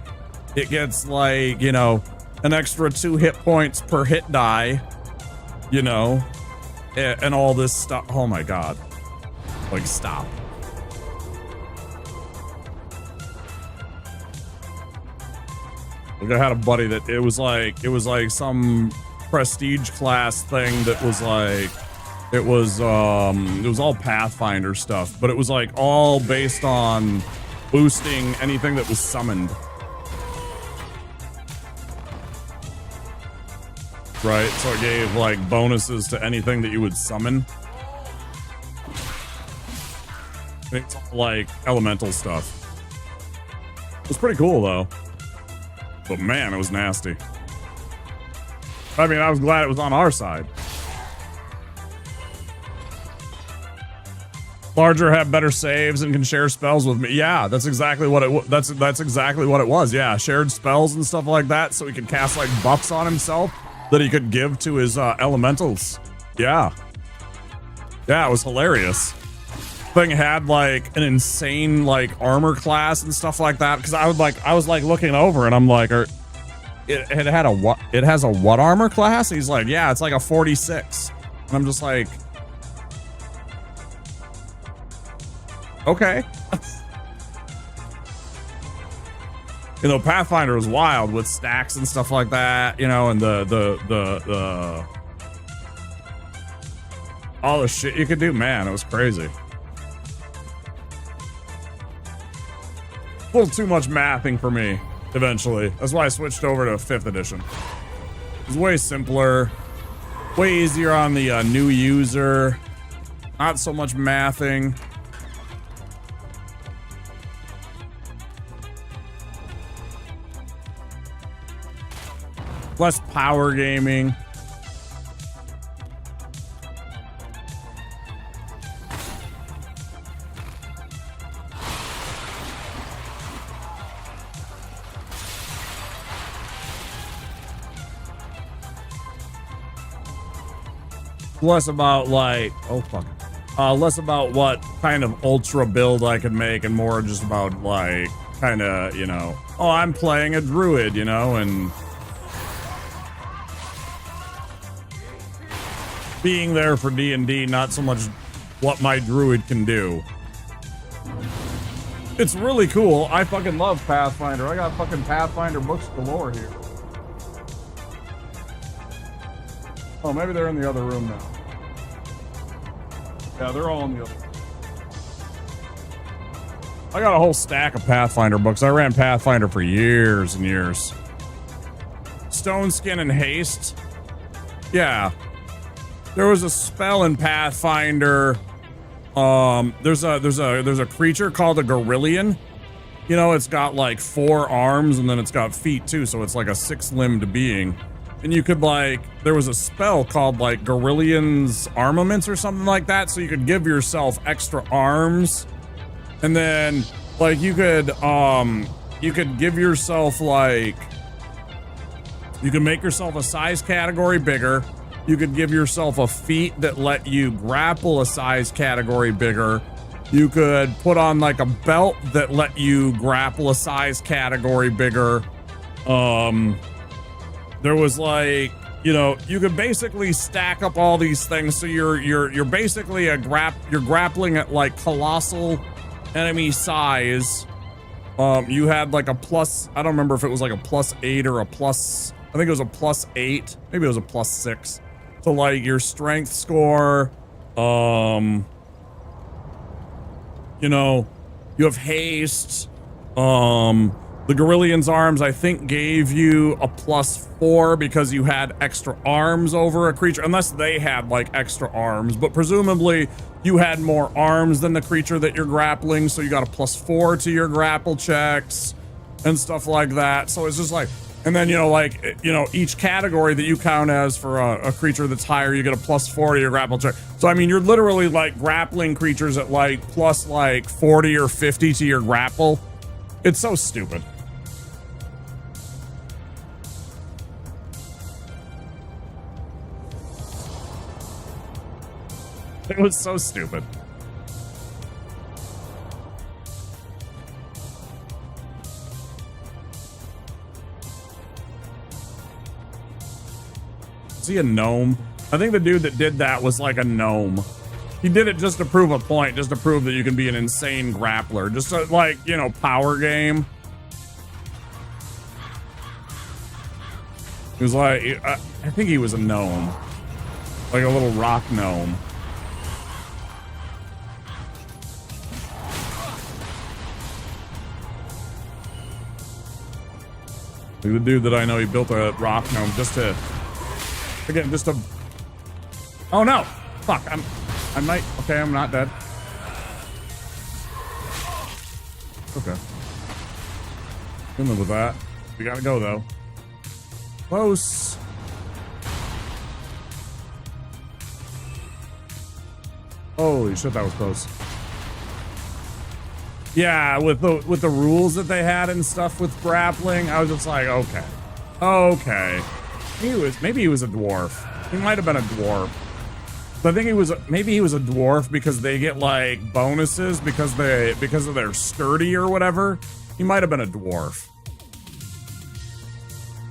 It gets like, an extra 2 hit points per hit die, and all this stuff. Oh my god. Like, stop. Like, I had a buddy that it was like some prestige class thing that was like, it was all Pathfinder stuff, but it was like all based on boosting anything that was summoned. Right, so it gave like bonuses to anything that you would summon. It's like elemental stuff. It was pretty cool though. But man, it was nasty. I mean, I was glad it was on our side. Larger have better saves and can share spells with me. Yeah, that's exactly what it that's exactly what it was. Yeah, shared spells and stuff like that, so he could cast like buffs on himself that he could give to his elementals. Yeah. Yeah, it was hilarious. Thing had like an insane like armor class and stuff like that, because I was like looking over and I'm like, it has a what armor class? He's like, yeah, it's like a 46. And I'm just like, okay. Pathfinder was wild with stacks and stuff like that, and the all the shit you could do, man, it was crazy. A little too much mathing for me eventually. That's why I switched over to 5th edition. It was way simpler, way easier on the new user, not so much mathing. Less power gaming. Less about like, less about what kind of ultra build I could make and more just about like kind of, oh, I'm playing a druid, and being there for D&D, not so much what my druid can do. It's really cool. I fucking love Pathfinder. I got fucking Pathfinder books galore here. Oh, maybe they're in the other room now. Yeah, they're all in the other room. I got a whole stack of Pathfinder books. I ran Pathfinder for years and years. Stone Skin and Haste. Yeah. There was a spell in Pathfinder. There's a creature called a Gorillion. It's got like 4 arms and then it's got feet too, so it's like a 6-limbed being. And you could there was a spell called like Gorillion's Armaments or something like that, so you could give yourself extra arms. And then like you could give yourself like, you could make yourself a size category bigger. You could give yourself a feat that let you grapple a size category bigger. You could put on like a belt that let you grapple a size category bigger. There was like, you know, you could basically stack up all these things. So you're basically you're grappling at like colossal enemy size. You had like a plus, I don't remember if it was like a +8 or a plus, I think it was a +8. Maybe it was a +6. So like your strength score, you know, you have haste. The Gorillian's arms, I think, gave you a +4 because you had extra arms over a creature, unless they had like extra arms, but presumably you had more arms than the creature that you're grappling, so you got a +4 to your grapple checks and stuff like that. So it's just like, and then, you know, like, you know, each category that you count as for a creature that's higher, you get a +4 to your grapple check. So, I mean, you're literally like grappling creatures at like plus like 40 or 50 to your grapple. It's so stupid. It was so stupid. Is he a gnome? I think the dude that did that was like a gnome. He did it just to prove a point, just to prove that you can be an insane grappler. Just a, like, you know, power game. He was like, I think he was a gnome. Like a little rock gnome. Like the dude that I know, he built a rock gnome just to, again, just to, oh no, fuck, I might, okay, I'm not dead. Okay. Can live with that. We gotta go though. Close. Holy shit, that was close. Yeah, with the rules that they had and stuff with grappling, I was just like, okay. Okay. Maybe he was a dwarf. He might have been a dwarf. But I think maybe he was a dwarf because they get like bonuses because of their sturdy or whatever. He might have been a dwarf.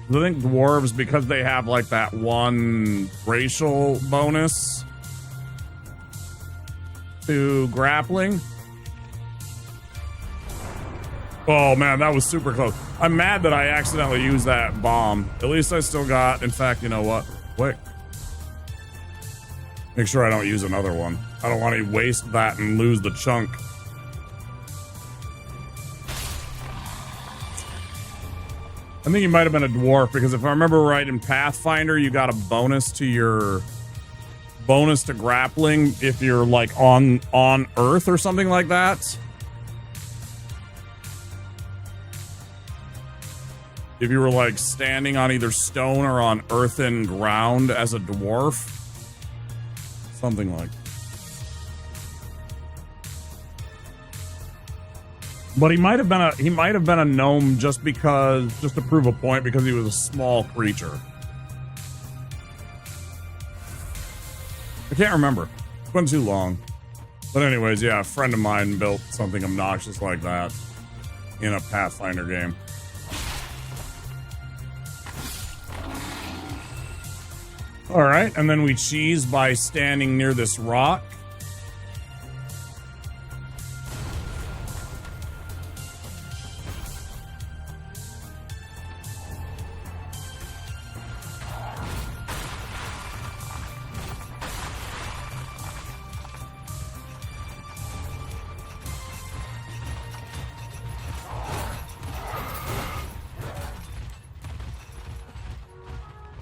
I think dwarves, because they have like that one racial bonus to grappling. Oh man, that was super close. I'm mad that I accidentally used that bomb. At least I still got, in fact, you know what? Quick. Make sure I don't use another one. I don't want to waste that and lose the chunk. I think he might have been a dwarf because if I remember right, in Pathfinder, you got a bonus to grappling if you're like on Earth or something like that. If you were like standing on either stone or on earthen ground as a dwarf. Something like. But he might have been a gnome just to prove a point because he was a small creature. I can't remember. It's been too long. But anyways, yeah, a friend of mine built something obnoxious like that in a Pathfinder game. All right, and then we cheese by standing near this rock.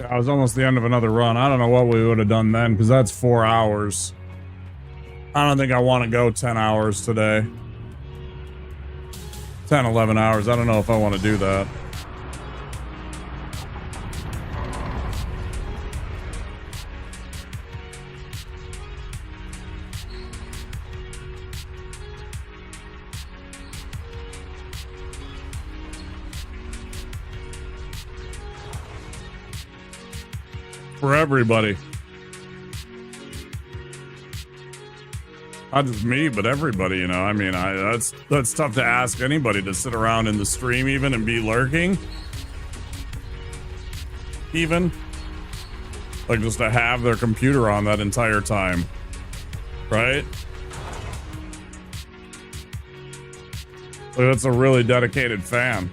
I was almost the end of another run. I don't know what we would have done then, because that's 4 hours. I don't think I want to go 10 hours today. 10, 11 hours. I don't know if I want to do that. For everybody. Not just me, but everybody, you know. I mean, that's tough to ask anybody to sit around in the stream even and be lurking. Even. Like just to have their computer on that entire time. Right? Like, that's a really dedicated fan.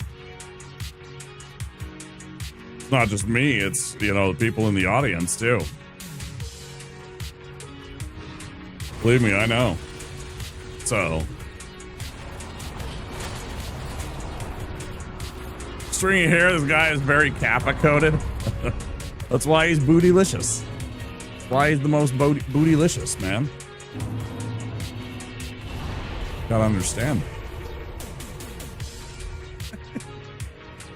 It's not just me, it's, you know, the people in the audience too. Believe me, I know. So. Stringy hair, this guy is very Kappa coded. That's why he's bootylicious. That's why he's the most bootylicious, man. Gotta understand.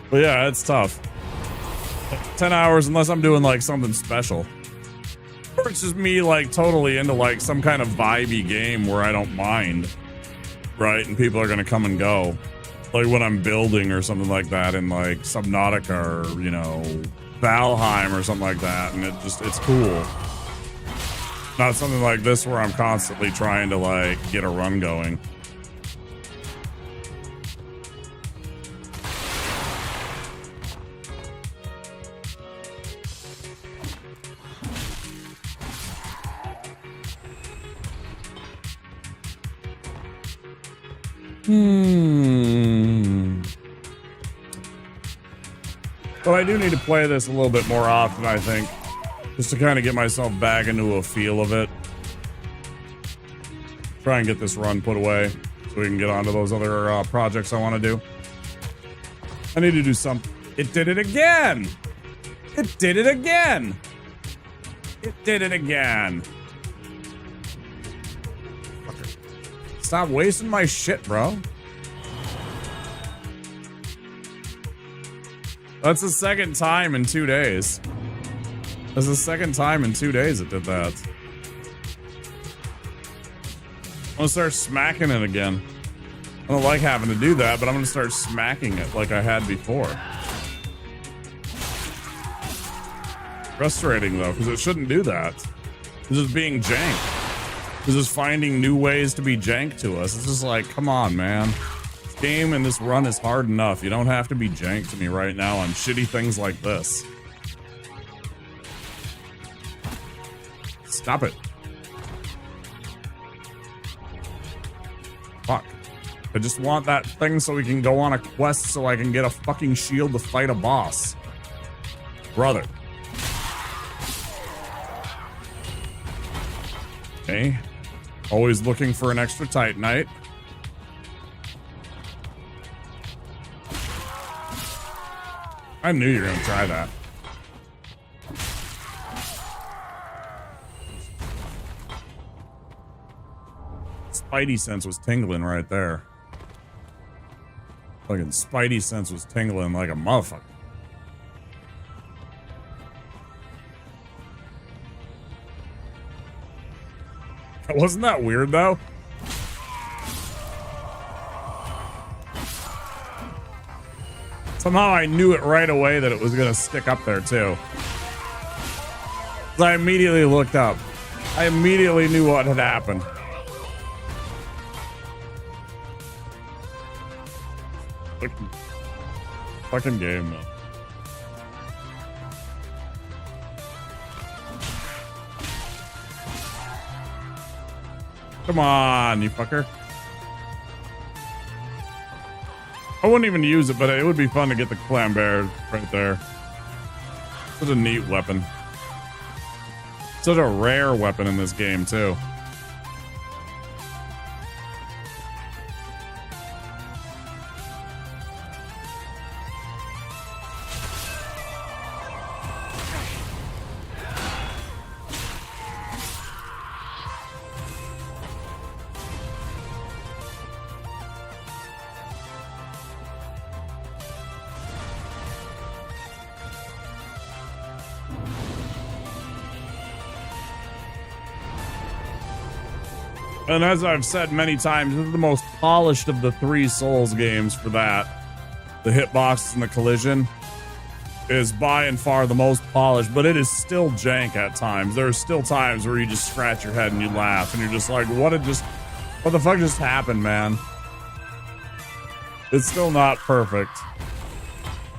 But yeah, it's tough. 10 hours unless I'm doing like something special. Or it's just me like totally into like some kind of vibey game where I don't mind. Right? And people are gonna come and go. Like when I'm building or something like that in like Subnautica or, you know, Valheim or something like that. And it's cool. Not something like this where I'm constantly trying to like get a run going. But I do need to play this a little bit more often, I think. Just to kind of get myself back into a feel of it. Try and get this run put away so we can get on to those other projects I want to do. I need to do something. It did it again! It did it again! It did it again! Stop wasting my shit, bro. That's the second time in 2 days. That's the second time in 2 days it did that. I'm gonna start smacking it again. I don't like having to do that, but I'm gonna start smacking it like I had before. Frustrating though, because it shouldn't do that. This is being jank. This is finding new ways to be jank to us. It's just like, come on, man. This game and this run is hard enough. You don't have to be jank to me right now on shitty things like this. Stop it. Fuck. I just want that thing so we can go on a quest so I can get a fucking shield to fight a boss. Brother. Okay. Always looking for an extra Titanite. I knew you were gonna try that. Spidey sense was tingling right there. Fucking Spidey sense was tingling like a motherfucker. Wasn't that weird though? Somehow I knew it right away that it was gonna stick up there too. I immediately looked up. I immediately knew what had happened. Fucking game, man. Come on, you fucker. I wouldn't even use it, but it would be fun to get the Clambert right there. Such a neat weapon. Such a rare weapon in this game, too. And as I've said many times, this is the most polished of the 3 Souls games for that. The hitbox and the collision. is by and far the most polished, but it is still jank at times. There are still times where you just scratch your head and you laugh and you're just like, what the fuck just happened, man? It's still not perfect.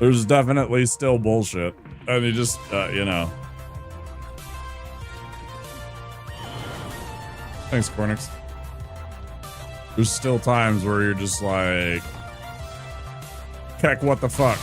There's definitely still bullshit. And you just, you know. Thanks, Cornix. There's still times where you're just like, heck, what the fuck?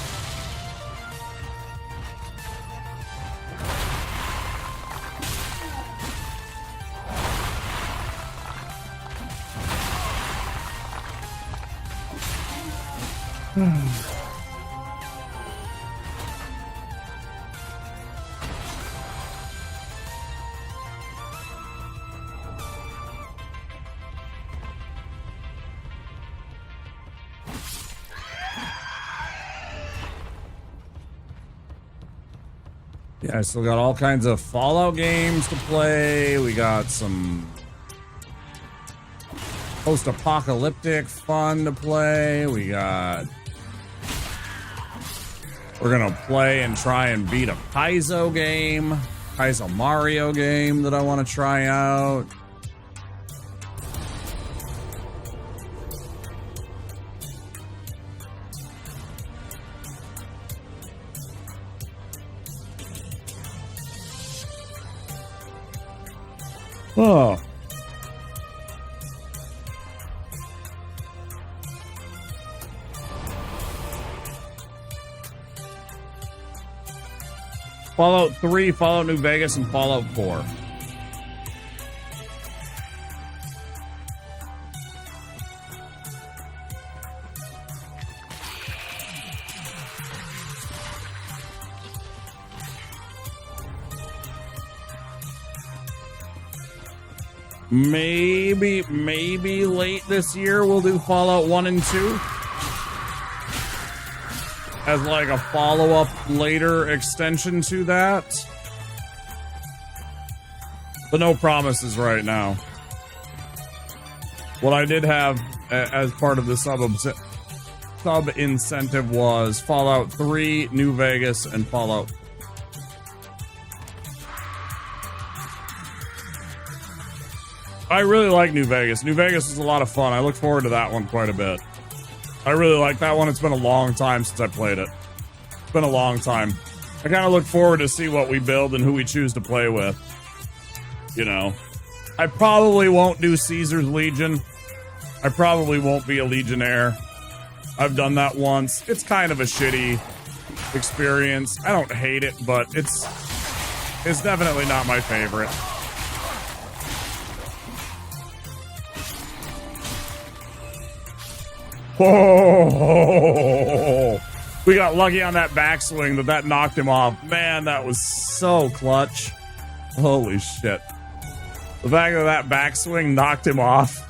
Yeah, I still got all kinds of Fallout games to play. We got some post-apocalyptic fun to play. We're gonna play and try and beat a Paizo Mario game that I want to try out. Oh. Fallout 3, Fallout New Vegas, and Fallout 4. Maybe late this year we'll do Fallout 1 and 2 as like a follow-up later extension to that. But no promises right now. What I did have as part of the sub incentive was Fallout 3, New Vegas, and Fallout. I really like New Vegas. New Vegas is a lot of fun. I look forward to that one quite a bit. I really like that one. It's been a long time since I played it. It's been a long time. I kind of look forward to see what we build and who we choose to play with. You know, I probably won't do Caesar's Legion. I probably won't be a Legionnaire. I've done that once. It's kind of a shitty experience. I don't hate it, but it's definitely not my favorite. Whoa! We got lucky on that backswing that knocked him off. Man, that was so clutch. Holy shit. The fact that that backswing knocked him off.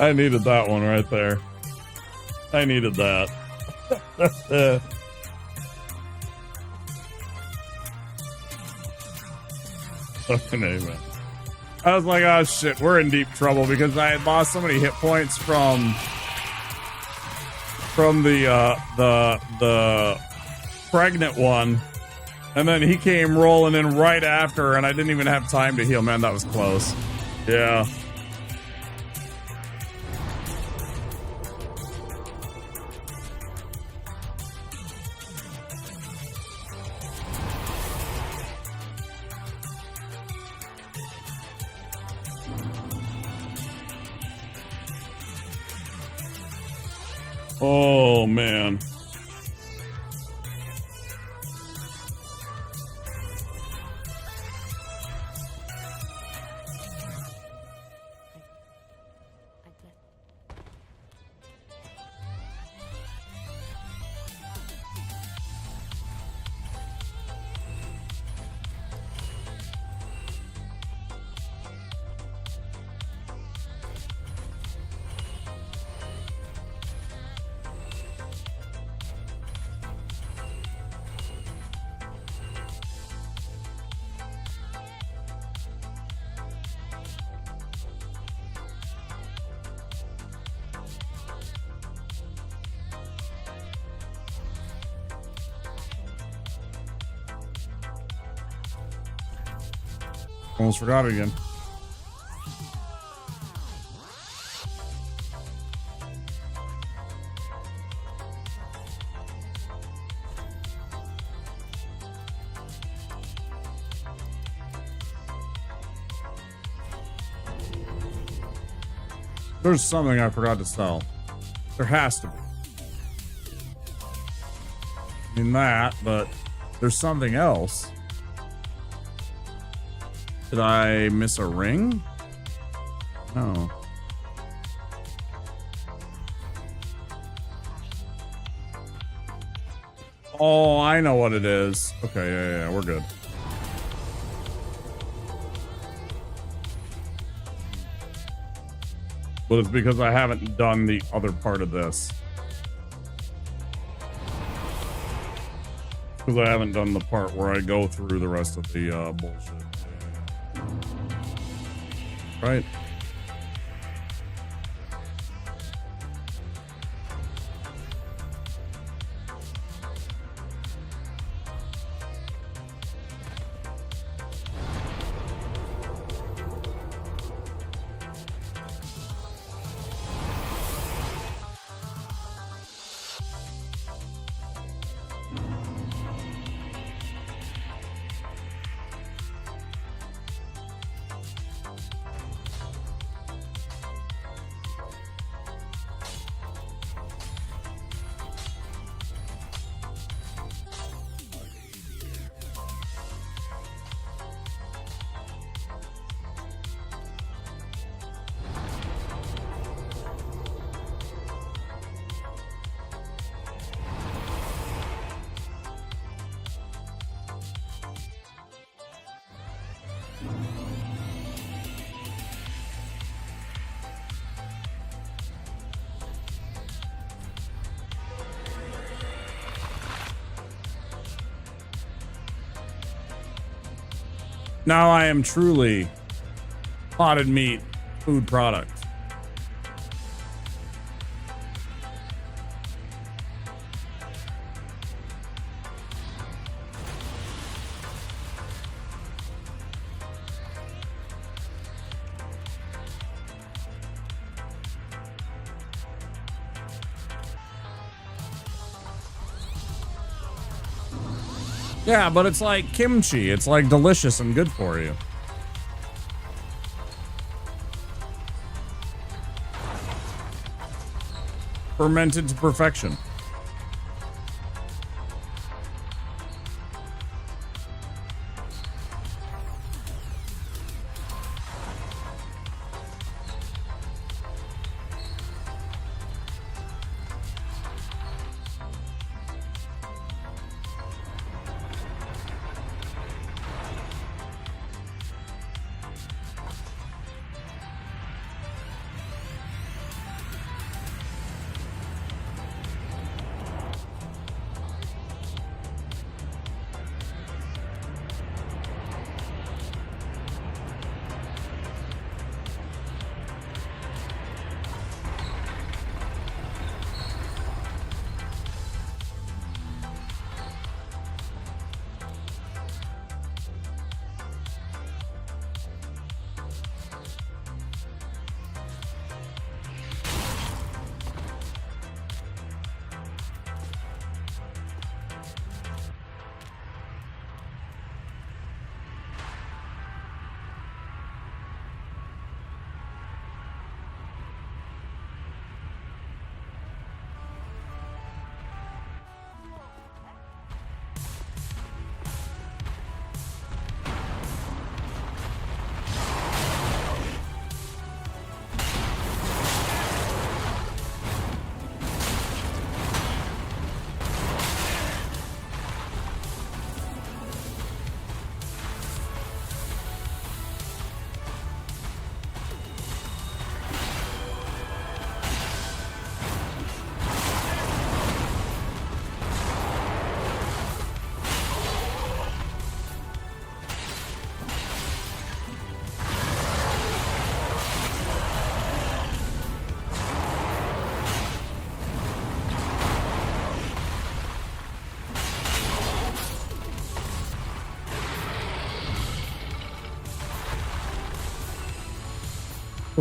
I needed that one right there. I needed that. Fucking A, man. I was like, oh shit, we're in deep trouble because I had lost so many hit points from the pregnant one, and then he came rolling in right after, and I didn't even have time to heal. Man, that was close. Yeah. Oh, man. Almost forgot it again. There's something I forgot to sell. There has to be. I mean that, but there's something else. Did I miss a ring? No. Oh, I know what it is. Okay, yeah, we're good. But it's because I haven't done the other part of this. Because I haven't done the part where I go through the rest of the bullshit. Right? Now I am truly potted meat food product. Yeah, but it's like kimchi. It's like delicious and good for you. Fermented to perfection.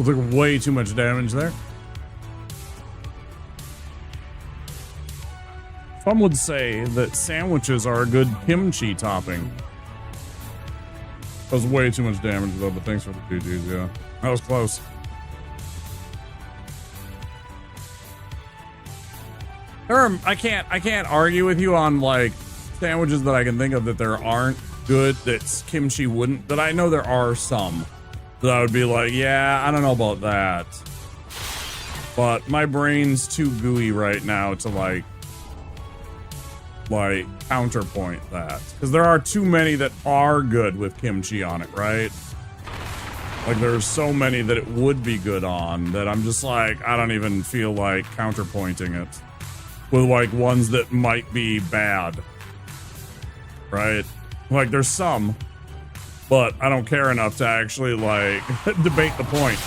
Feels like way too much damage there. Some would say that sandwiches are a good kimchi topping. That was way too much damage though, but thanks for the GGs, yeah. That was close. I can't argue with you on like sandwiches that I can think of that there aren't good that kimchi wouldn't, that I know there are some that I would be like, yeah, I don't know about that. But my brain's too gooey right now to like counterpoint that. Because there are too many that are good with kimchi on it, right? Like there's so many that it would be good on that I'm just like, I don't even feel like counterpointing it with like ones that might be bad. Right? Like there's some, but I don't care enough to actually like debate the point.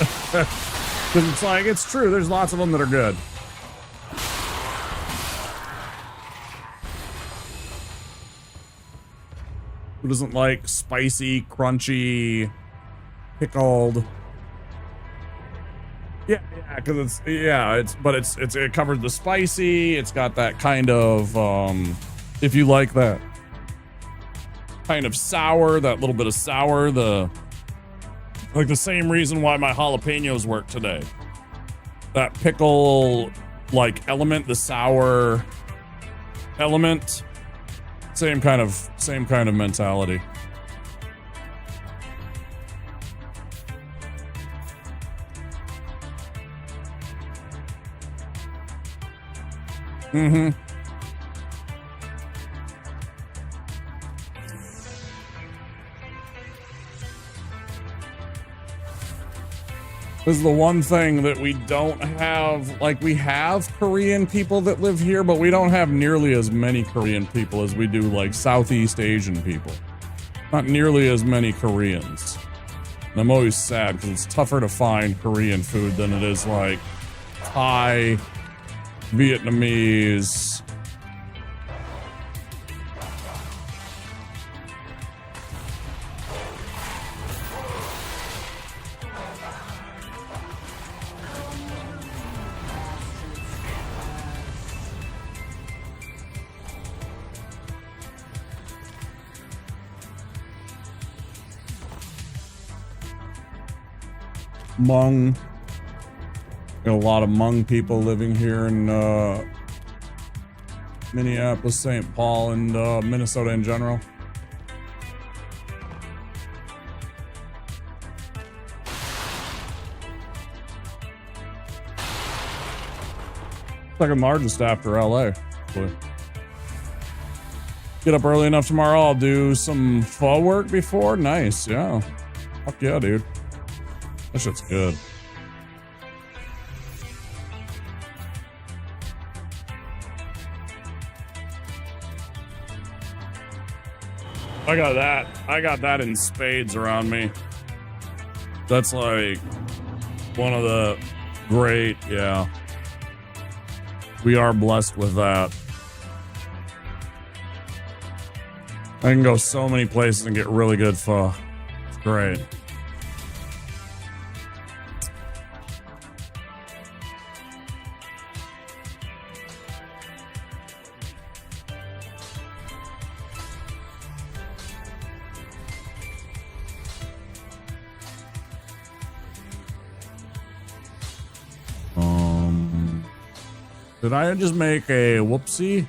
Because it's like, it's true, there's lots of them that are good. Who doesn't like spicy, crunchy, pickled? Yeah, because it covers the spicy. It's got that kind of, if you like that kind of sour, that little bit of sour, like the same reason why my jalapenos work today. That pickle like element, the sour element. Same kind of mentality. Mm-hmm. This is the one thing that we don't have. Like, we have Korean people that live here, but we don't have nearly as many Korean people as we do, like, Southeast Asian people. Not nearly as many Koreans. And I'm always sad because it's tougher to find Korean food than it is, like, Thai, Vietnamese. Hmong. Got a lot of Hmong people living here in Minneapolis, St. Paul, and Minnesota in general. Second largest after LA. Actually. Get up early enough tomorrow. I'll do some pho work before. Nice, yeah. Fuck yeah, dude. That shit's good. I got that in spades around me. That's like one of the great, yeah. We are blessed with that. I can go so many places and get really good pho. It's great. Did I just make a whoopsie?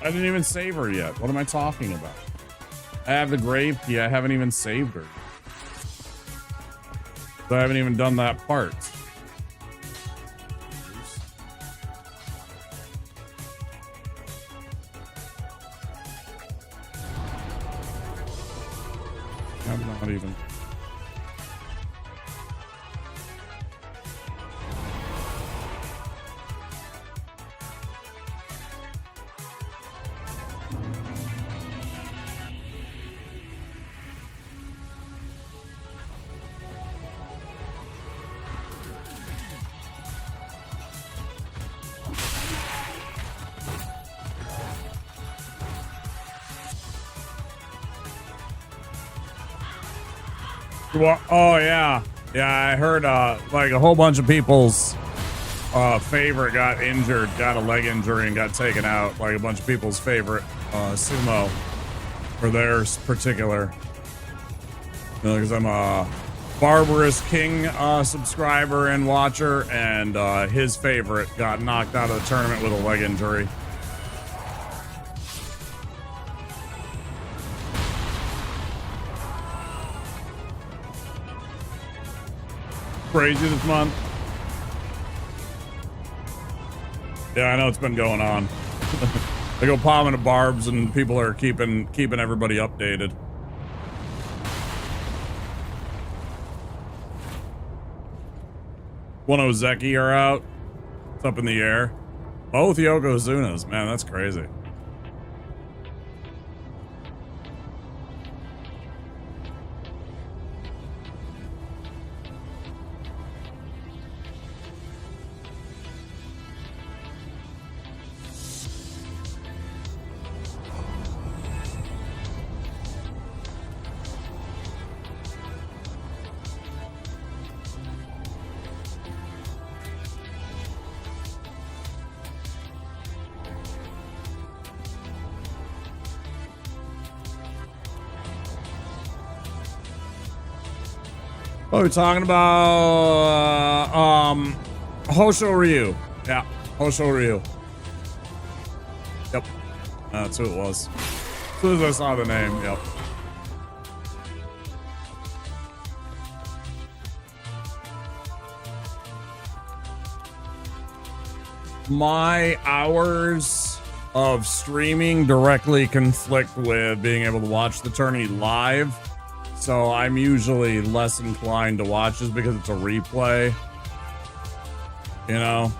I didn't even save her yet. What am I talking about? I have the grave key. I haven't even saved her. So I haven't even done that part. I'm not even. Well, oh yeah, yeah. I heard like a whole bunch of people's favorite got injured, got a leg injury, and got taken out. Like a bunch of people's favorite sumo for theirs particular. Because I'm a Barbarous King subscriber and watcher, and his favorite got knocked out of the tournament with a leg injury. Crazy this month. Yeah, I know it's been going on. They go palming to barbs, and people are keeping everybody updated. One Ozeki are out. It's up in the air. Both Yokozunas, man, that's crazy. What are we talking about? Hosho Ryu. Yeah, Hosho Ryu. Yep, that's who it was. As soon as I saw the name, yep. My hours of streaming directly conflict with being able to watch the tourney live. So I'm usually less inclined to watch just because it's a replay, you know?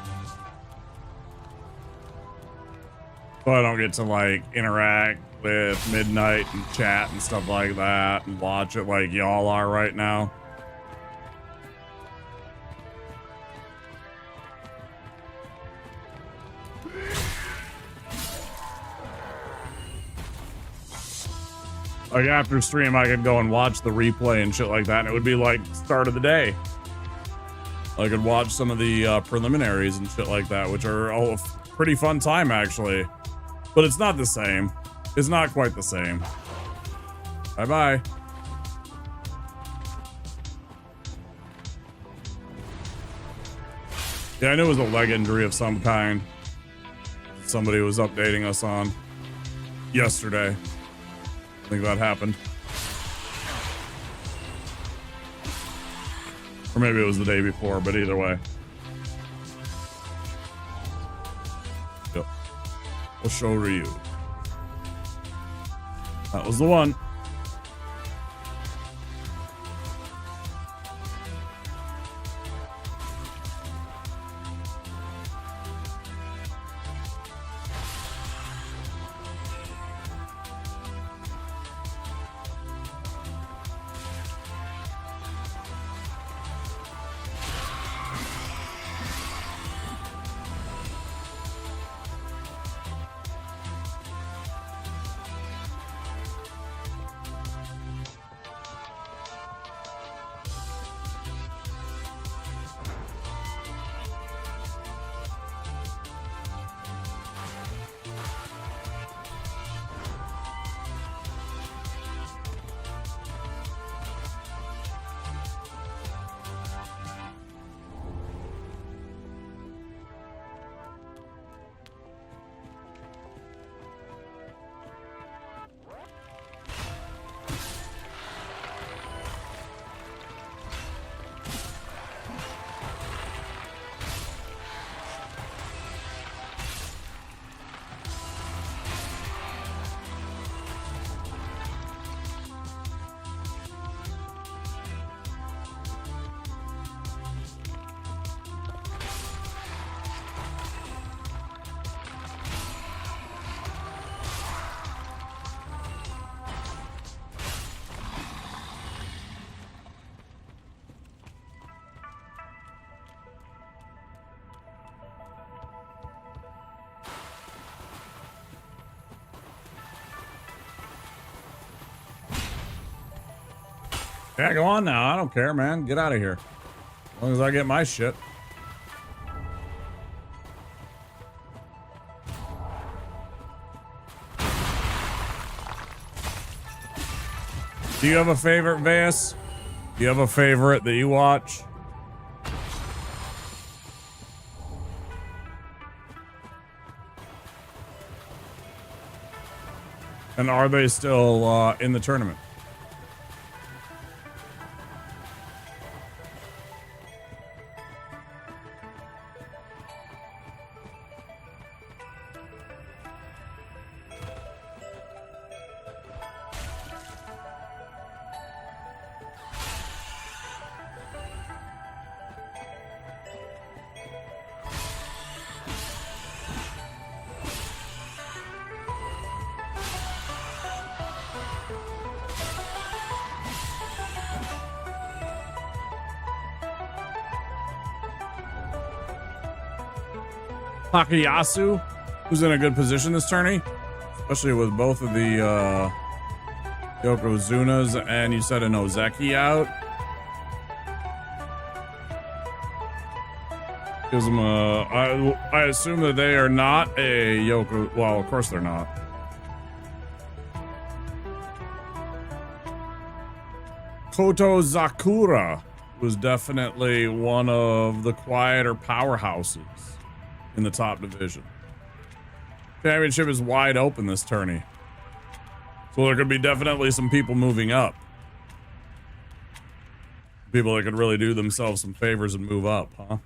So I don't get to like interact with Midnight and chat and stuff like that and watch it like y'all are right now. Like after stream, I could go and watch the replay and shit like that, and it would be like start of the day. I could watch some of the preliminaries and shit like that, which are a pretty fun time actually. But it's not the same. It's not quite the same. Bye-bye. Yeah, I knew it was a leg injury of some kind. Somebody was updating us on yesterday. I think that happened. Or maybe it was the day before, but either way. Yep. We'll show Ryu. That was the one. Yeah, go on now. I don't care, man. Get out of here. As long as I get my shit. Do you have a favorite, Vas? Do you have a favorite that you watch? And are they still in the tournament? Takayasu, who's in a good position this tourney, especially with both of the Yokozunas and you said an Ozeki out. Gives them I assume that they are not a Yoko. Well, of course they're not. Koto Zakura was definitely one of the quieter powerhouses in the top division. Championship is wide open this tourney. So there could be definitely some people moving up. People that could really do themselves some favors and move up, huh?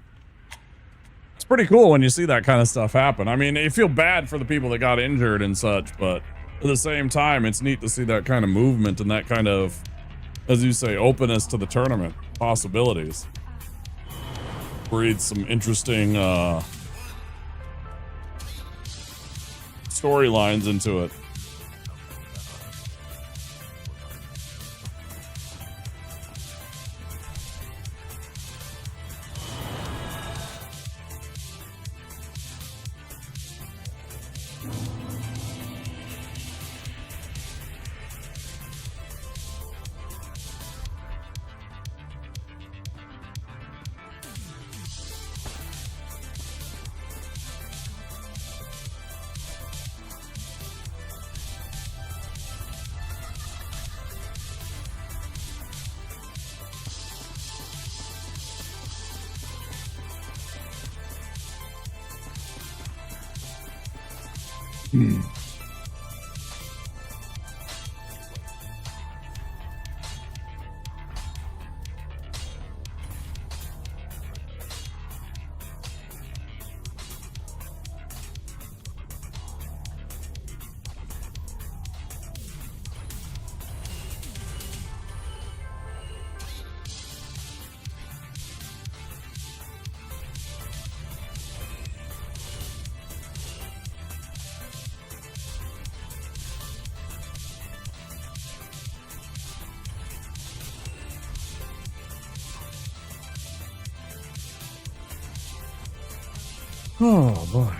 It's pretty cool when you see that kind of stuff happen. I mean, you feel bad for the people that got injured and such, but at the same time, it's neat to see that kind of movement and that kind of, as you say, openness to the tournament possibilities. Breeds some interesting storylines into it. Oh boy.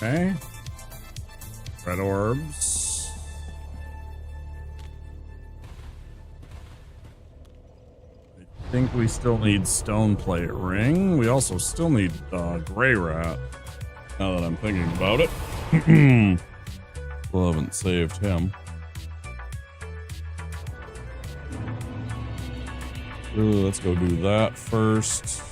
Okay. Red orbs. I think we still need stone plate ring. We also still need gray rat. Now that I'm thinking about it. Still haven't saved him. Ooh, let's go do that first.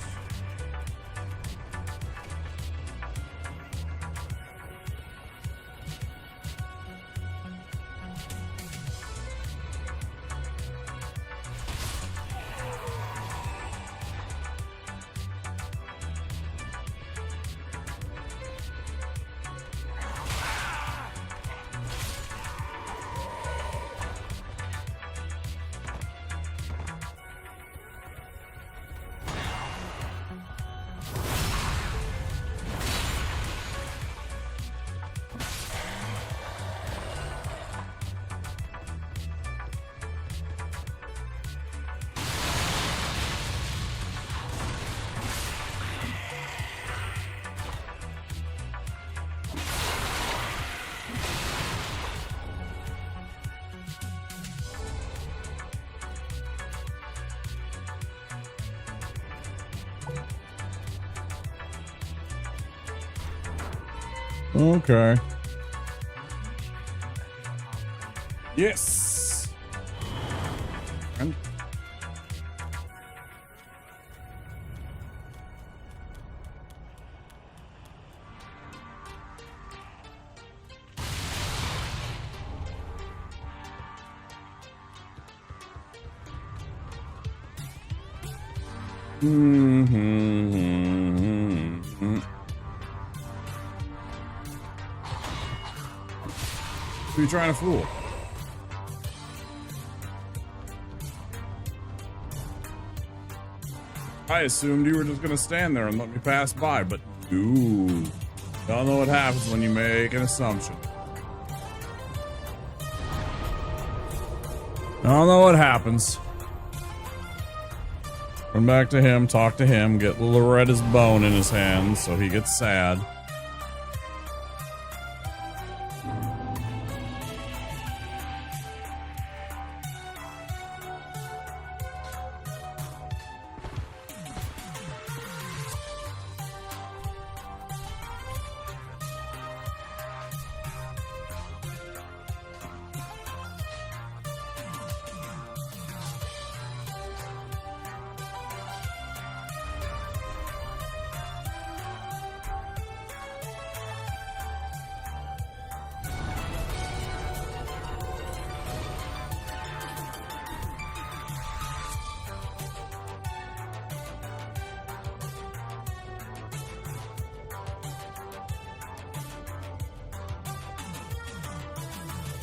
Okay. Yes. And who are you trying to fool? I assumed you were just gonna stand there and let me pass by, but no. Y'all know what happens when you make an assumption. Y'all know what happens. Run back to him, talk to him, get Loretta's bone in his hand so he gets sad.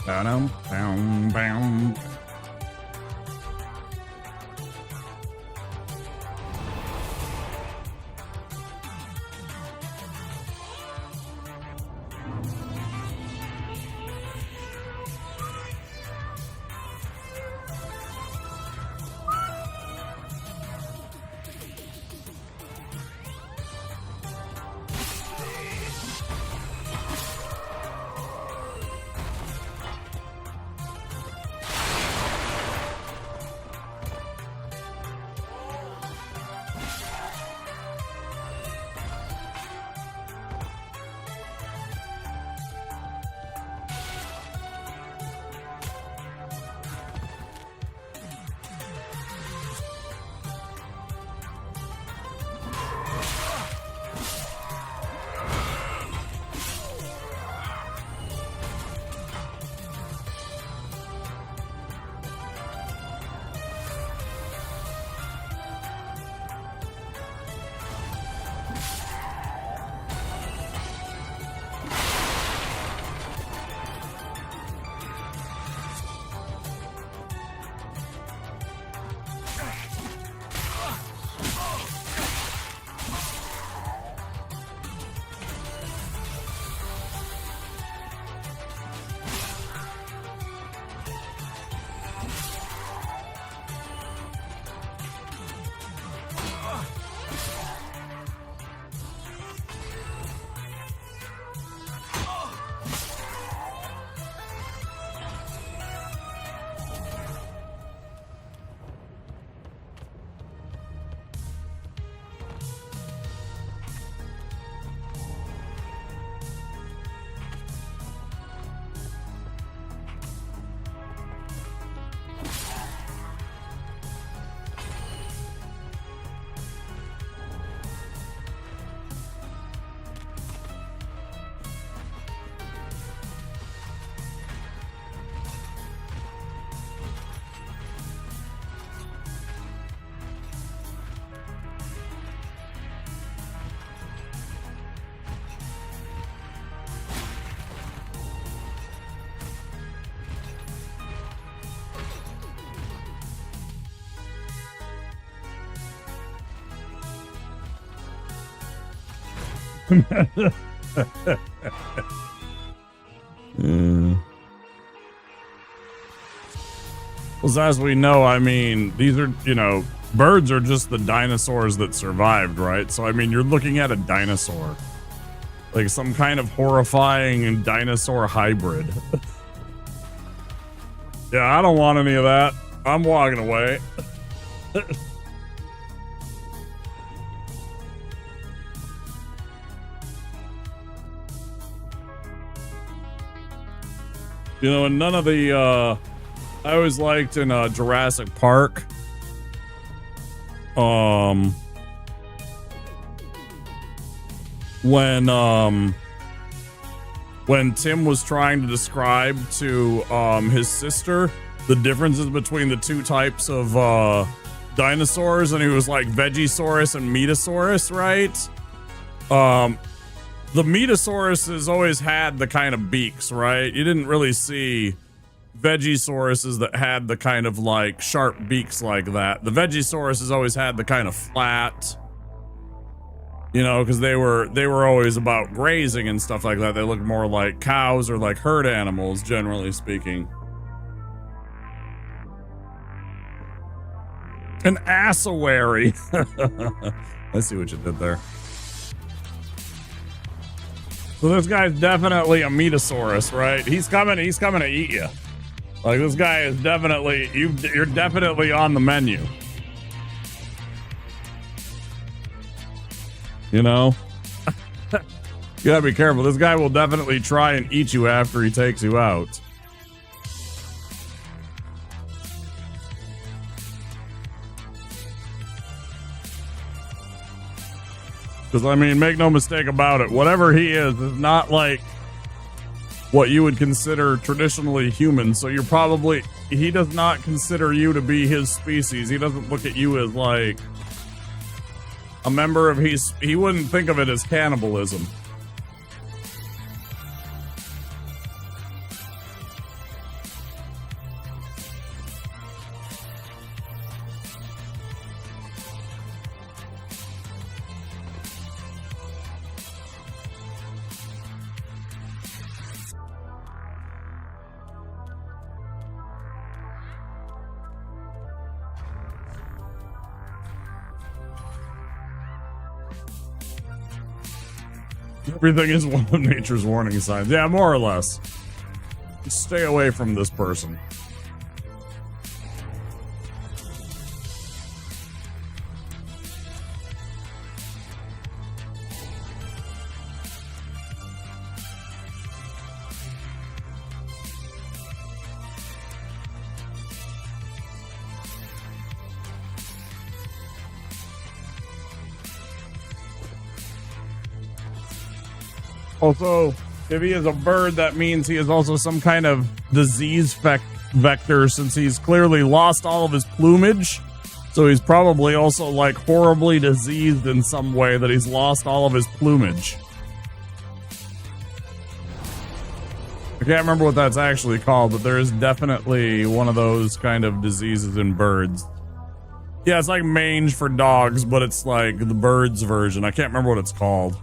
Ba-dum, bam, bam. Well, as we know, I mean, these are, you know, birds are just the dinosaurs that survived, right? So, I mean, you're looking at a dinosaur. Like some kind of horrifying dinosaur hybrid. Yeah, I don't want any of that. I'm walking away. You know, and none of the, I always liked in Jurassic Park, when Tim was trying to describe to his sister the differences between the two types of dinosaurs, and he was like Vegisaurus and Metasaurus, right? The Metasaurus has always had the kind of beaks, right? You didn't really see Vegisauruses that had the kind of like sharp beaks like that. The Vegisaurus has always had the kind of flat, you know, because they were always about grazing and stuff like that. They look more like cows or like herd animals, generally speaking. An assowary. I see what you did there. So this guy's definitely a Metasaurus, right? He's coming to eat you. Like, this guy is definitely, you're definitely on the menu. You know? You gotta be careful. This guy will definitely try and eat you after he takes you out. Because, I mean, make no mistake about it, whatever he is not like what you would consider traditionally human. So you're probably, he does not consider you to be his species. He doesn't look at you as like a member of he wouldn't think of it as cannibalism. Everything is one of nature's warning signs. Yeah, more or less. Just stay away from this person. Also, if he is a bird, that means he is also some kind of disease vector, since he's clearly lost all of his plumage. So he's probably also like horribly diseased in some way that he's lost all of his plumage. I can't remember what that's actually called, but there is definitely one of those kind of diseases in birds. Yeah, it's like mange for dogs, but it's like the birds version. I can't remember what it's called.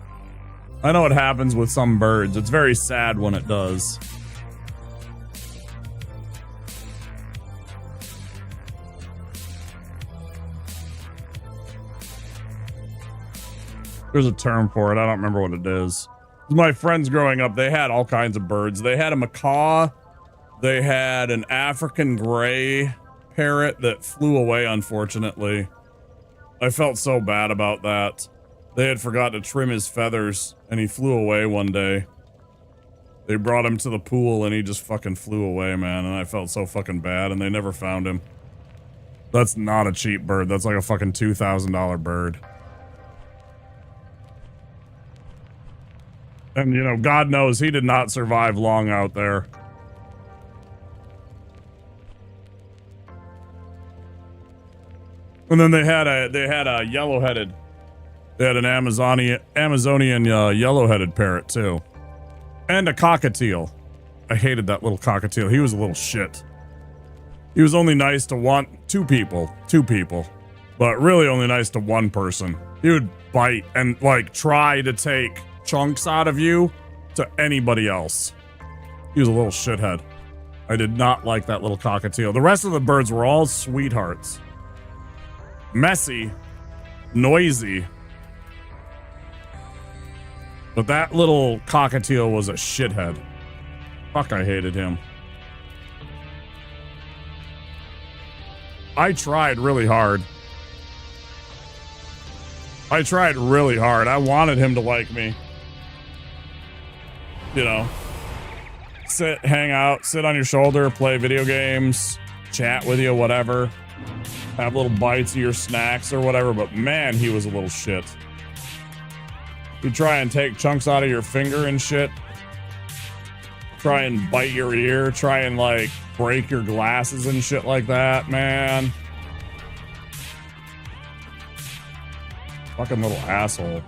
I know it happens with some birds. It's very sad when it does. There's a term for it. I don't remember what it is. My friends growing up, they had all kinds of birds. They had a macaw. They had an African gray parrot that flew away, unfortunately. I felt so bad about that. They had forgot to trim his feathers, and he flew away one day. They brought him to the pool, and he just fucking flew away, man, and I felt so fucking bad, and they never found him. That's not a cheap bird. That's like a fucking $2,000 bird. And, you know, God knows he did not survive long out there. And then they had a yellow-headed. They had an Amazonian yellow-headed parrot, too. And a cockatiel. I hated that little cockatiel. He was a little shit. He was only nice to two people, but really only nice to one person. He would bite and, like, try to take chunks out of you to anybody else. He was a little shithead. I did not like that little cockatiel. The rest of the birds were all sweethearts. Messy. Noisy. But that little cockatiel was a shithead. Fuck, I hated him. I tried really hard. I wanted him to like me. You know. sit, hang out, sit on your shoulder, play video games, chat with you, whatever. Have little bites of your snacks or whatever, but man, he was a little shit. He'd try and take chunks out of your finger and shit. Try and bite your ear, try and like break your glasses and shit like that, man. Fucking little asshole.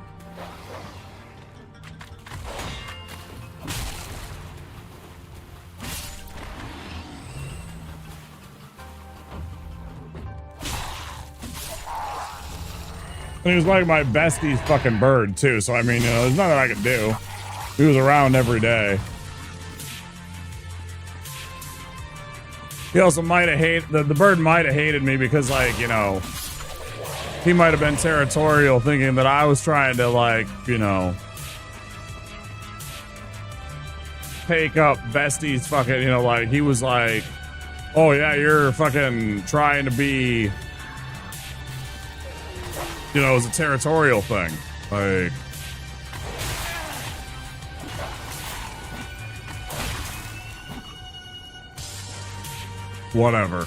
And he was like my bestie's fucking bird too, so I mean, you know, there's nothing I could do. He was around every day. He also might have hated, the bird might have hated me because, like, you know, he might have been territorial, thinking that I was trying to, like, you know, take up Bestie's fucking, you know, like, he was like, oh yeah, you're fucking trying to be, you know, it was a territorial thing. Like, whatever.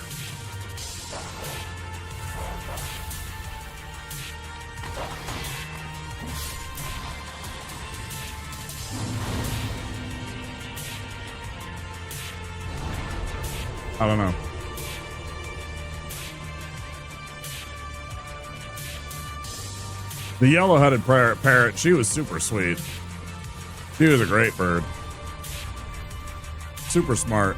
I don't know. The yellow-headed parrot, she was super sweet. She was a great bird. Super smart.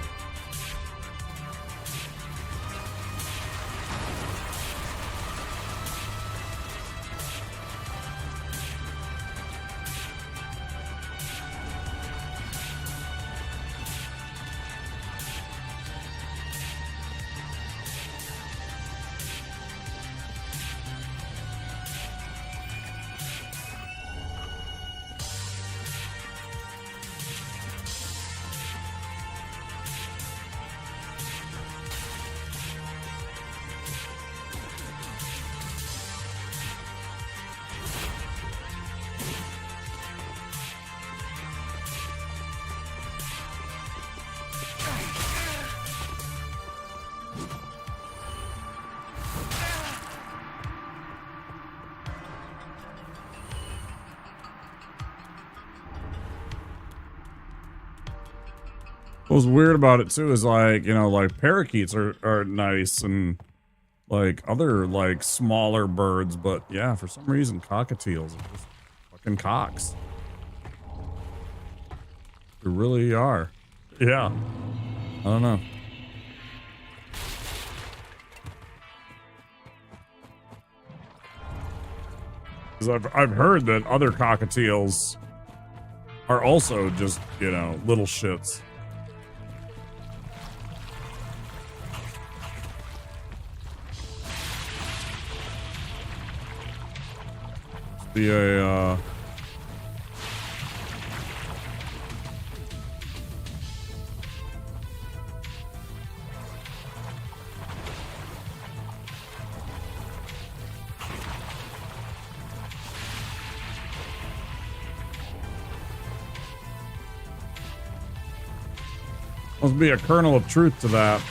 What was weird about it too is, like, you know, like parakeets are nice and like other like smaller birds, but yeah, for some reason cockatiels are just fucking cocks. They really are. Yeah. I don't know. Because I've heard that other cockatiels are also just, you know, little shits. Be a must be a kernel of truth to that.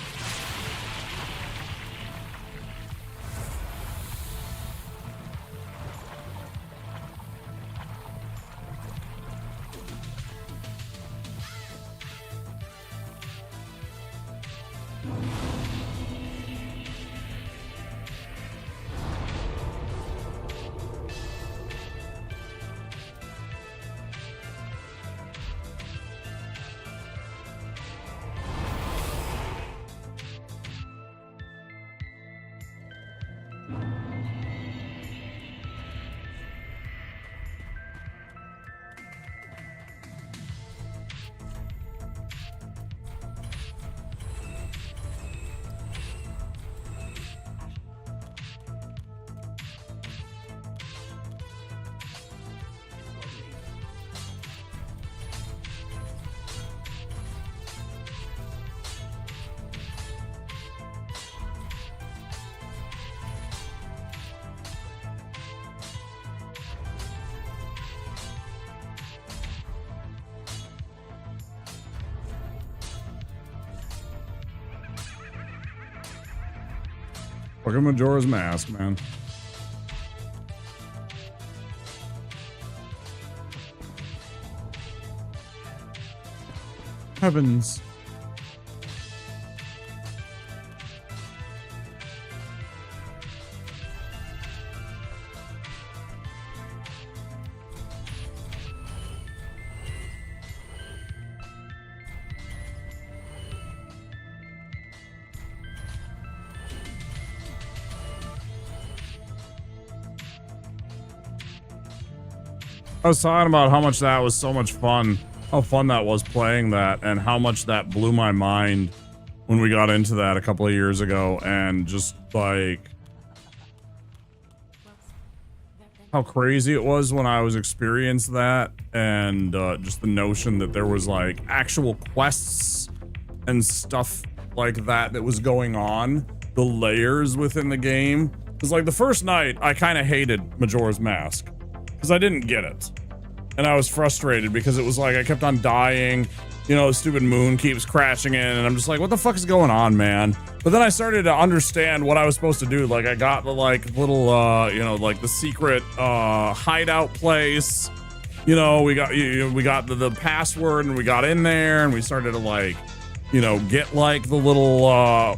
Fucking Majora's Mask, man. Heavens. I was talking about how much that was so much fun, how fun that was playing that, and how much that blew my mind when we got into that a couple of years ago, and just like how crazy it was when I was experiencing that, and just the notion that there was like actual quests and stuff like that that was going on, the layers within the game. Because like the first night, I kind of hated Majora's Mask. Because I didn't get it. And I was frustrated because it was like I kept on dying. You know, the stupid moon keeps crashing in. And I'm just like, what the fuck is going on, man? But then I started to understand what I was supposed to do. Like, I got the, like, little, you know, like the secret hideout place. You know, we got the password and we got in there and we started to, like, you know, get, like, the little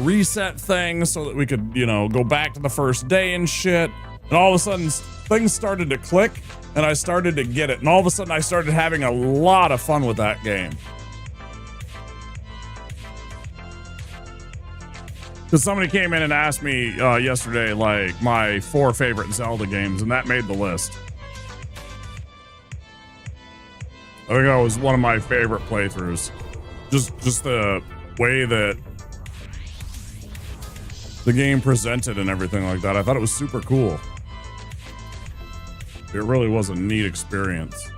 reset thing so that we could, you know, go back to the first day and shit. And all of a sudden, things started to click, and I started to get it. And all of a sudden, I started having a lot of fun with that game. Because somebody came in and asked me yesterday, like, my 4 favorite Zelda games, and that made the list. I think that was one of my favorite playthroughs. Just the way that the game presented and everything like that. I thought it was super cool. It really was a neat experience.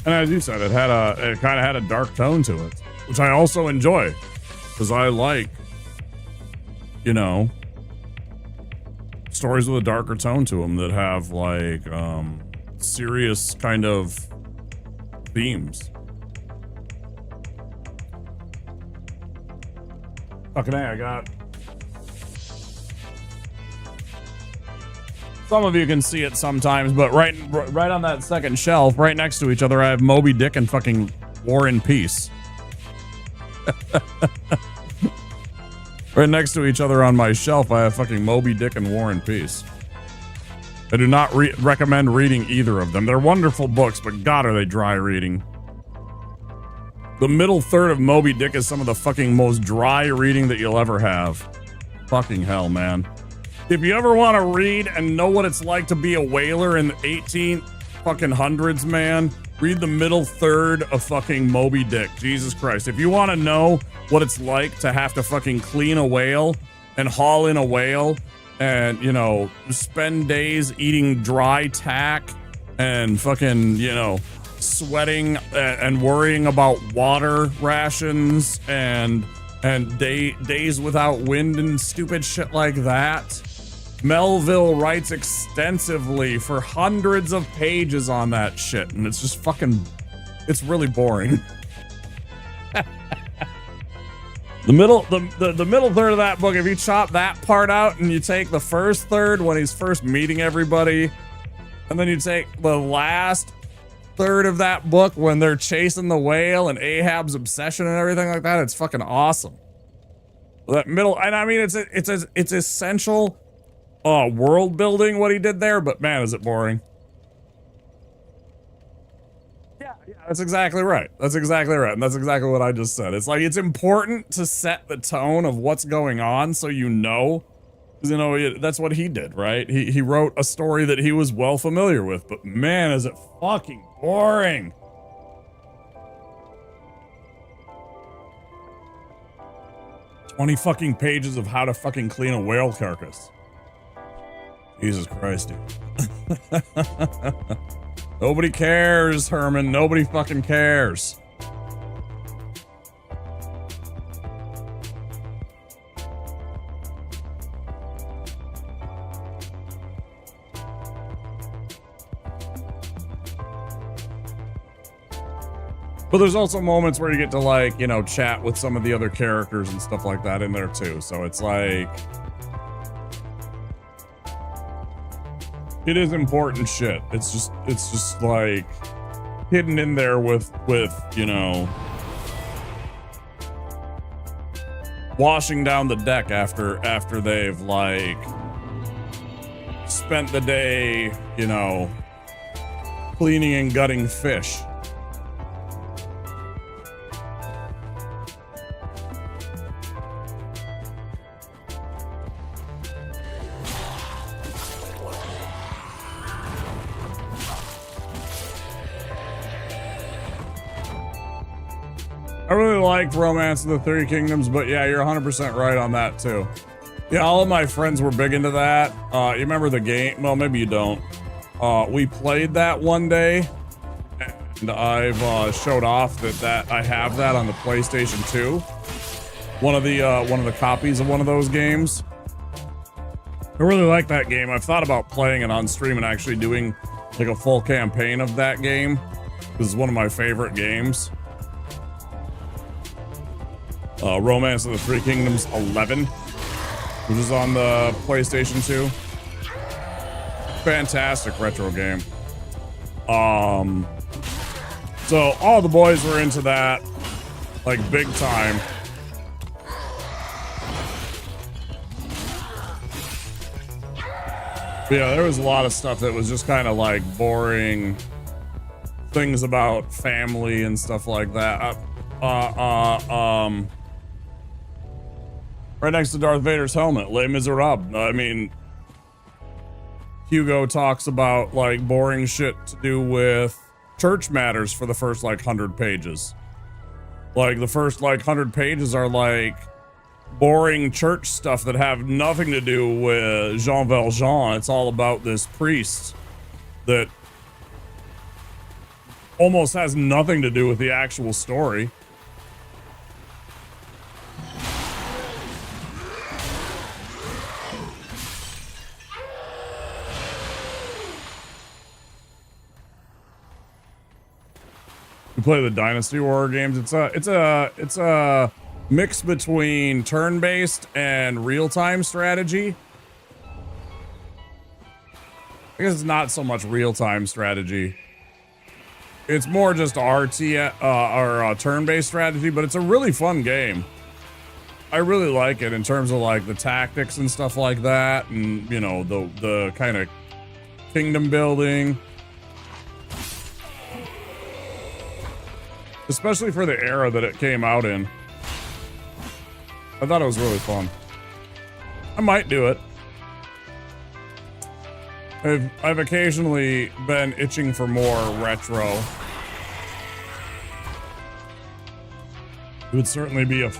And as you said, it kind of had a dark tone to it, which I also enjoy, because I like, you know, stories with a darker tone to them that have like serious kind of themes. Fucking A, I got. Some of you can see it sometimes, but right on that second shelf, right next to each other, I have Moby Dick and fucking War and Peace. Right next to each other on my shelf, I have fucking Moby Dick and War and Peace. I do not recommend reading either of them. They're wonderful books, but God, are they dry reading. The middle third of Moby Dick is some of the fucking most dry reading that you'll ever have. Fucking hell, man. If you ever want to read and know what it's like to be a whaler in the 1800s, man, read the middle third of fucking Moby Dick. Jesus Christ. If you want to know what it's like to have to fucking clean a whale and haul in a whale and, you know, spend days eating dry tack and fucking, you know, sweating and worrying about water rations and days without wind and stupid shit like that. Melville writes extensively for hundreds of pages on that shit, and it's just fucking, it's really boring. The middle third of that book, if you chop that part out and you take the first third when he's first meeting everybody, and then you take the last third of that book when they're chasing the whale and Ahab's obsession and everything like that, it's fucking awesome. That middle, and I mean, it's essential world building what he did there, but man, is it boring. Yeah, that's exactly right. That's exactly right. And that's exactly what I just said. It's like, it's important to set the tone of what's going on so you know. Because, you know, that's what he did, right? He wrote a story that he was well familiar with, but man, is it fucking boring. "20 fucking pages of how to fucking clean a whale carcass." Jesus Christ, dude. Nobody cares, Herman. Nobody fucking cares. But there's also moments where you get to, like, you know, chat with some of the other characters and stuff like that in there too. So it's like, it is important shit. It's just like hidden in there with, you know, washing down the deck after they've like spent the day, you know, cleaning and gutting fish. I really liked Romance of the Three Kingdoms, but yeah, you're 100% right on that too. Yeah, all of my friends were big into that. You remember the game? Well, maybe you don't. We played that one day, and I've showed off that I have that on the PlayStation 2. One of the copies of one of those games. I really like that game. I've thought about playing it on stream and actually doing like a full campaign of that game. This is one of my favorite games. Romance of the Three Kingdoms 11, which is on the PlayStation 2. Fantastic retro game. So all the boys were into that, like, big time. But yeah, there was a lot of stuff that was just kind of like boring things about family and stuff like that. Right next to Darth Vader's helmet, Les Miserables. I mean, Hugo talks about like boring shit to do with church matters for the first like 100 pages. Like the first like 100 pages are like boring church stuff that have nothing to do with Jean Valjean. It's all about this priest that almost has nothing to do with the actual story. You play the Dynasty Warrior games. It's a mix between turn-based and real-time strategy. I guess it's not so much real-time strategy. It's more just RT or turn-based strategy, but it's a really fun game. I really like it in terms of like the tactics and stuff like that, and you know the kind of kingdom building. Especially for the era that it came out in. I thought it was really fun. I might do it. I've occasionally been itching for more retro. It would certainly be a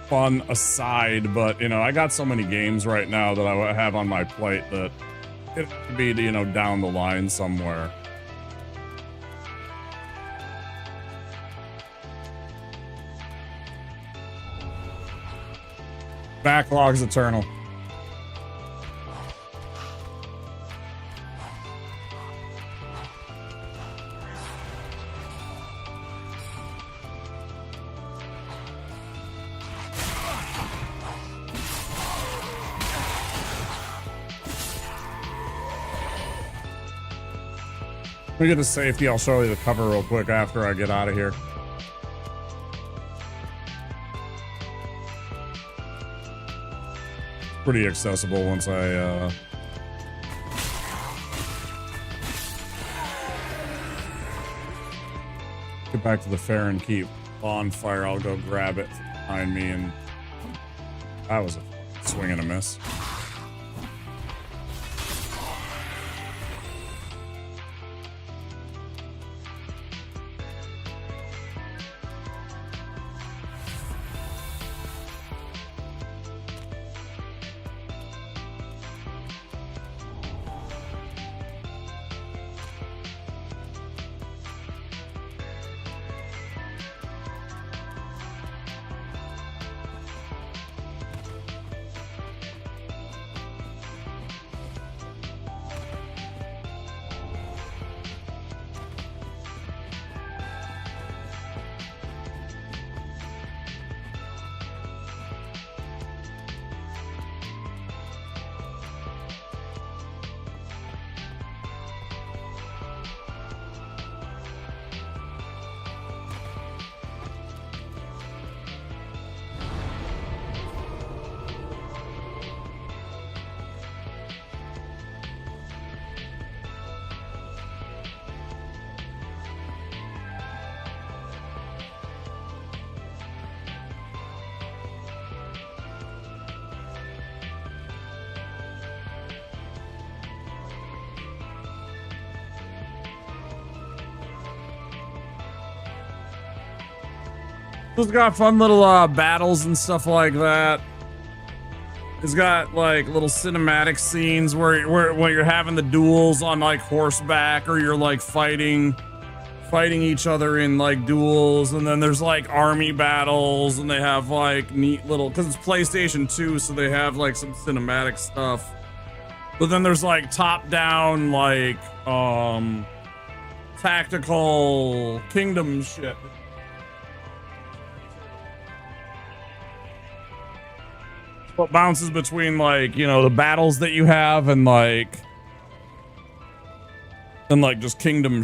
fun aside, but you know, I got so many games right now that I have on my plate that it could be, you know, down the line somewhere. Backlog's eternal. Let me get to safety. I'll show you the cover real quick after I get out of here. Pretty accessible once I get back to the Fair and Keep bonfire. I'll go grab it behind me, and that was a swing and a miss. It's got fun little battles and stuff like that. It's got like little cinematic scenes where you're having the duels on like horseback, or you're like fighting each other in like duels, and then there's like army battles, and they have like neat little, because it's PlayStation 2, so they have like some cinematic stuff. But then there's like top down like tactical kingdom shit. What bounces between like, you know, the battles that you have and like just kingdom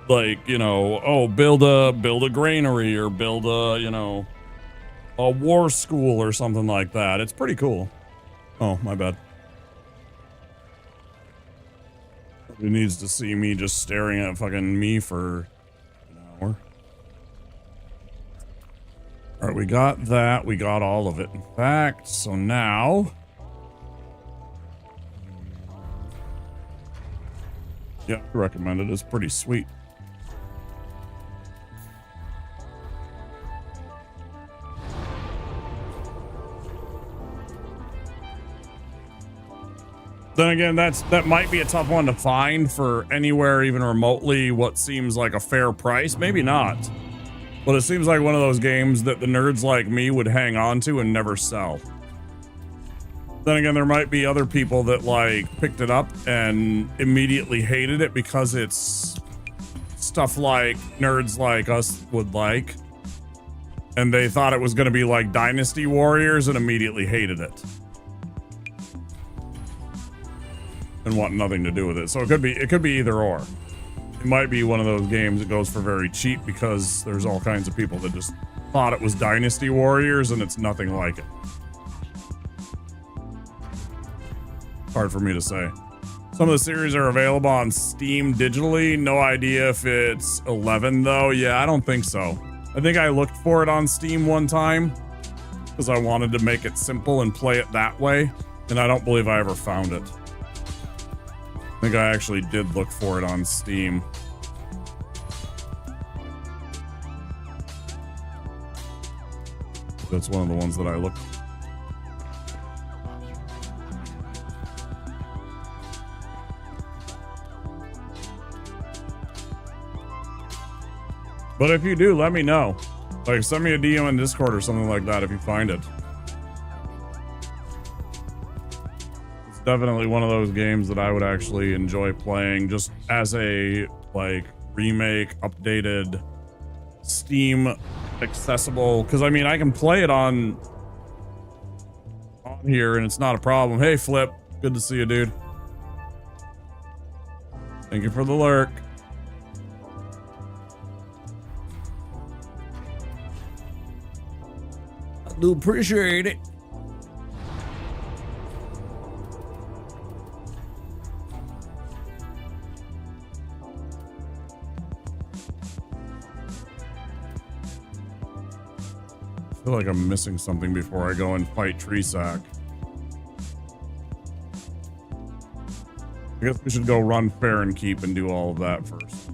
like, you know, oh, build a granary, or build a, you know, a war school or something like that. It's pretty cool. Oh, my bad. He needs to see me just staring at fucking me for an hour. All right, we got that. We got all of it, in fact. So now, yeah, I recommend it. It's pretty sweet. Then again, that might be a tough one to find for anywhere even remotely what seems like a fair price. Maybe not. But it seems like one of those games that the nerds like me would hang on to and never sell. Then again, there might be other people that like picked it up and immediately hated it because it's stuff like nerds like us would like. And they thought it was going to be like Dynasty Warriors and immediately hated it. And want nothing to do with it. So it could be either or. It might be one of those games that goes for very cheap because there's all kinds of people that just thought it was Dynasty Warriors and it's nothing like it. Hard for me to say. Some of the series are available on Steam digitally. No idea if it's 11 though. Yeah, I don't think so. I think I looked for it on Steam one time because I wanted to make it simple and play it that way. And I don't believe I ever found it. I think I actually did look for it on Steam. That's one of the ones that I looked. But if you do, let me know. Like, send me a DM in Discord or something like that if you find it. Definitely one of those games that I would actually enjoy playing just as a like remake, updated, Steam accessible, because I mean I can play it on here and it's not a problem. Hey Flip, good to see you, dude. Thank you for the lurk. I do appreciate it. I feel like I'm missing something before I go and fight Treesack. I guess we should go run Fair and Keep and do all of that first.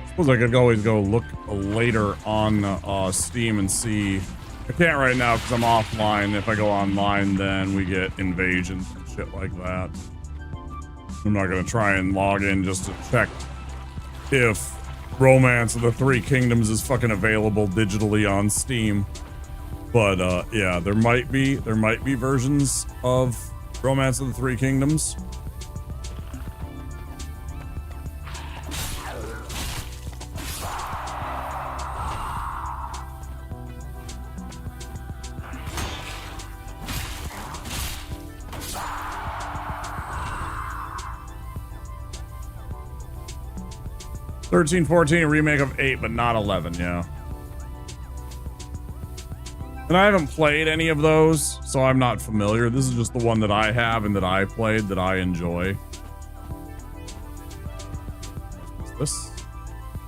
Suppose I could always go look later on Steam and see. I can't right now because I'm offline. If I go online, then we get invasions and shit like that. I'm not going to try and log in just to check if Romance of the Three Kingdoms is fucking available digitally on Steam. But yeah, there might be versions of Romance of the Three Kingdoms. '13, 14, a remake of 8, but not 11, yeah. And I haven't played any of those, so I'm not familiar. This is just the one that I have and that I played that I enjoy. What's this?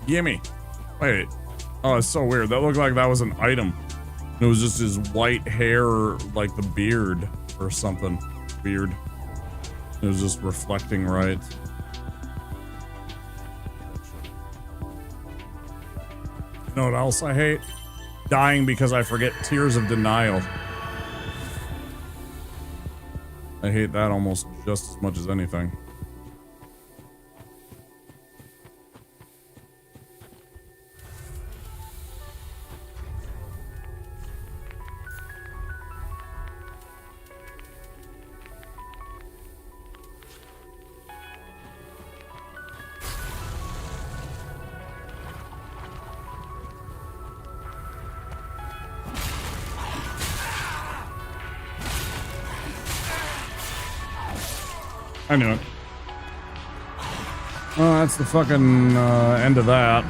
Gimme. Wait. Oh, it's so weird. That looked like that was an item. It was just his white hair, like the beard or something. weird. It was just reflecting right. You know what else I hate? Dying because I forget Tears of Denial. I hate that almost just as much as anything. I knew it. Well, that's the fucking end of that.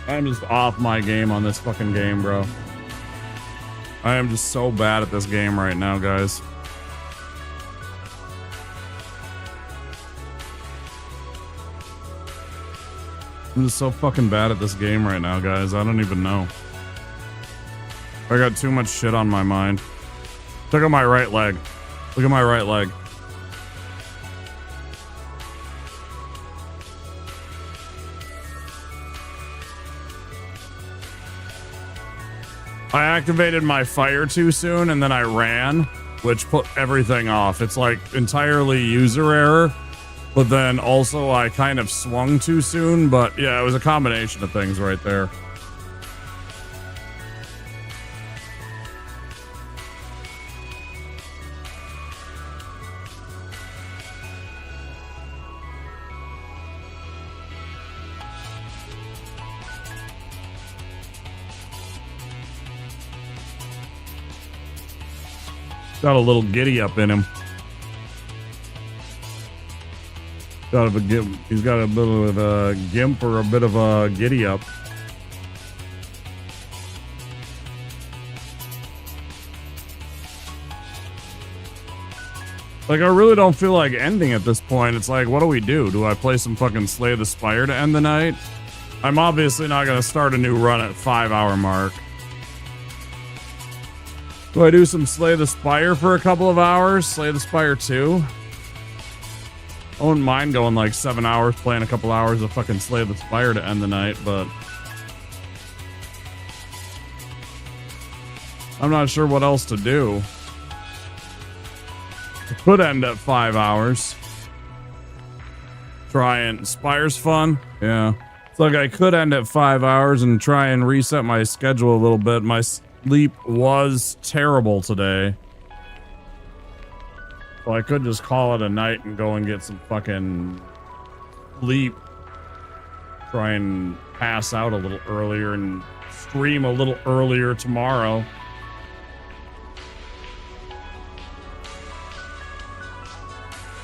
I'm just off my game on this fucking game, bro. I am just so bad at this game right now, guys. I'm just so fucking bad at this game right now, guys. I don't even know. I got too much shit on my mind. Look at my right leg. Look at my right leg. I activated my fire too soon and then I ran, which put everything off. It's like entirely user error, but then also I kind of swung too soon. But yeah, it was a combination of things right there. Got a little giddy up in him. He's got a bit of a gimp or a bit of a giddy up. Like, I really don't feel like ending at this point. It's like, what do we do? Do I play some fucking Slay the Spire to end the night? I'm obviously not going to start a new run at 5-hour mark. Do I do some Slay the Spire for a couple of hours? Slay the Spire 2? I wouldn't mind going like 7 hours, playing a couple hours of fucking Slay the Spire to end the night, but I'm not sure what else to do. It could end at 5 hours. Try and Spire's fun. Yeah. It's like I could end at 5 hours and try and reset my schedule a little bit. My sleep was terrible today. So I could just call it a night and go and get some fucking sleep. Try and pass out a little earlier and stream a little earlier tomorrow.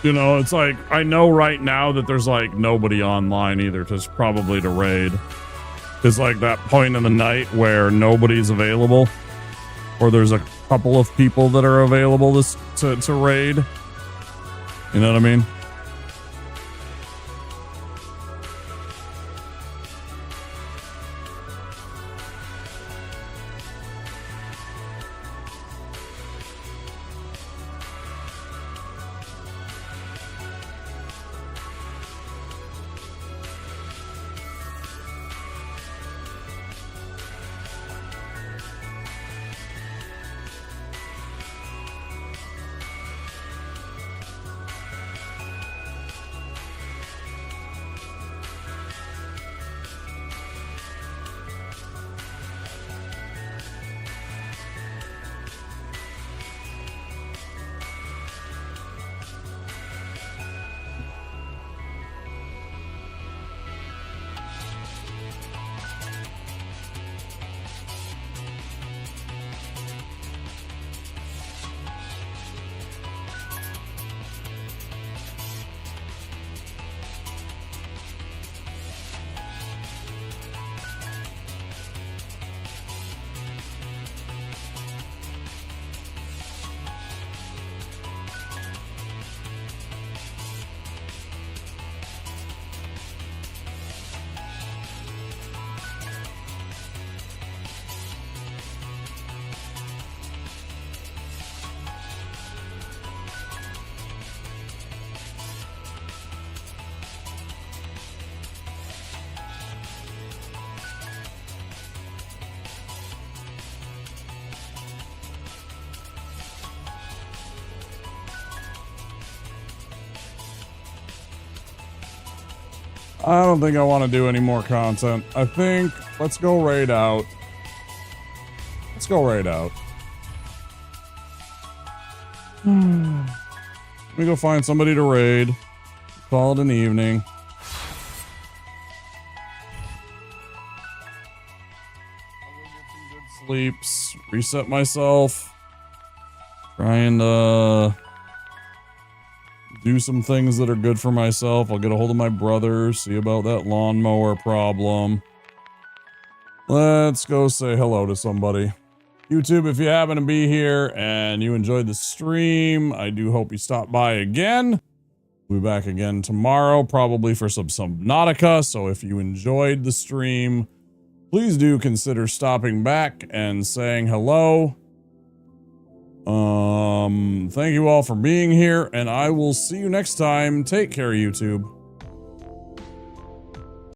You know, it's like, I know right now that there's like nobody online either, just probably to raid. It's like that point in the night where nobody's available, or there's a couple of people that are available to raid. You know what I mean? I don't think I want to do any more content. I think let's go raid out. Let's go raid out. Let me go find somebody to raid. Call it an evening. Sleeps, reset myself, try and do some things that are good for myself. I'll get a hold of my brother, see about that lawnmower problem. Let's go say hello to somebody. YouTube, if you happen to be here and you enjoyed the stream, I do hope you stop by again. We'll be back again tomorrow, probably for some Subnautica. So if you enjoyed the stream, please do consider stopping back and saying hello. Thank you all for being here, and I will see you next time. Take care, YouTube.